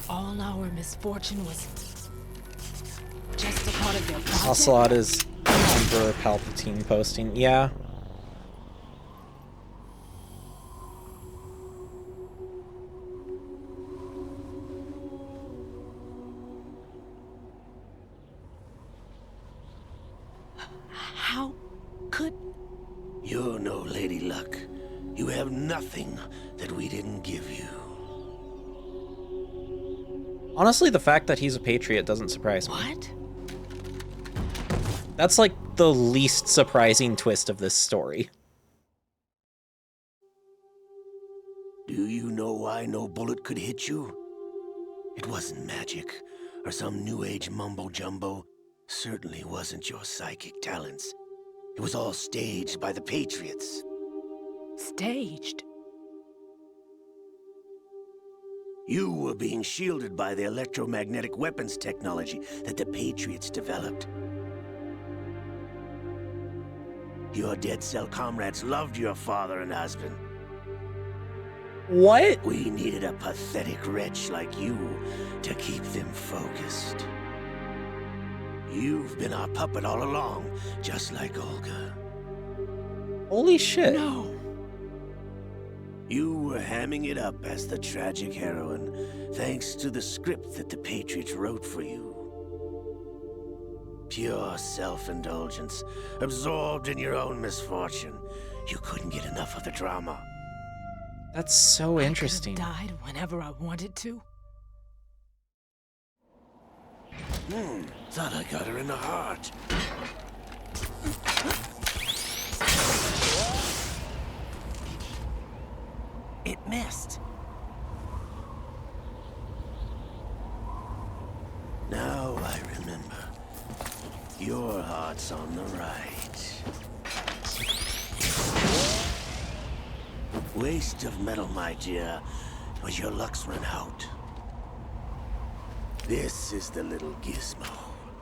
All our misfortune was just a part of their project? Ocelot is Emperor Palpatine posting. Yeah. How could... You're no Lady Luck. You have nothing that we didn't give you. Honestly, the fact that he's a patriot doesn't surprise me. What? That's like the least surprising twist of this story. Do you know why no bullet could hit you? It wasn't magic, or some new age mumbo-jumbo. Certainly wasn't your psychic talents. It was all staged by the Patriots. Staged? You were being shielded by the electromagnetic weapons technology that the Patriots developed. Your dead cell comrades loved your father and husband. What? We needed a pathetic wretch like you to keep them focused. You've been our puppet all along, just like Olga. Holy shit. No. You were hamming it up as the tragic heroine, thanks to the script that the Patriots wrote for you. Pure self-indulgence, absorbed in your own misfortune. You couldn't get enough of the drama. That's so interesting. I could have died whenever I wanted to. Thought I got her in the heart. It missed. Now I remember. Your heart's on the right. Waste of metal, my dear, but your luck's run out. This is the little gizmo.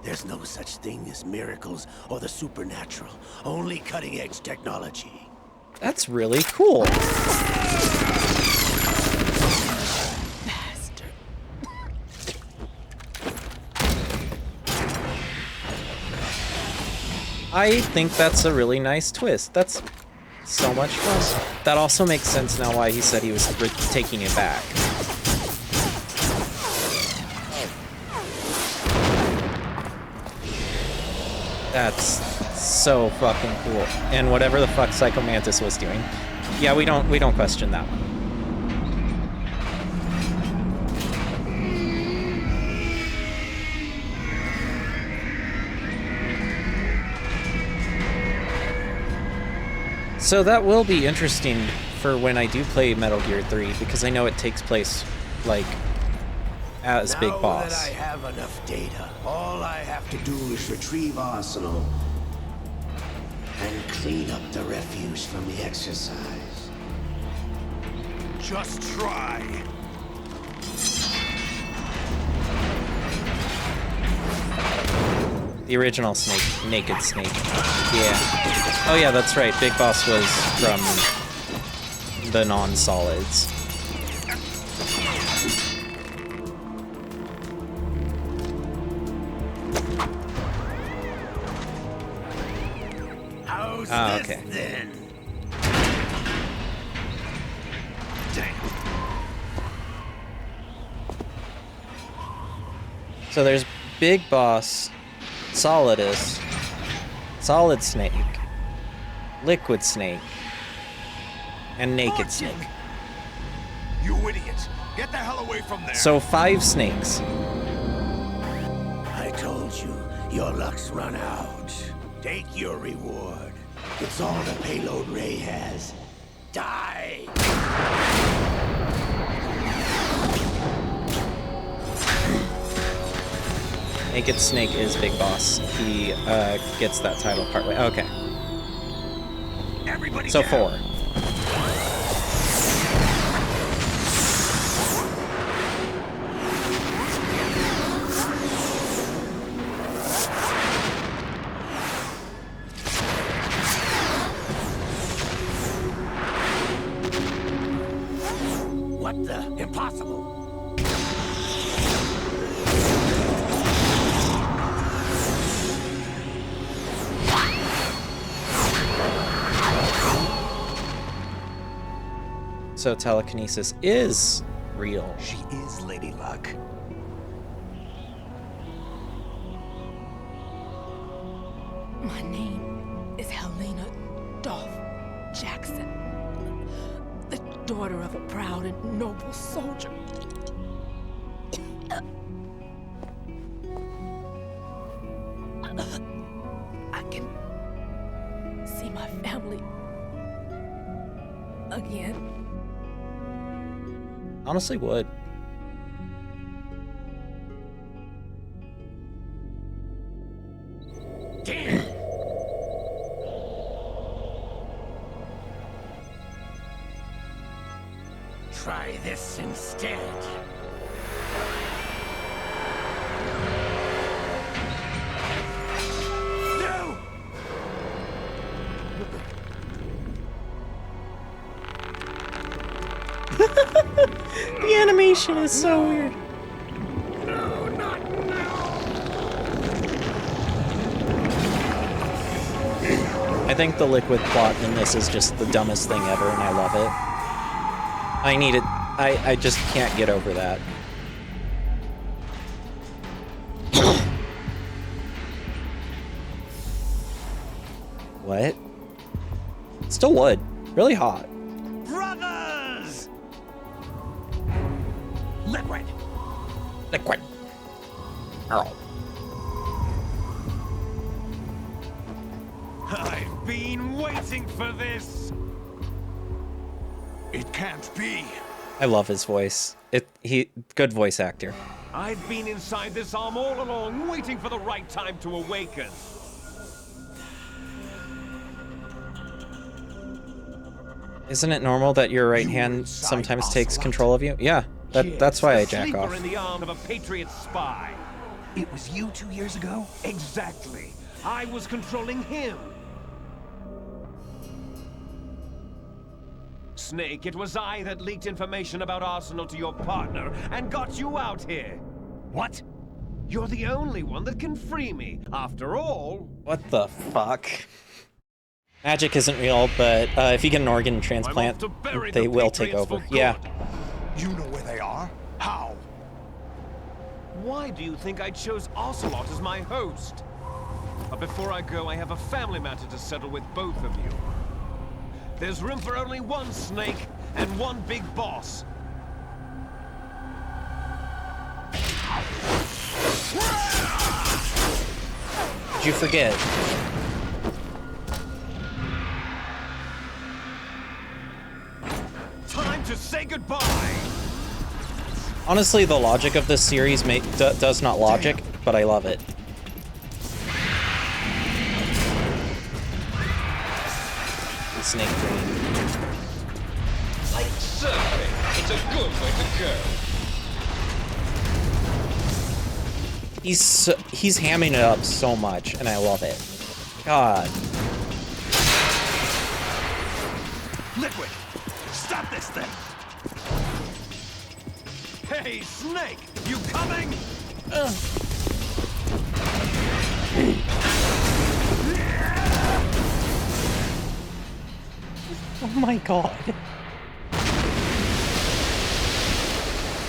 There's no such thing as miracles or the supernatural. Only cutting-edge technology. That's really cool. Bastard. I think that's a really nice twist. That's so much fun. That also makes sense now why he said he was taking it back. That's so fucking cool. And whatever the fuck Psycho Mantis was doing. Yeah, we don't question that one. So that will be interesting for when I do play Metal Gear 3, because I know it takes place, like, as Big Boss. Now that I have enough data, all I have to do is retrieve Arsenal and clean up the refuse from the exercise. Just try. The original Snake, Naked Snake. Yeah. Oh yeah, that's right. Big Boss was from the non-solids. How's Oh, this okay. then? So there's Big Boss, Solidus, Solid Snake, Liquid Snake, and Naked Snake. You idiot! Get the hell away from there! So 5 snakes. I told you, your luck's run out. Take your reward. It's all the payload Ray has. Die! Naked Snake is Big Boss. He gets that title partway. Okay. Everybody So down. 4. What the? Impossible! So telekinesis is real. She is Lady Luck. My name is Helena Dolph Jackson, the daughter of a proud and noble soldier. I can see my family again. Honestly would. Damn! Try this instead. No! The animation is so weird. No, not now! I think the liquid plot in this is just the dumbest thing ever, and I love it. I need it. I just can't get over that. What? Still wood. Really hot. Brothers! Liquid! Liquid. Oh. I've been waiting for this! It can't be. I love his voice. Good voice actor. I've been inside this arm all along, waiting for the right time to awaken. Isn't it normal that your right hand sometimes takes control of you? Yeah, that's why I jack off. In the arm of a Patriot spy. It was you 2 years ago? Exactly. I was controlling him. Snake, it was I that leaked information about Arsenal to your partner and got you out here. What? You're the only one that can free me. After all... What the fuck? Magic isn't real, but if you get an organ transplant, they will take over. Yeah. You know where they are? How? Why do you think I chose Ocelot as my host? But before I go, I have a family matter to settle with both of you. There's room for only one Snake and one big boss. Did you forget? Time to say goodbye! Honestly, the logic of this series does not logic, but I love it. Snake Green. Like surfing, it's a good way to go. He's hamming it up so much, and I love it. God. Liquid, stop this thing! Hey, Snake, you coming? Oh my god.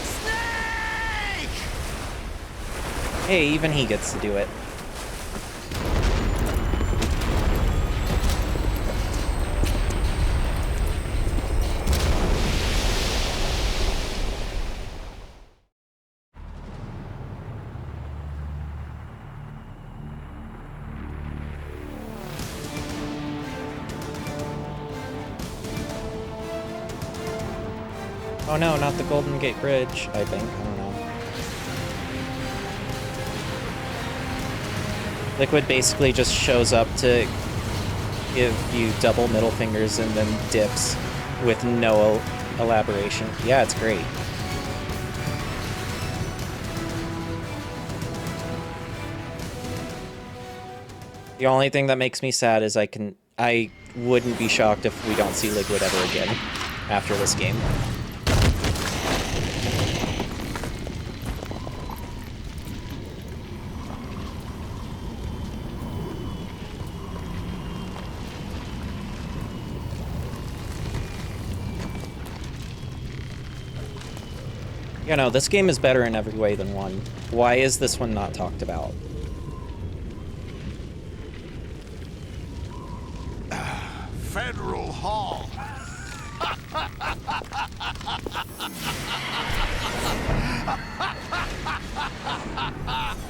Snake! Hey, even he gets to do it. Oh no, not the Golden Gate Bridge, I think. I don't know. Liquid basically just shows up to give you double middle fingers and then dips with no elaboration. Yeah, it's great. The only thing that makes me sad is I wouldn't be shocked if we don't see Liquid ever again after this game. You know, this game is better in every way than 1. Why is this one not talked about? Federal Hall.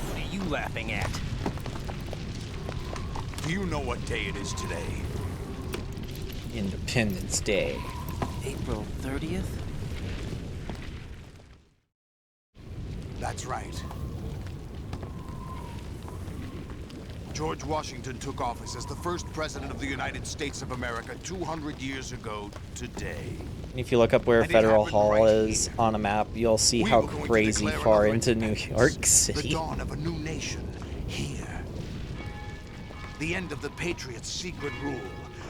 What are you laughing at? Do you know what day it is today? Independence Day. April 30th? That's right. George Washington took office as the first president of the United States of America 200 years ago today. And if you look up where And it Federal happened Hall right is on a map, you'll see We how were going to crazy declare far another into New independence, York City. The dawn of a new nation here. The end of the Patriots' secret rule.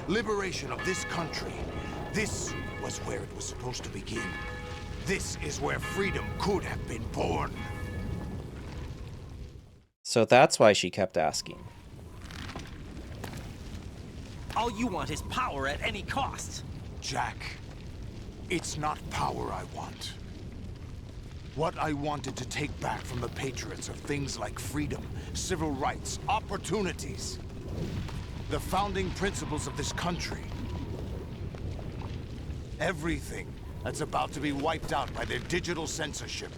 Liberation of this country. This was where it was supposed to begin. This is where freedom could have been born. So that's why she kept asking. All you want is power at any cost. Jack, it's not power I want. What I wanted to take back from the Patriots are things like freedom, civil rights, opportunities. The founding principles of this country. Everything that's about to be wiped out by their digital censorship.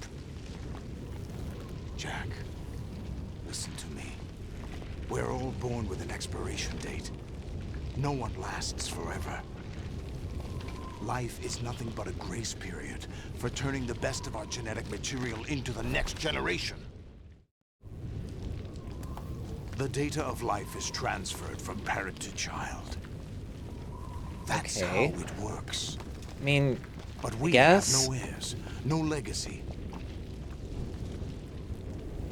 Jack, listen to me. We're all born with an expiration date. No one lasts forever. Life is nothing but a grace period for turning the best of our genetic material into the next generation. The data of life is transferred from parent to child. That's how it works. I mean, but we guess. have no heirs, no legacy.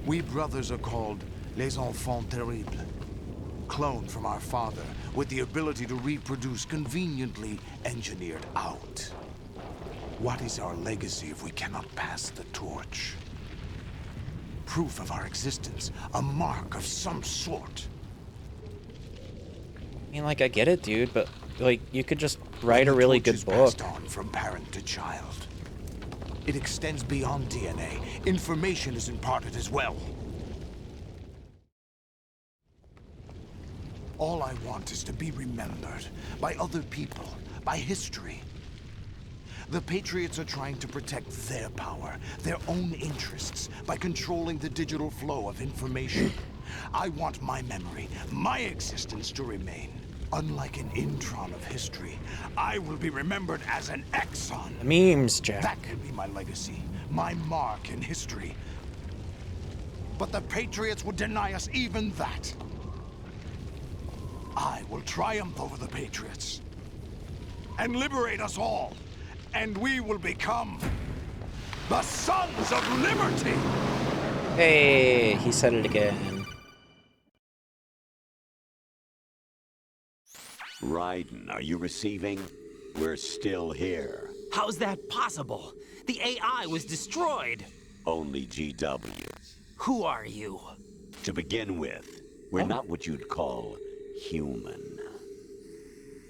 We brothers are called les enfants terribles. Cloned from our father, with the ability to reproduce conveniently engineered out. What is our legacy if we cannot pass the torch? Proof of our existence, a mark of some sort. I mean, like, I get it, dude, but, like, you could just write a really good book. Passed on from parent to child. It extends beyond DNA. Information is imparted as well. All I want is to be remembered by other people, by history. The Patriots are trying to protect their power, their own interests, by controlling the digital flow of information. I want my memory, my existence to remain. Unlike an intron of history, I will be remembered as an exon. Memes, Jack. That could be my legacy, my mark in history. But the Patriots would deny us even that. I will triumph over the Patriots and liberate us all, and we will become the Sons of Liberty! Hey, he said it again. Raiden, are you receiving? We're still here. How's that possible? The AI was destroyed. Only GW. Who are you? To begin with, we're not what you'd call human.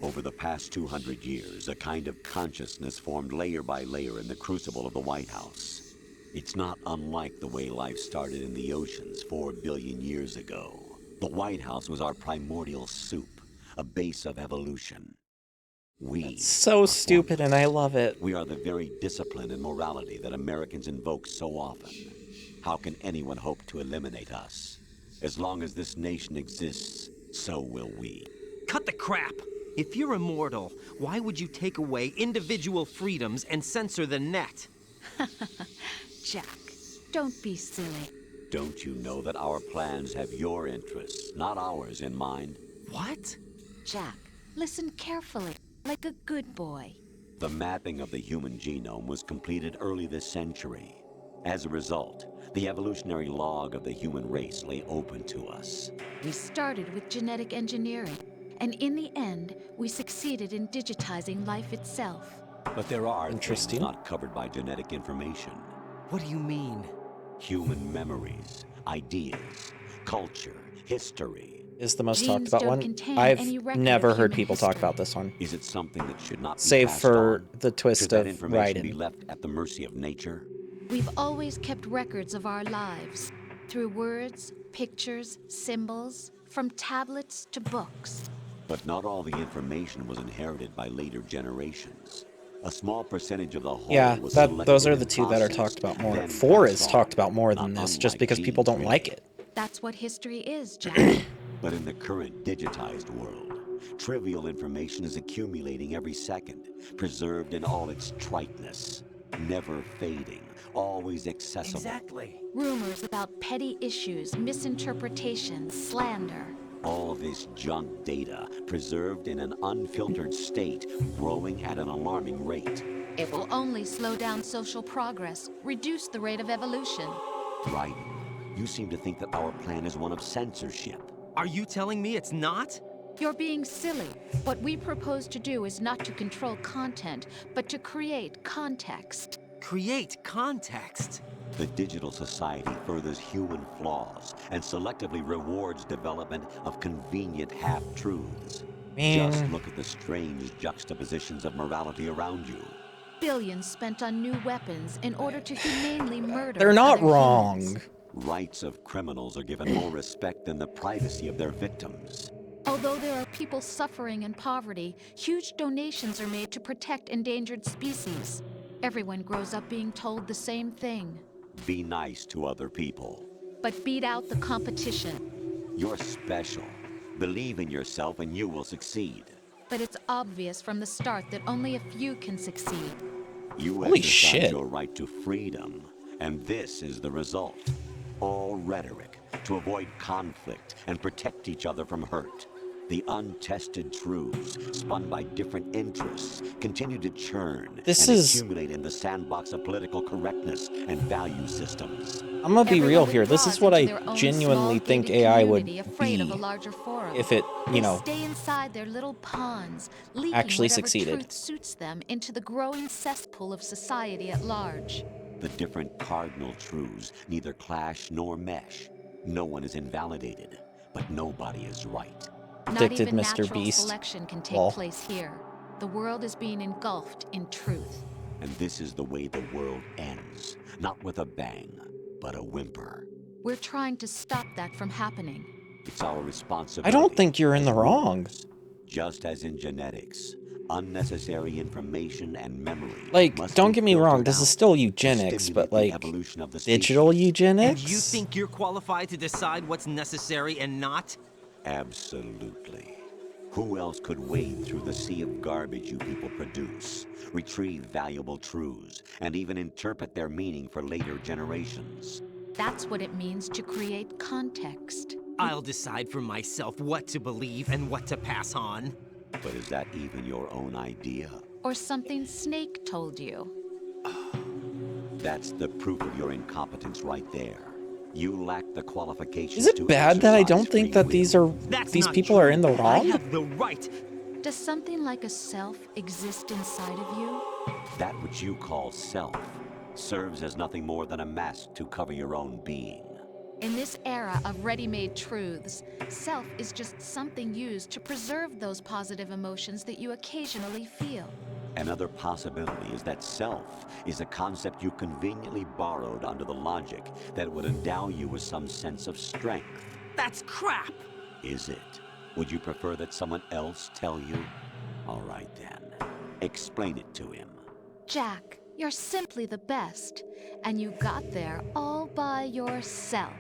Over the past 200 years, a kind of consciousness formed layer by layer in the crucible of the White House. It's not unlike the way life started in the oceans 4 billion years ago. The White House was our primordial soup, a base of evolution. That's so stupid, and I love it. We are the very discipline and morality that Americans invoke so often. How can anyone hope to eliminate us? As long as this nation exists, so will we. Cut the crap! If you're immortal, why would you take away individual freedoms and censor the net? Jack, don't be silly. Don't you know that our plans have your interests, not ours, in mind? What? Jack, listen carefully, like a good boy. The mapping of the human genome was completed early this century. As a result, the evolutionary log of the human race lay open to us. We started with genetic engineering, and in the end, we succeeded in digitizing life itself. But there are things not covered by genetic information. What do you mean? Human memories, ideas, culture, history. Is the most Genes talked about don't one. contain I've any record never of heard human people talk history. about this one. Is it something that should not be Save passed for on? the twist Should that of information be Raiden. left at the mercy of nature? We've always kept records of our lives, through words, pictures, symbols, from tablets to books. But not all the information was inherited by later generations. A small percentage of the whole Yeah, was those are the selectively two that are processed, talked about more. then 4 passed is on, talked about more than not this, just unlike because people genes, don't really. like it. That's what history is, Jack. But in the current digitized world, trivial information is accumulating every second, preserved in all its triteness, never fading, always accessible. Exactly. Rumors about petty issues, misinterpretations, slander. All this junk data, preserved in an unfiltered state, growing at an alarming rate. It will only slow down social progress, reduce the rate of evolution. Right. You seem to think that our plan is one of censorship. Are you telling me it's not? You're being silly. What we propose to do is not to control content, but to create context. Create context? The digital society furthers human flaws and selectively rewards development of convenient half-truths. Just look at the strange juxtapositions of morality around you. Billions spent on new weapons in order to humanely murder. They're not other wrong. humans. Rights of criminals are given more respect than the privacy of their victims. Although there are people suffering in poverty, huge donations are made to protect endangered species. Everyone grows up being told the same thing. Be nice to other people. But beat out the competition. You're special. Believe in yourself and you will succeed. But it's obvious from the start that only a few can succeed. You Holy exercise shit. your right to freedom, and this is the result. All rhetoric to avoid conflict and protect each other from hurt. The untested truths, spun by different interests, continue to churn This and is- accumulate in the sandbox of political correctness and value systems. I'm gonna be real Everyone here. This is withdraws what into I their own genuinely small, think gated AI would community, afraid of a be larger forum. if it, They know, stay inside their little ponds, leaking actually whatever succeeded. truth suits them into the growing cesspool of society at large. The different cardinal truths neither clash nor mesh. No one is invalidated, but nobody is right. Not Predicted even Mr. natural Beast. selection can take Lol. place here. The world is being engulfed in truth. And this is the way the world ends. Not with a bang, but a whimper. We're trying to stop that from happening. It's our responsibility. I don't think you're in the wrong. Just as in genetics, unnecessary information and memory. Like, must don't be get me filtered wrong, this out is still to eugenics, stimulate but the like, evolution of the digital species. eugenics? And you think you're qualified to decide what's necessary and not? Absolutely. Who else could wade through the sea of garbage you people produce, retrieve valuable truths, and even interpret their meaning for later generations? That's what it means to create context. I'll decide for myself what to believe and what to pass on. But is that even your own idea? Or something Snake told you. That's the proof of your incompetence right there. You lack the qualifications Is it to bad that I exercise don't think free that these will. are That's these not people are in the true. I wrong? have the right. Does something like a self exist inside of you? That which you call self serves as nothing more than a mask to cover your own being. In this era of ready-made truths, self is just something used to preserve those positive emotions that you occasionally feel. Another possibility is that self is a concept you conveniently borrowed under the logic that would endow you with some sense of strength. That's crap. Is it? Would you prefer that someone else tell you? All right then. Explain it to him. Jack, you're simply the best, and you got there all by yourself.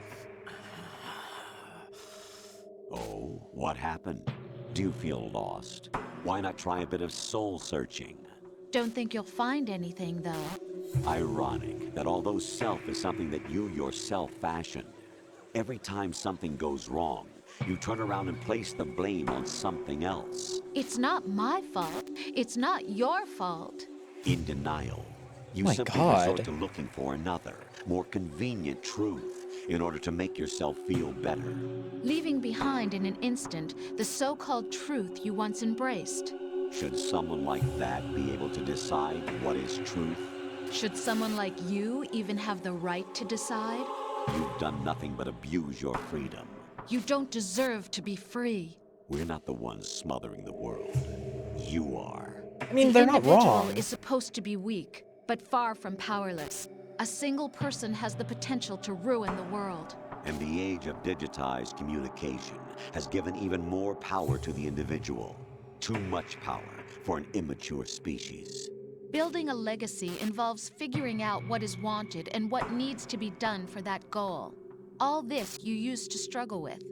Oh, what happened? Do you feel lost? Why not try a bit of soul searching? Don't think you'll find anything, though. Ironic that although self is something that you yourself fashioned, every time something goes wrong, you turn around and place the blame on something else. It's not my fault. It's not your fault. In denial, you My simply God. resort to looking for another, more convenient truth in order to make yourself feel better. Leaving behind in an instant the so-called truth you once embraced. Should someone like that be able to decide what is truth? Should someone like you even have the right to decide? You've done nothing but abuse your freedom. You don't deserve to be free. We're not the ones smothering the world. You are. I mean, The they're not individual wrong. is supposed to be weak, but far from powerless. A single person has the potential to ruin the world. And the age of digitized communication has given even more power to the individual. Too much power for an immature species. Building a legacy involves figuring out what is wanted and what needs to be done for that goal. All this you used to struggle with.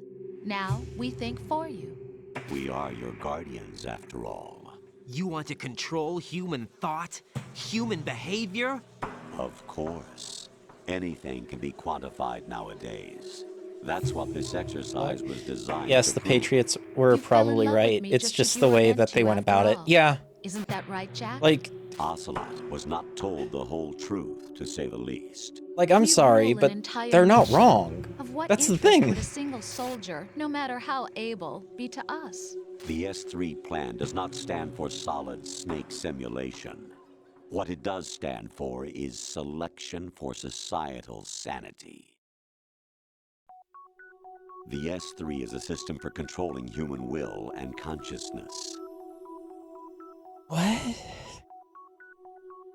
Now we think for you. We are your guardians, after all. You want to control human thought? Human behavior? Of course. Anything can be quantified nowadays. That's what this exercise was designed Yes, to the prove. Patriots were probably right. It's just the way that they went about it. Yeah. Isn't that right, Jack? Like, Ocelot was not told the whole truth, to say the least. I'm sorry, but they're not wrong. Of what That's the interest thing. would a single soldier, no matter how able, be to us? The S3 plan does not stand for solid snake simulation. What it does stand for is selection for societal sanity. The S3 is a system for controlling human will and consciousness. What?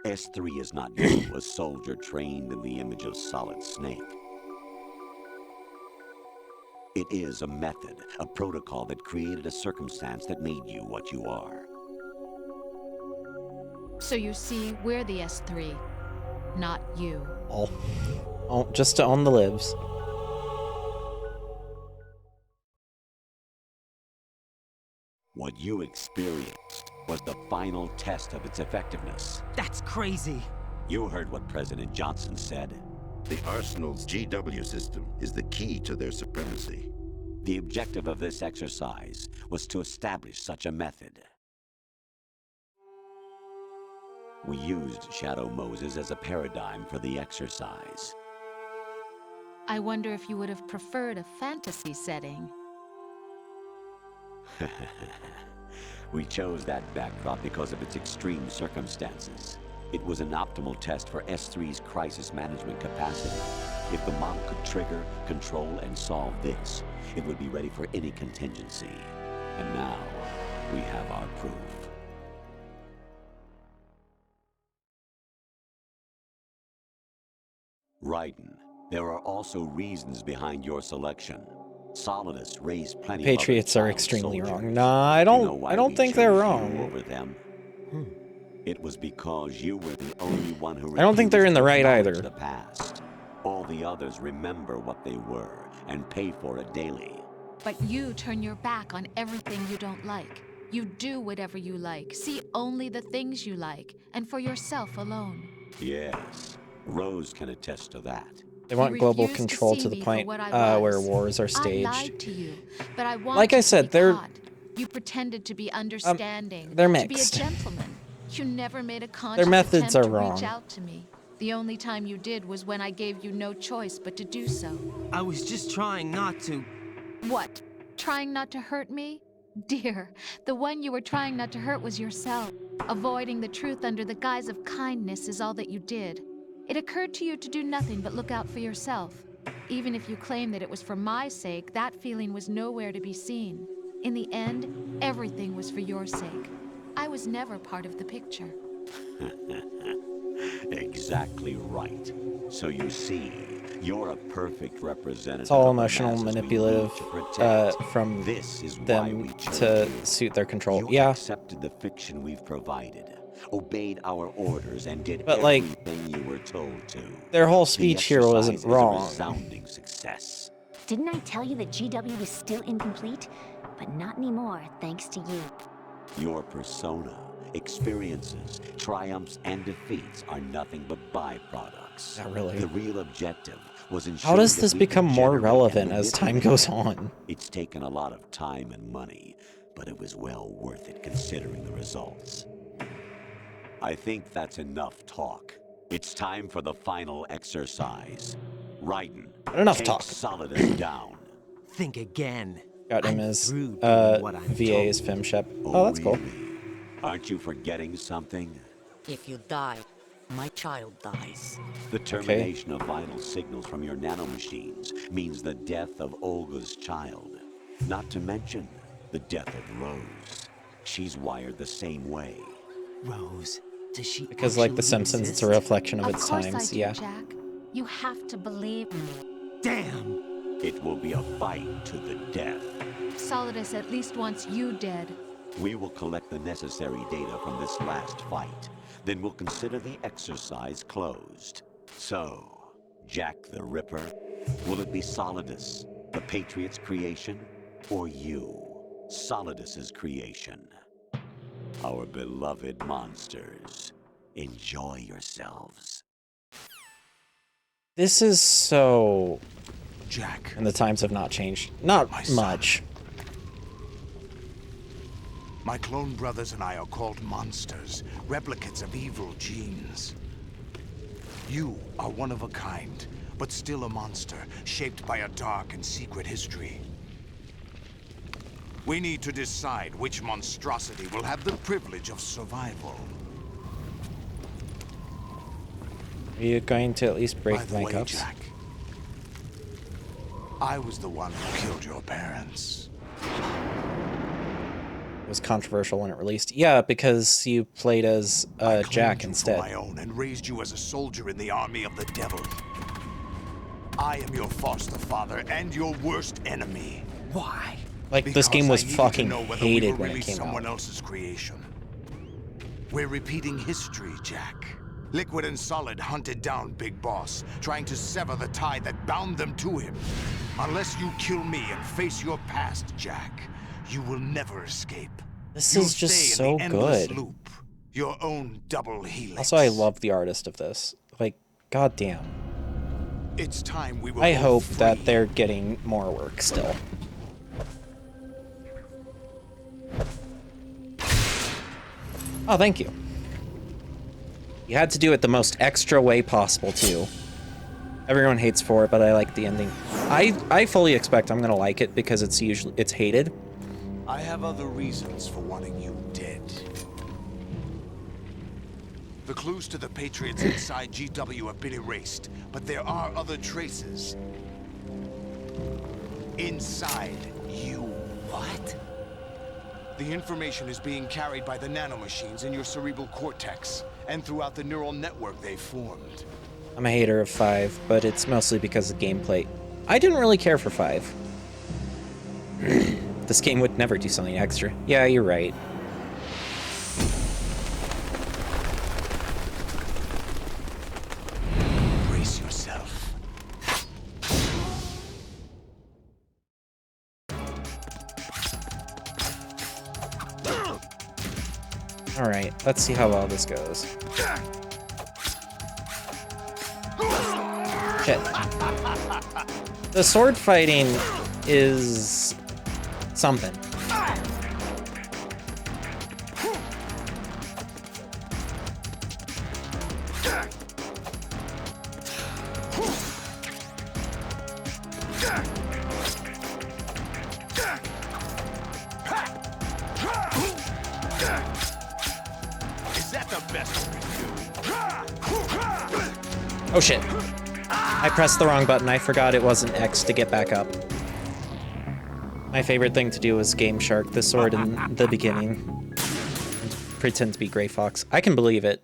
S3 is not you, a soldier trained in the image of Solid Snake. It is a method, a protocol that created a circumstance that made you what you are. So you see, we're the S3, not you. Just to own the libs. What you experienced was the final test of its effectiveness. That's crazy. You heard what President Johnson said. The Arsenal's GW system is the key to their supremacy. The objective of this exercise was to establish such a method. We used Shadow Moses as a paradigm for the exercise. I wonder if you would have preferred a fantasy setting. We chose that backdrop because of its extreme circumstances. It was an optimal test for S3's crisis management capacity. If the model could trigger, control, and solve this, it would be ready for any contingency. And now, we have our proof. Raiden, there are also reasons behind your selection. Solidus raised plenty Patriots of are other extremely soldiers. wrong. Nah, I You know don't. why I don't we think they're chose you wrong. over them? It was because you were the only one who I don't think they're in the right refused to either. acknowledge the past. All the others remember what they were and pay for it daily. But you turn your back on everything you don't like. You do whatever you like, see only the things you like, and for yourself alone. Yes, Rose can attest to that. They want You global refuse to control see to the me for point what I was. where wars are I staged. lied to you, but I wanted Like I said, to be they're caught. You pretended to be understanding, they're to be a mixed. gentleman. You never made a conscious methods attempt are to wrong. reach out to me. The only time you did was when I gave you no choice but to do so. I was just trying not to. What? Trying not to hurt me? Dear, the one you were trying not to hurt was yourself. Avoiding the truth under the guise of kindness is all that you did. It occurred to you to do nothing but look out for yourself. Even if you claim that it was for my sake, that feeling was nowhere to be seen. In the end, everything was for your sake. I was never part of the picture. Exactly right. So you see, you're a perfect representative. It's all of the emotional, masses we manipulative need to protect. from This is why them we chose to you. suit their control. You Yeah, accepted the fiction we've provided, obeyed our orders, and did But, like, everything you were told to. their whole The speech here wasn't exercise is a wrong. resounding success. Didn't I tell you that GW was still incomplete? But not anymore, thanks to you. Your persona, experiences, triumphs, and defeats are nothing but byproducts. Not really. The real objective was ensuring How does that this we become could more generate relevant and as time manipulate goes them. on? It's taken a lot of time and money, but it was well worth it considering the results. I think that's enough talk. It's time for the final exercise. Raiden, Enough take talk. Solidus down. Think again. Got him I'm as through doing what I'm VA's told. FemShep. Oh, that's cool. Aren't you forgetting something? If you die, my child dies. The termination of vital signals from your nanomachines means the death of Olga's child. Not to mention the death of Rose. She's wired the same way. Rose. Does she Because like The actually Simpsons, it's a exist? reflection of its course times. I do, Yeah. Jack. You have to believe. Damn! It will be a fight to the death. Solidus at least wants you dead. We will collect the necessary data from this last fight. Then we'll consider the exercise closed. So, Jack the Ripper, will it be Solidus, the Patriot's creation, or you, Solidus's creation? Our beloved monsters, enjoy yourselves. This is so... Jack. And the times have not changed. Not much. My clone brothers and I are called monsters, replicates of evil genes. You are one of a kind, but still a monster, shaped by a dark and secret history. We need to decide which monstrosity will have the privilege of survival. Are you going to at least break By the my way, cups? Jack, I was the one who killed your parents. It was controversial when it released. Yeah, because you played as Jack instead. My own and raised you as a soldier in the army of the devil. I am your foster father and your worst enemy. Why? Like, this game was fucking hated when it came someone out. else's creation. We're repeating history, Jack. Liquid and Solid hunted down Big Boss, trying to sever the tie that bound them to him. Unless you kill me and face your past, Jack, you will never escape. This You'll is just stay in so the endless good. loop, your own double helix. Also, I love the artist of this. Like, goddamn. It's time we were I both hope free. that they're getting more work still. Oh, thank you. You had to do it the most extra way possible, too. Everyone hates for it, but I like the ending. I fully expect I'm gonna like it because it's hated. I have other reasons for wanting you dead. The clues to the Patriots inside GW have been erased, but there are other traces. Inside you. What? The information is being carried by the nanomachines in your cerebral cortex, and throughout the neural network they formed. I'm a hater of 5, but it's mostly because of gameplay. I didn't really care for 5. This game would never do something extra. Yeah, you're right. Brace yourself. Alright, let's see how well this goes. Shit. The sword fighting is something. Is that the best you can do? Oh shit. I pressed the wrong button. I forgot it wasn't X to get back up. My favorite thing to do was Game Shark the sword in the beginning. And pretend to be Gray Fox. I can believe it.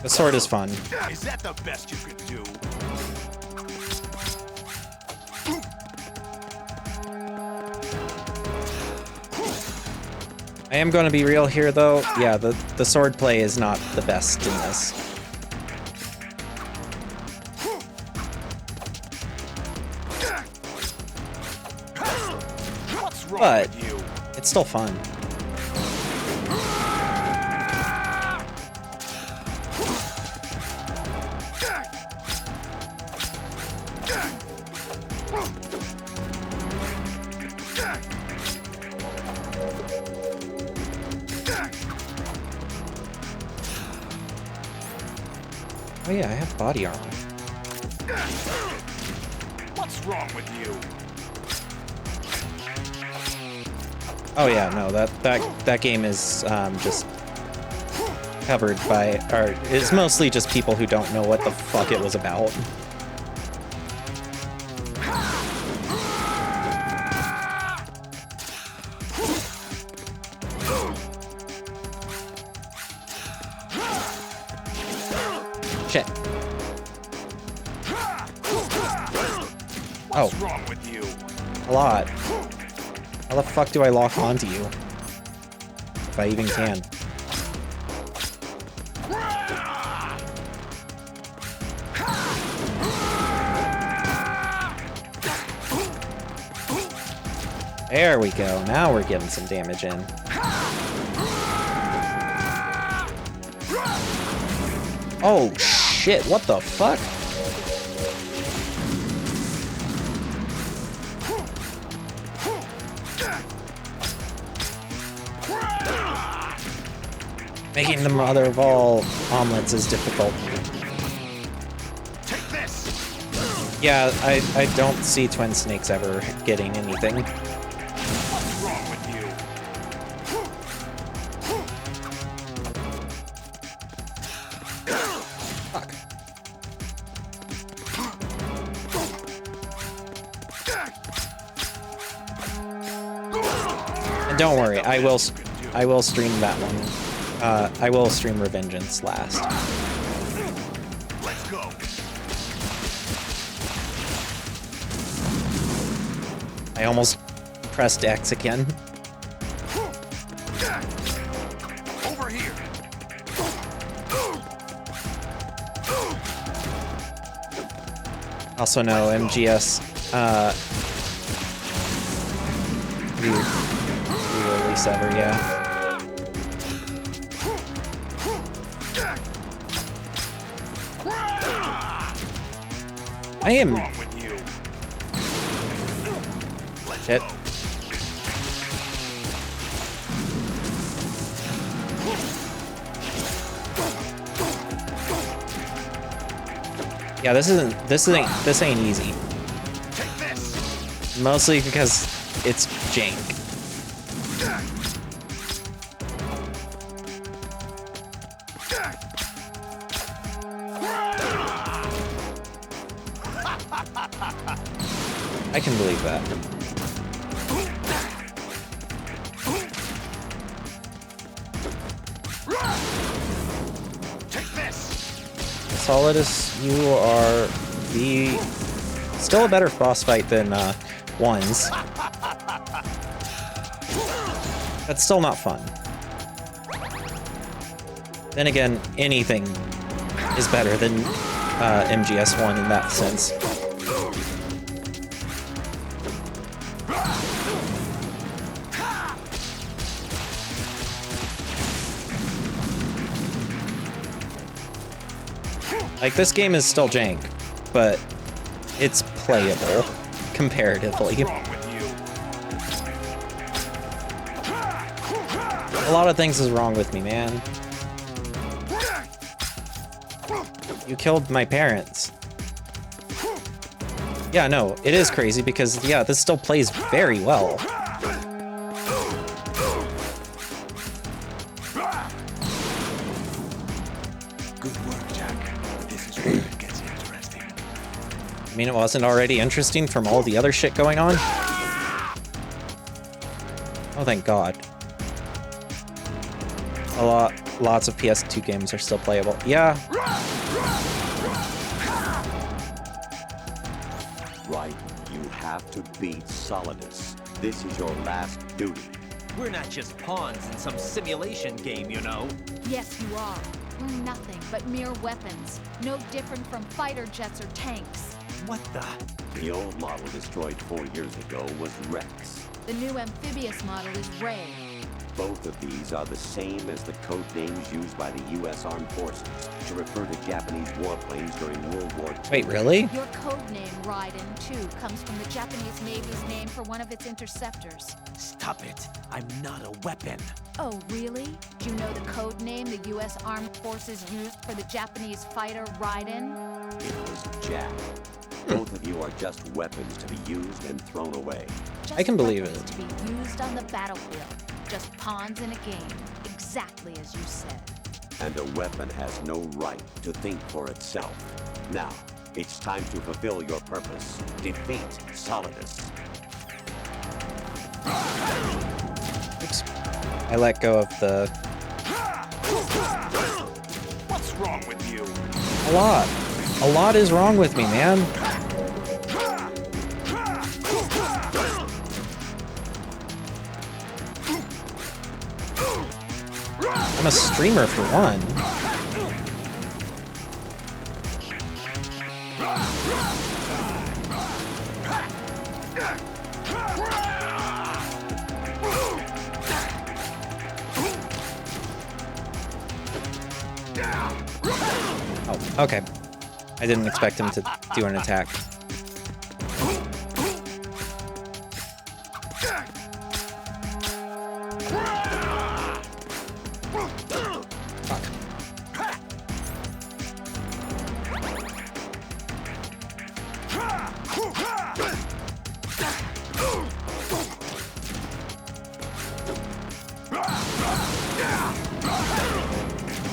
The sword is fun. Is that the best you can do? I am going to be real here, though. Yeah, the sword play is not the best in this. But it's still fun. Oh yeah, I have body armor. What's wrong with you? Oh yeah, no, that game is just covered by, or it's mostly just people who don't know what the fuck it was about. Shit. What's wrong with you? A lot. How the fuck do I lock onto you? If I even can. There we go. Now we're getting some damage in. Oh shit, what the fuck? Making the mother of all omelets is difficult. Take this. Yeah, I don't see Twin Snakes ever getting anything. What's wrong with you? Fuck. And don't worry, I will stream that one. I will stream Revengeance last. Let's go. I almost pressed X again. Over here. Also no MGS re-release ever, yeah. I am. Shit. Yeah, this ain't easy. Mostly because it's jank. I can believe that. Solidus, you are still a better boss fight than ones. That's still not fun. Then again, anything is better than MGS1 in that sense. Like, this game is still jank, but it's playable, comparatively. A lot of things is wrong with me, man. You killed my parents. Yeah, no, it is crazy because, yeah, this still plays very well. I mean, it wasn't already interesting from all the other shit going on? Oh, thank God. Lots of PS2 games are still playable. Yeah. Right, you have to beat Solidus. This is your last duty. We're not just pawns in some simulation game, you know. Yes, you are. We're nothing but mere weapons. No different from fighter jets or tanks. What the? The old model destroyed 4 years ago was Rex. The new amphibious model is Ray. Both of these are the same as the code names used by the U.S. Armed Forces to refer to Japanese warplanes during World War II. Wait, really? Your code name, Raiden, too, comes from the Japanese Navy's name for one of its interceptors. Stop it. I'm not a weapon. Oh, really? Do you know the code name the U.S. Armed Forces used for the Japanese fighter Raiden? It was Jack. Both of you are just weapons to be used and thrown away. I can believe it. To be used on the battlefield. Just pawns in a game, exactly as you said. And a weapon has no right to think for itself. Now, it's time to fulfill your purpose. Defeat Solidus. Oops. I let go of the... What's wrong with you? A lot. A lot is wrong with me, man. I'm a streamer for one. Oh, okay. I didn't expect him to do an attack.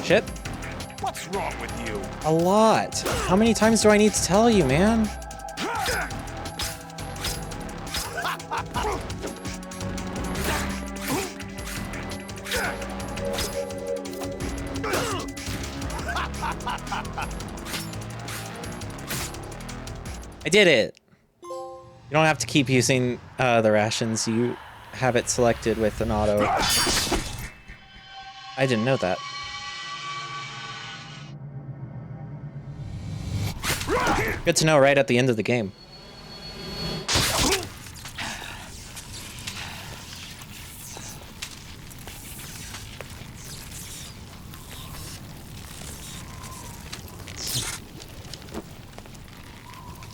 Shit. What's wrong with you? A lot. How many times do I need to tell you, man? I did it. You don't have to keep using the rations. You have it selected with an auto. I didn't know that. Good to know right at the end of the game.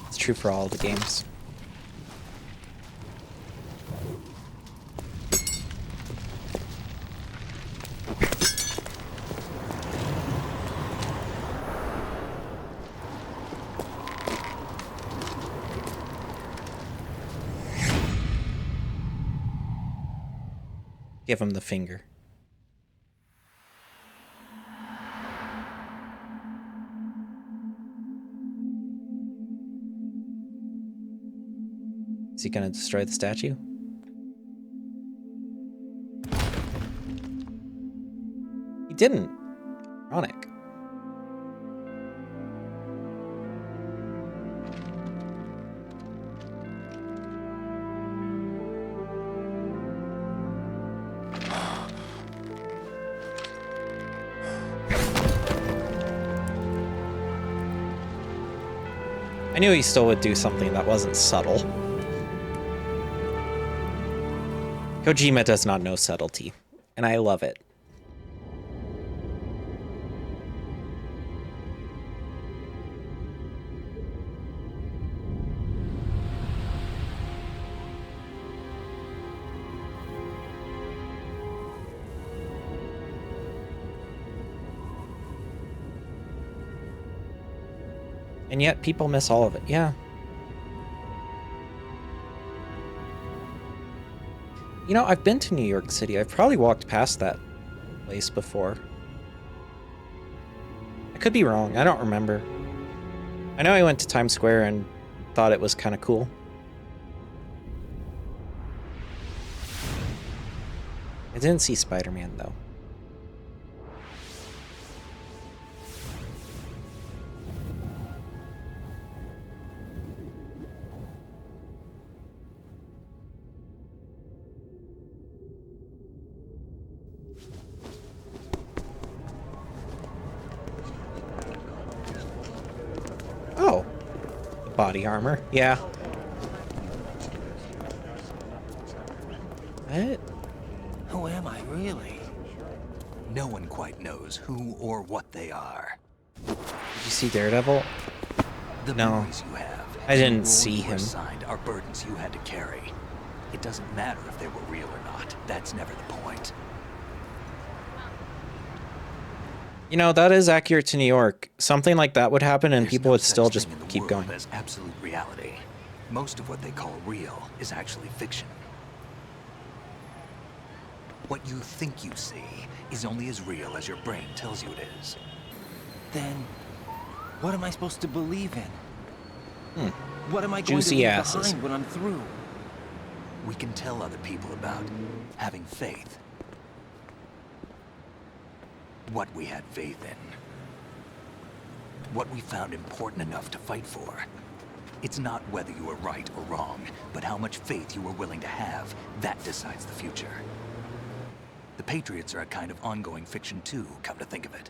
It's true for all the games. Give him the finger. Is he gonna destroy the statue? He didn't. Ironic. I knew he still would do something that wasn't subtle. Kojima does not know subtlety, and I love it. And yet people miss all of it. Yeah. You know, I've been to New York City. I've probably walked past that place before. I could be wrong. I don't remember. I know I went to Times Square and thought it was kind of cool. I didn't see Spider-Man, though. Oh, the body armor. Yeah. What? Who am I, really? No one quite knows who or what they are. Did you see Daredevil? The No. memories you have, I didn't and the see roles you were him. assigned are burdens you had to carry. It doesn't matter if they were real or not. That's never the point. You know, that is accurate to New York. Something like that would happen and people would still just Thing in the keep world going. as absolute reality. Most of what they call real is actually fiction. What you think you see is only as real as your brain tells you it is. Then, what am I supposed to believe in? What am I going Juicy to leave asses. behind when I'm through? We can tell other people about having faith. What we had faith in. what we found important enough to fight for. It's not whether you were right or wrong, but how much faith you were willing to have. That decides the future. The Patriots are a kind of ongoing fiction too, come to think of it.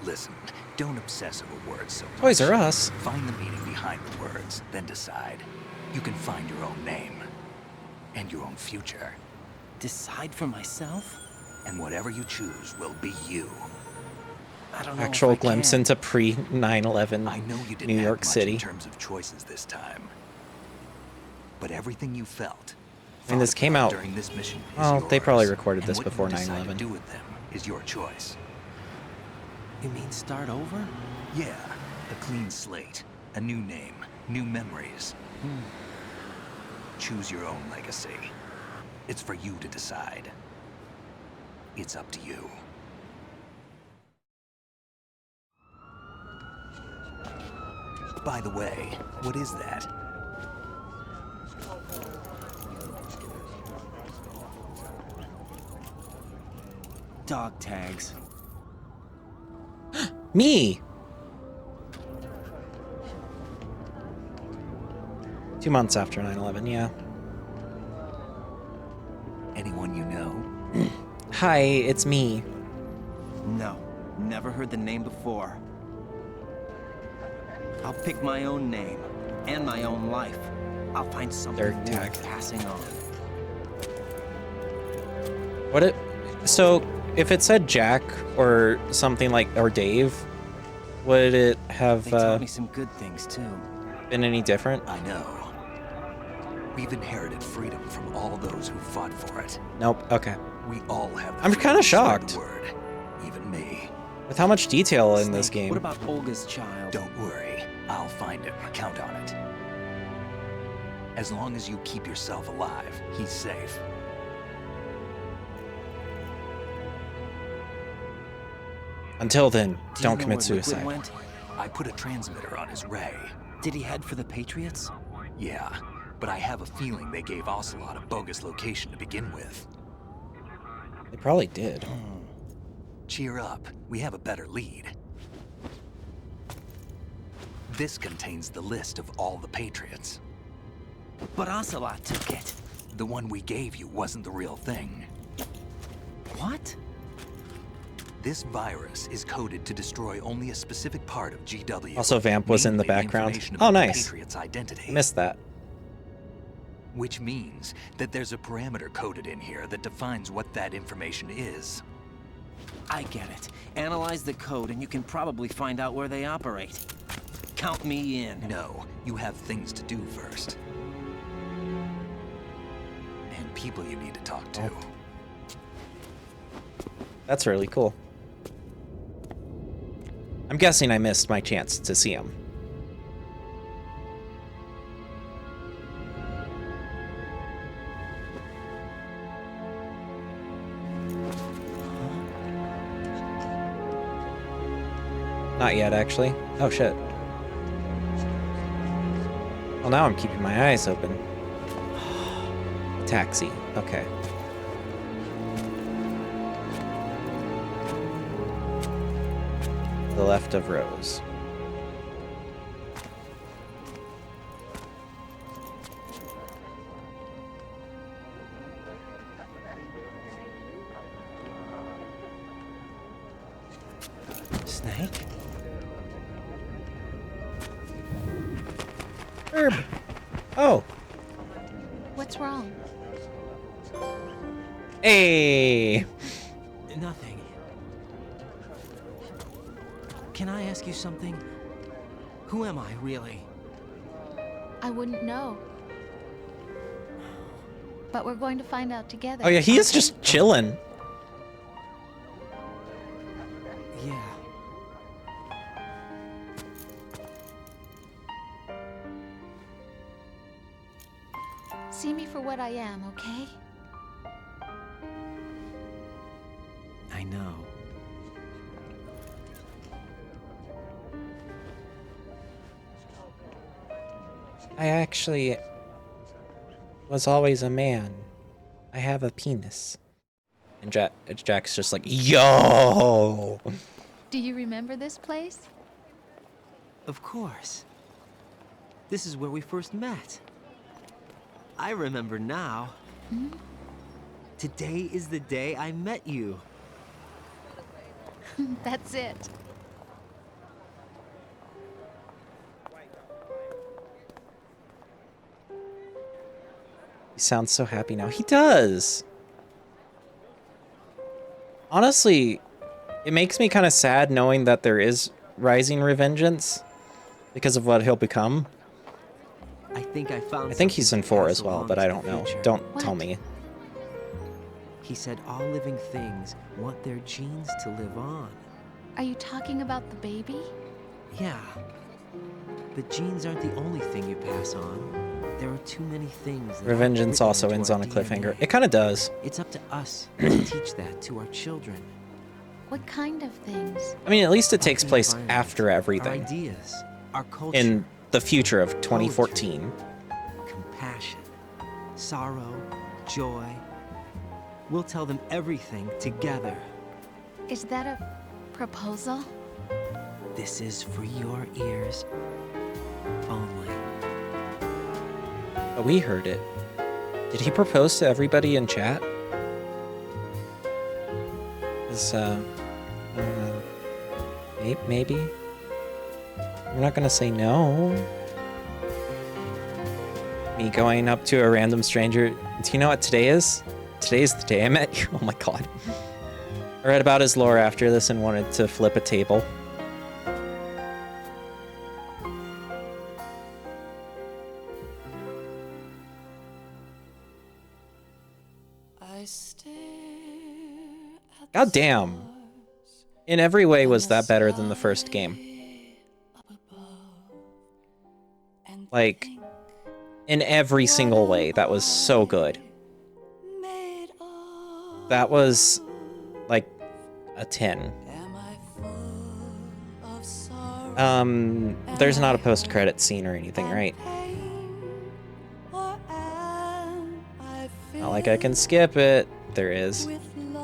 Listen, don't obsess over words so much. Toys R Us. Find the meaning behind the words, then decide. You can find your own name. And your own future. Decide for myself? And whatever you choose will be you. I don't know. Actual glimpse into pre 9/11 I know you didn't New have York much City. in terms of choices this time. But everything you felt. I mean, this came out. During this mission is Well, they probably yours, recorded and this what before you decide 9/11. to do with them is your choice. You mean start over? Yeah, a clean slate, a new name, new memories. Choose your own legacy. It's for you to decide. It's up to you. By the way, what is that? Dog tags. Me! 2 months after 9/11, yeah. Anyone you know? Hi, it's me. No, never heard the name before. I'll pick my own name and my own life. I'll find something Dirt worth tag. passing on. What it? So, if it said Jack or something like, or Dave, would it have They taught me some good things too. been any different? I know. We've inherited freedom from all those who fought for it. Nope. Okay. We all have the I'm freedom kind of to spread shocked the word. Even me. with how much detail in this Snake, game. What about Olga's child? Don't worry. I'll find him. Count on it. As long as you keep yourself alive, he's safe. Until then, Do you don't know commit where Liquid suicide. went? I put a transmitter on his ray. Did he head for the Patriots? Yeah, but I have a feeling they gave Ocelot a bogus location to begin with. They probably did. Cheer up. We have a better lead. This contains the list of all the Patriots. But Ocelot took it. The one we gave you wasn't the real thing. What? This virus is coded to destroy only a specific part of GW. Also, Vamp was in the mainly background. information Oh, about the nice. Patriot's identity. Missed that. Which means that there's a parameter coded in here that defines what that information is. I get it. Analyze the code and you can probably find out where they operate. Count me in. No, you have things to do first. And people you need to talk to. That's really cool. I'm guessing I missed my chance to see him. Not yet, actually. Oh, shit. Well, now I'm keeping my eyes open. Taxi. Okay. The left of Rose. Snake? Herb. Oh. What's wrong? Hey. Nothing. Can I ask you something? Who am I, really? I wouldn't know. But we're going to find out together. Oh yeah, he is okay? just chilling. Yeah. See me for what I am, okay? I know. I actually was always a man. I have a penis. And Jack's just like, yo! Do you remember this place? Of course. This is where we first met. I remember now. Hmm? Today is the day I met you. That's it. He sounds so happy now. He does. Honestly, it makes me kind of sad knowing that there is rising revengeance because of what he'll become. I think he's in 4 as well, but I don't know. Don't tell me. He said all living things want their genes to live on. Are you talking about the baby? Yeah. But genes aren't the only thing you pass on. There are too many things. Revengeance also ends on a cliffhanger. It kind of does. It's up to us to teach that to our children. What kind of things? I mean, at least it takes place after everything. Our ideas, our culture. In the future of 2014. Compassion, sorrow, joy. We'll tell them everything together. Is that a proposal? This is for your ears only. Oh, we heard it. Did he propose to everybody in chat? Maybe? We're not gonna say no. Me going up to a random stranger. Do you know what today is? Today's the day I met you. Oh my god. I read about his lore after this and wanted to flip a table. God damn. In every way was that better than the first game. Like, in every single way, that was so good. That was like a 10. There's not a post-credit scene or anything, right? Not like I can skip it. There is.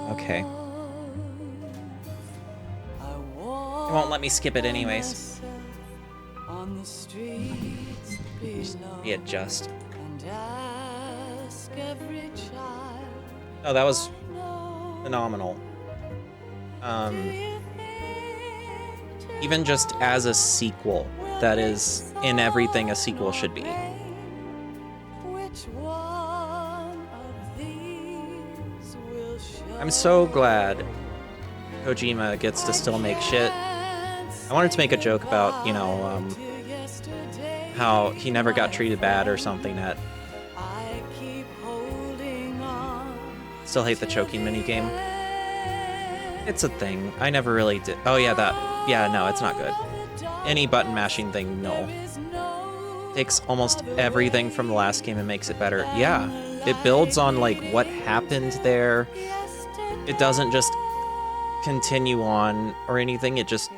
Okay. It won't let me skip it anyways. Readjust. Oh, that was phenomenal. Even just as a sequel, that is in everything a sequel should be. I'm so glad Kojima gets to still make shit. I wanted to make a joke about, you know, how he never got treated bad or something at... Still hate the choking minigame. It's a thing. I never really did. Oh yeah, that. Yeah, no, it's not good. Any button mashing thing, no. Takes almost everything from the last game and makes it better. Yeah, it builds on like what happened there. It doesn't just continue on or anything. It just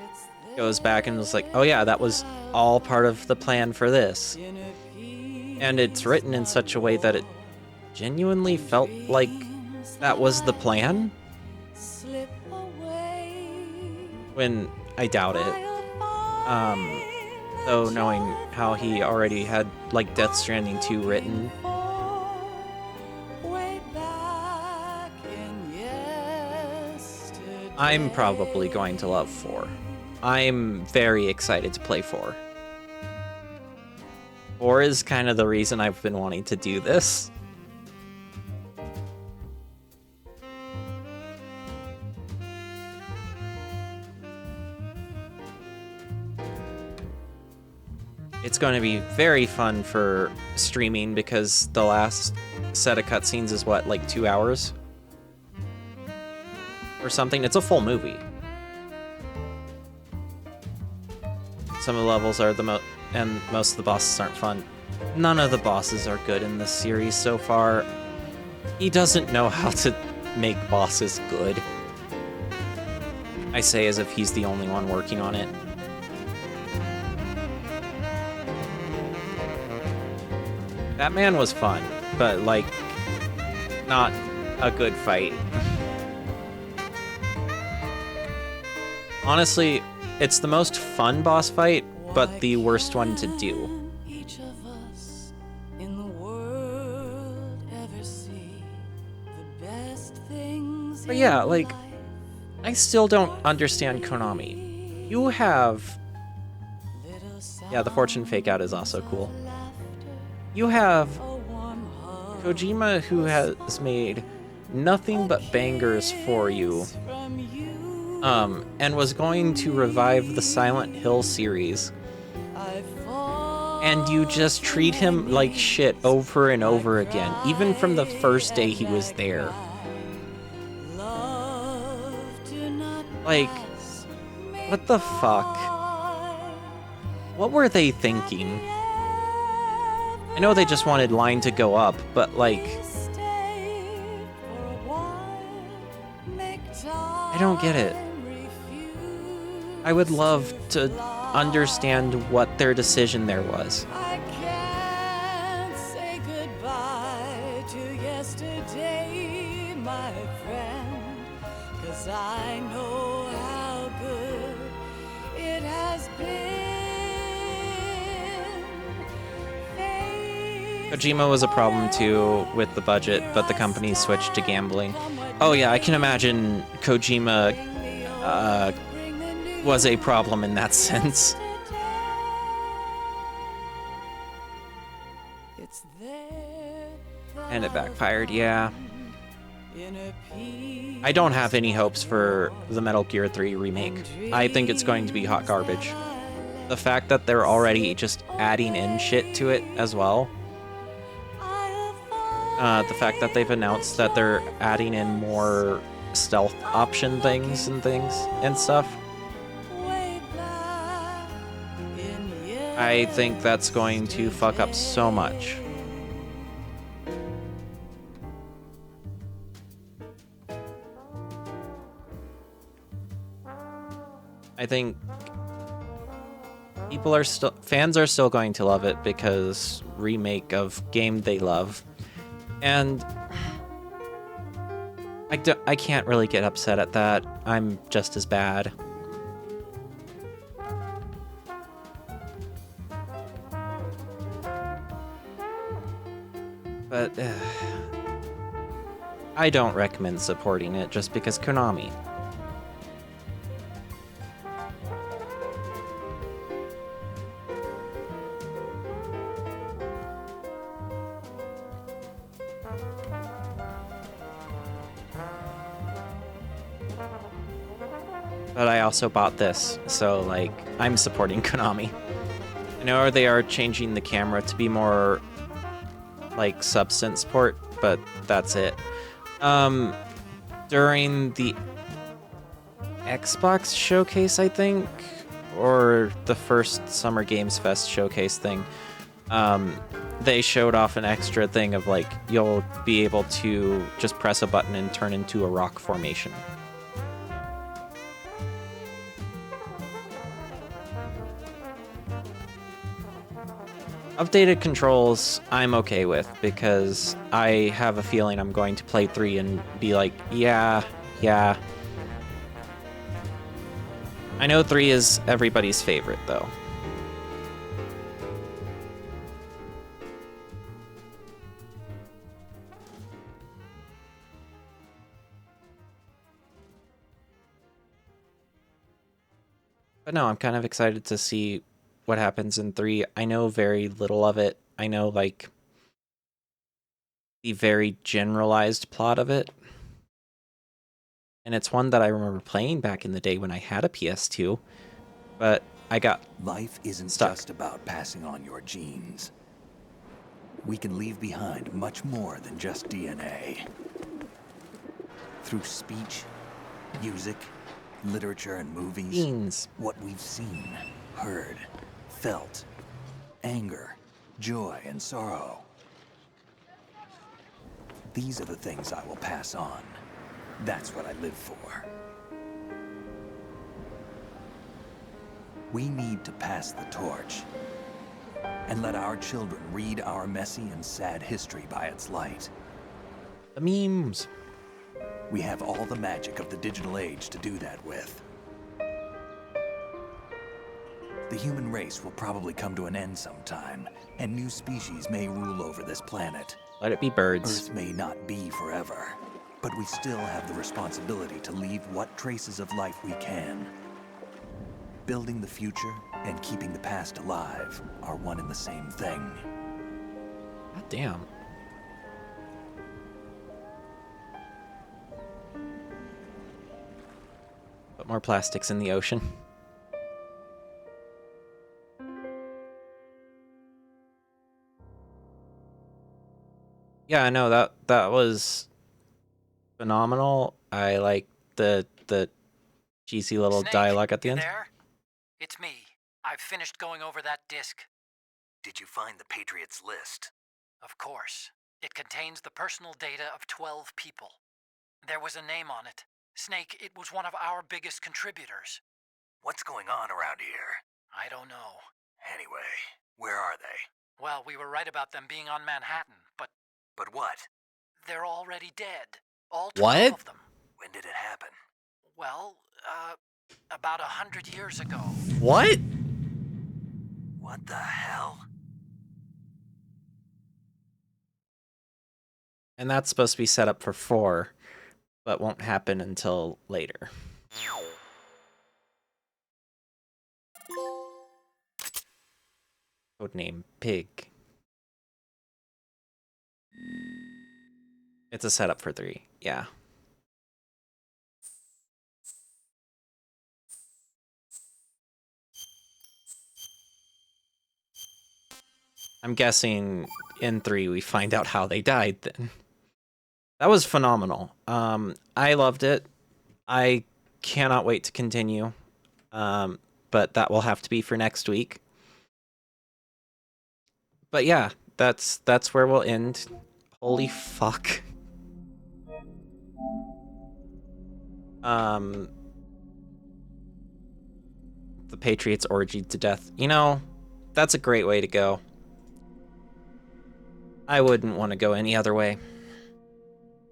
goes back and is like, oh yeah, that was all part of the plan for this. And it's written in such a way that it genuinely felt like that was the plan. When I doubt it. Though knowing how he already had like Death Stranding 2 written. I'm probably going to love 4. I'm very excited to play 4. 4 is kind of the reason I've been wanting to do this. It's going to be very fun for streaming because the last set of cutscenes is what, like 2 hours? Or something. It's a full movie. Some of the levels are and most of the bosses aren't fun. None of the bosses are good in this series so far. He doesn't know how to make bosses good. I say as if he's the only one working on it. Batman was fun, but like, not a good fight. Honestly, it's the most fun boss fight, but the worst one to do. But yeah, like, I still don't understand Konami. You have... Yeah, the fortune fake out is also cool. You have Kojima, who has made nothing but bangers for you, and was going to revive the Silent Hill series, and you just treat him like shit over and over again, even from the first day he was there. Like, what the fuck? What were they thinking? I know they just wanted line to go up, but like... I don't get it. I would love to understand what their decision there was. I can't say goodbye to yesterday, my friend, 'cause I know how good it has been. Kojima was a problem too with the budget, but the company switched to gambling. Oh yeah, I can imagine Kojima was a problem in that sense. And it backfired, yeah. I don't have any hopes for the Metal Gear 3 remake. I think it's going to be hot garbage. The fact that they're already just adding in shit to it as well. The fact that they've announced that they're adding in more stealth option things and stuff. I think that's going to fuck up so much. I think fans are still going to love it because remake of game they love. And I can't really get upset at that. I'm just as bad. But I don't recommend supporting it just because Konami. But I also bought this, so like I'm supporting Konami. I know they are changing the camera to be more like Substance port, but that's it. During the Xbox showcase, I think, or the first Summer Games Fest showcase thing, they showed off an extra thing of like you'll be able to just press a button and turn into a rock formation. Updated controls, I'm okay with, because I have a feeling I'm going to play 3 and be like, yeah. I know 3 is everybody's favorite, though. But no, I'm kind of excited to see what happens in 3. I know very little of it. I know, like, the very generalized plot of it. And it's one that I remember playing back in the day when I had a PS2, but I got Life isn't stuck. just about passing on your genes. We can leave behind much more than just DNA. Through speech, music, literature, and movies, Genes. what we've seen, heard, felt, anger, joy, and sorrow. These are the things I will pass on. That's what I live for. We need to pass the torch and let our children read our messy and sad history by its light. The memes. We have all the magic of the digital age to do that with. The human race will probably come to an end sometime, and new species may rule over this planet. Let it be birds. Earth may not be forever, but we still have the responsibility to leave what traces of life we can. Building the future and keeping the past alive are one and the same thing. God damn. Put more plastics in the ocean. Yeah, I know that was phenomenal. I like the cheesy little Snake, dialogue at the you end. there? It's me. I've finished going over that disc. Did you find the Patriots list? Of course. It contains the personal data of 12 people. There was a name on it. Snake, it was one of our biggest contributors. What's going on around here? I don't know. Anyway, where are they? Well, we were right about them being on Manhattan, but But what? they're already dead. All 12 What? of them. When did it happen? Well, about 100 years ago. What? What the hell? And that's supposed to be set up for 4, but won't happen until later. Codename Pig. It's a setup for 3, yeah. I'm guessing in 3 we find out how they died then. That was phenomenal. I loved it. I cannot wait to continue. But that will have to be for next week. But yeah, that's where we'll end. Holy fuck. The Patriots orgied to death. You know, that's a great way to go. I wouldn't want to go any other way.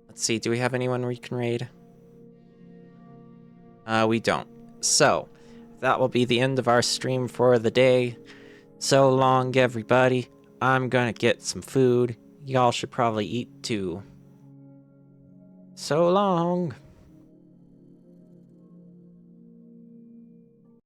Let's see, do we have anyone we can raid? We don't. So, that will be the end of our stream for the day. So long, everybody. I'm gonna get some food. Y'all should probably eat too. So long.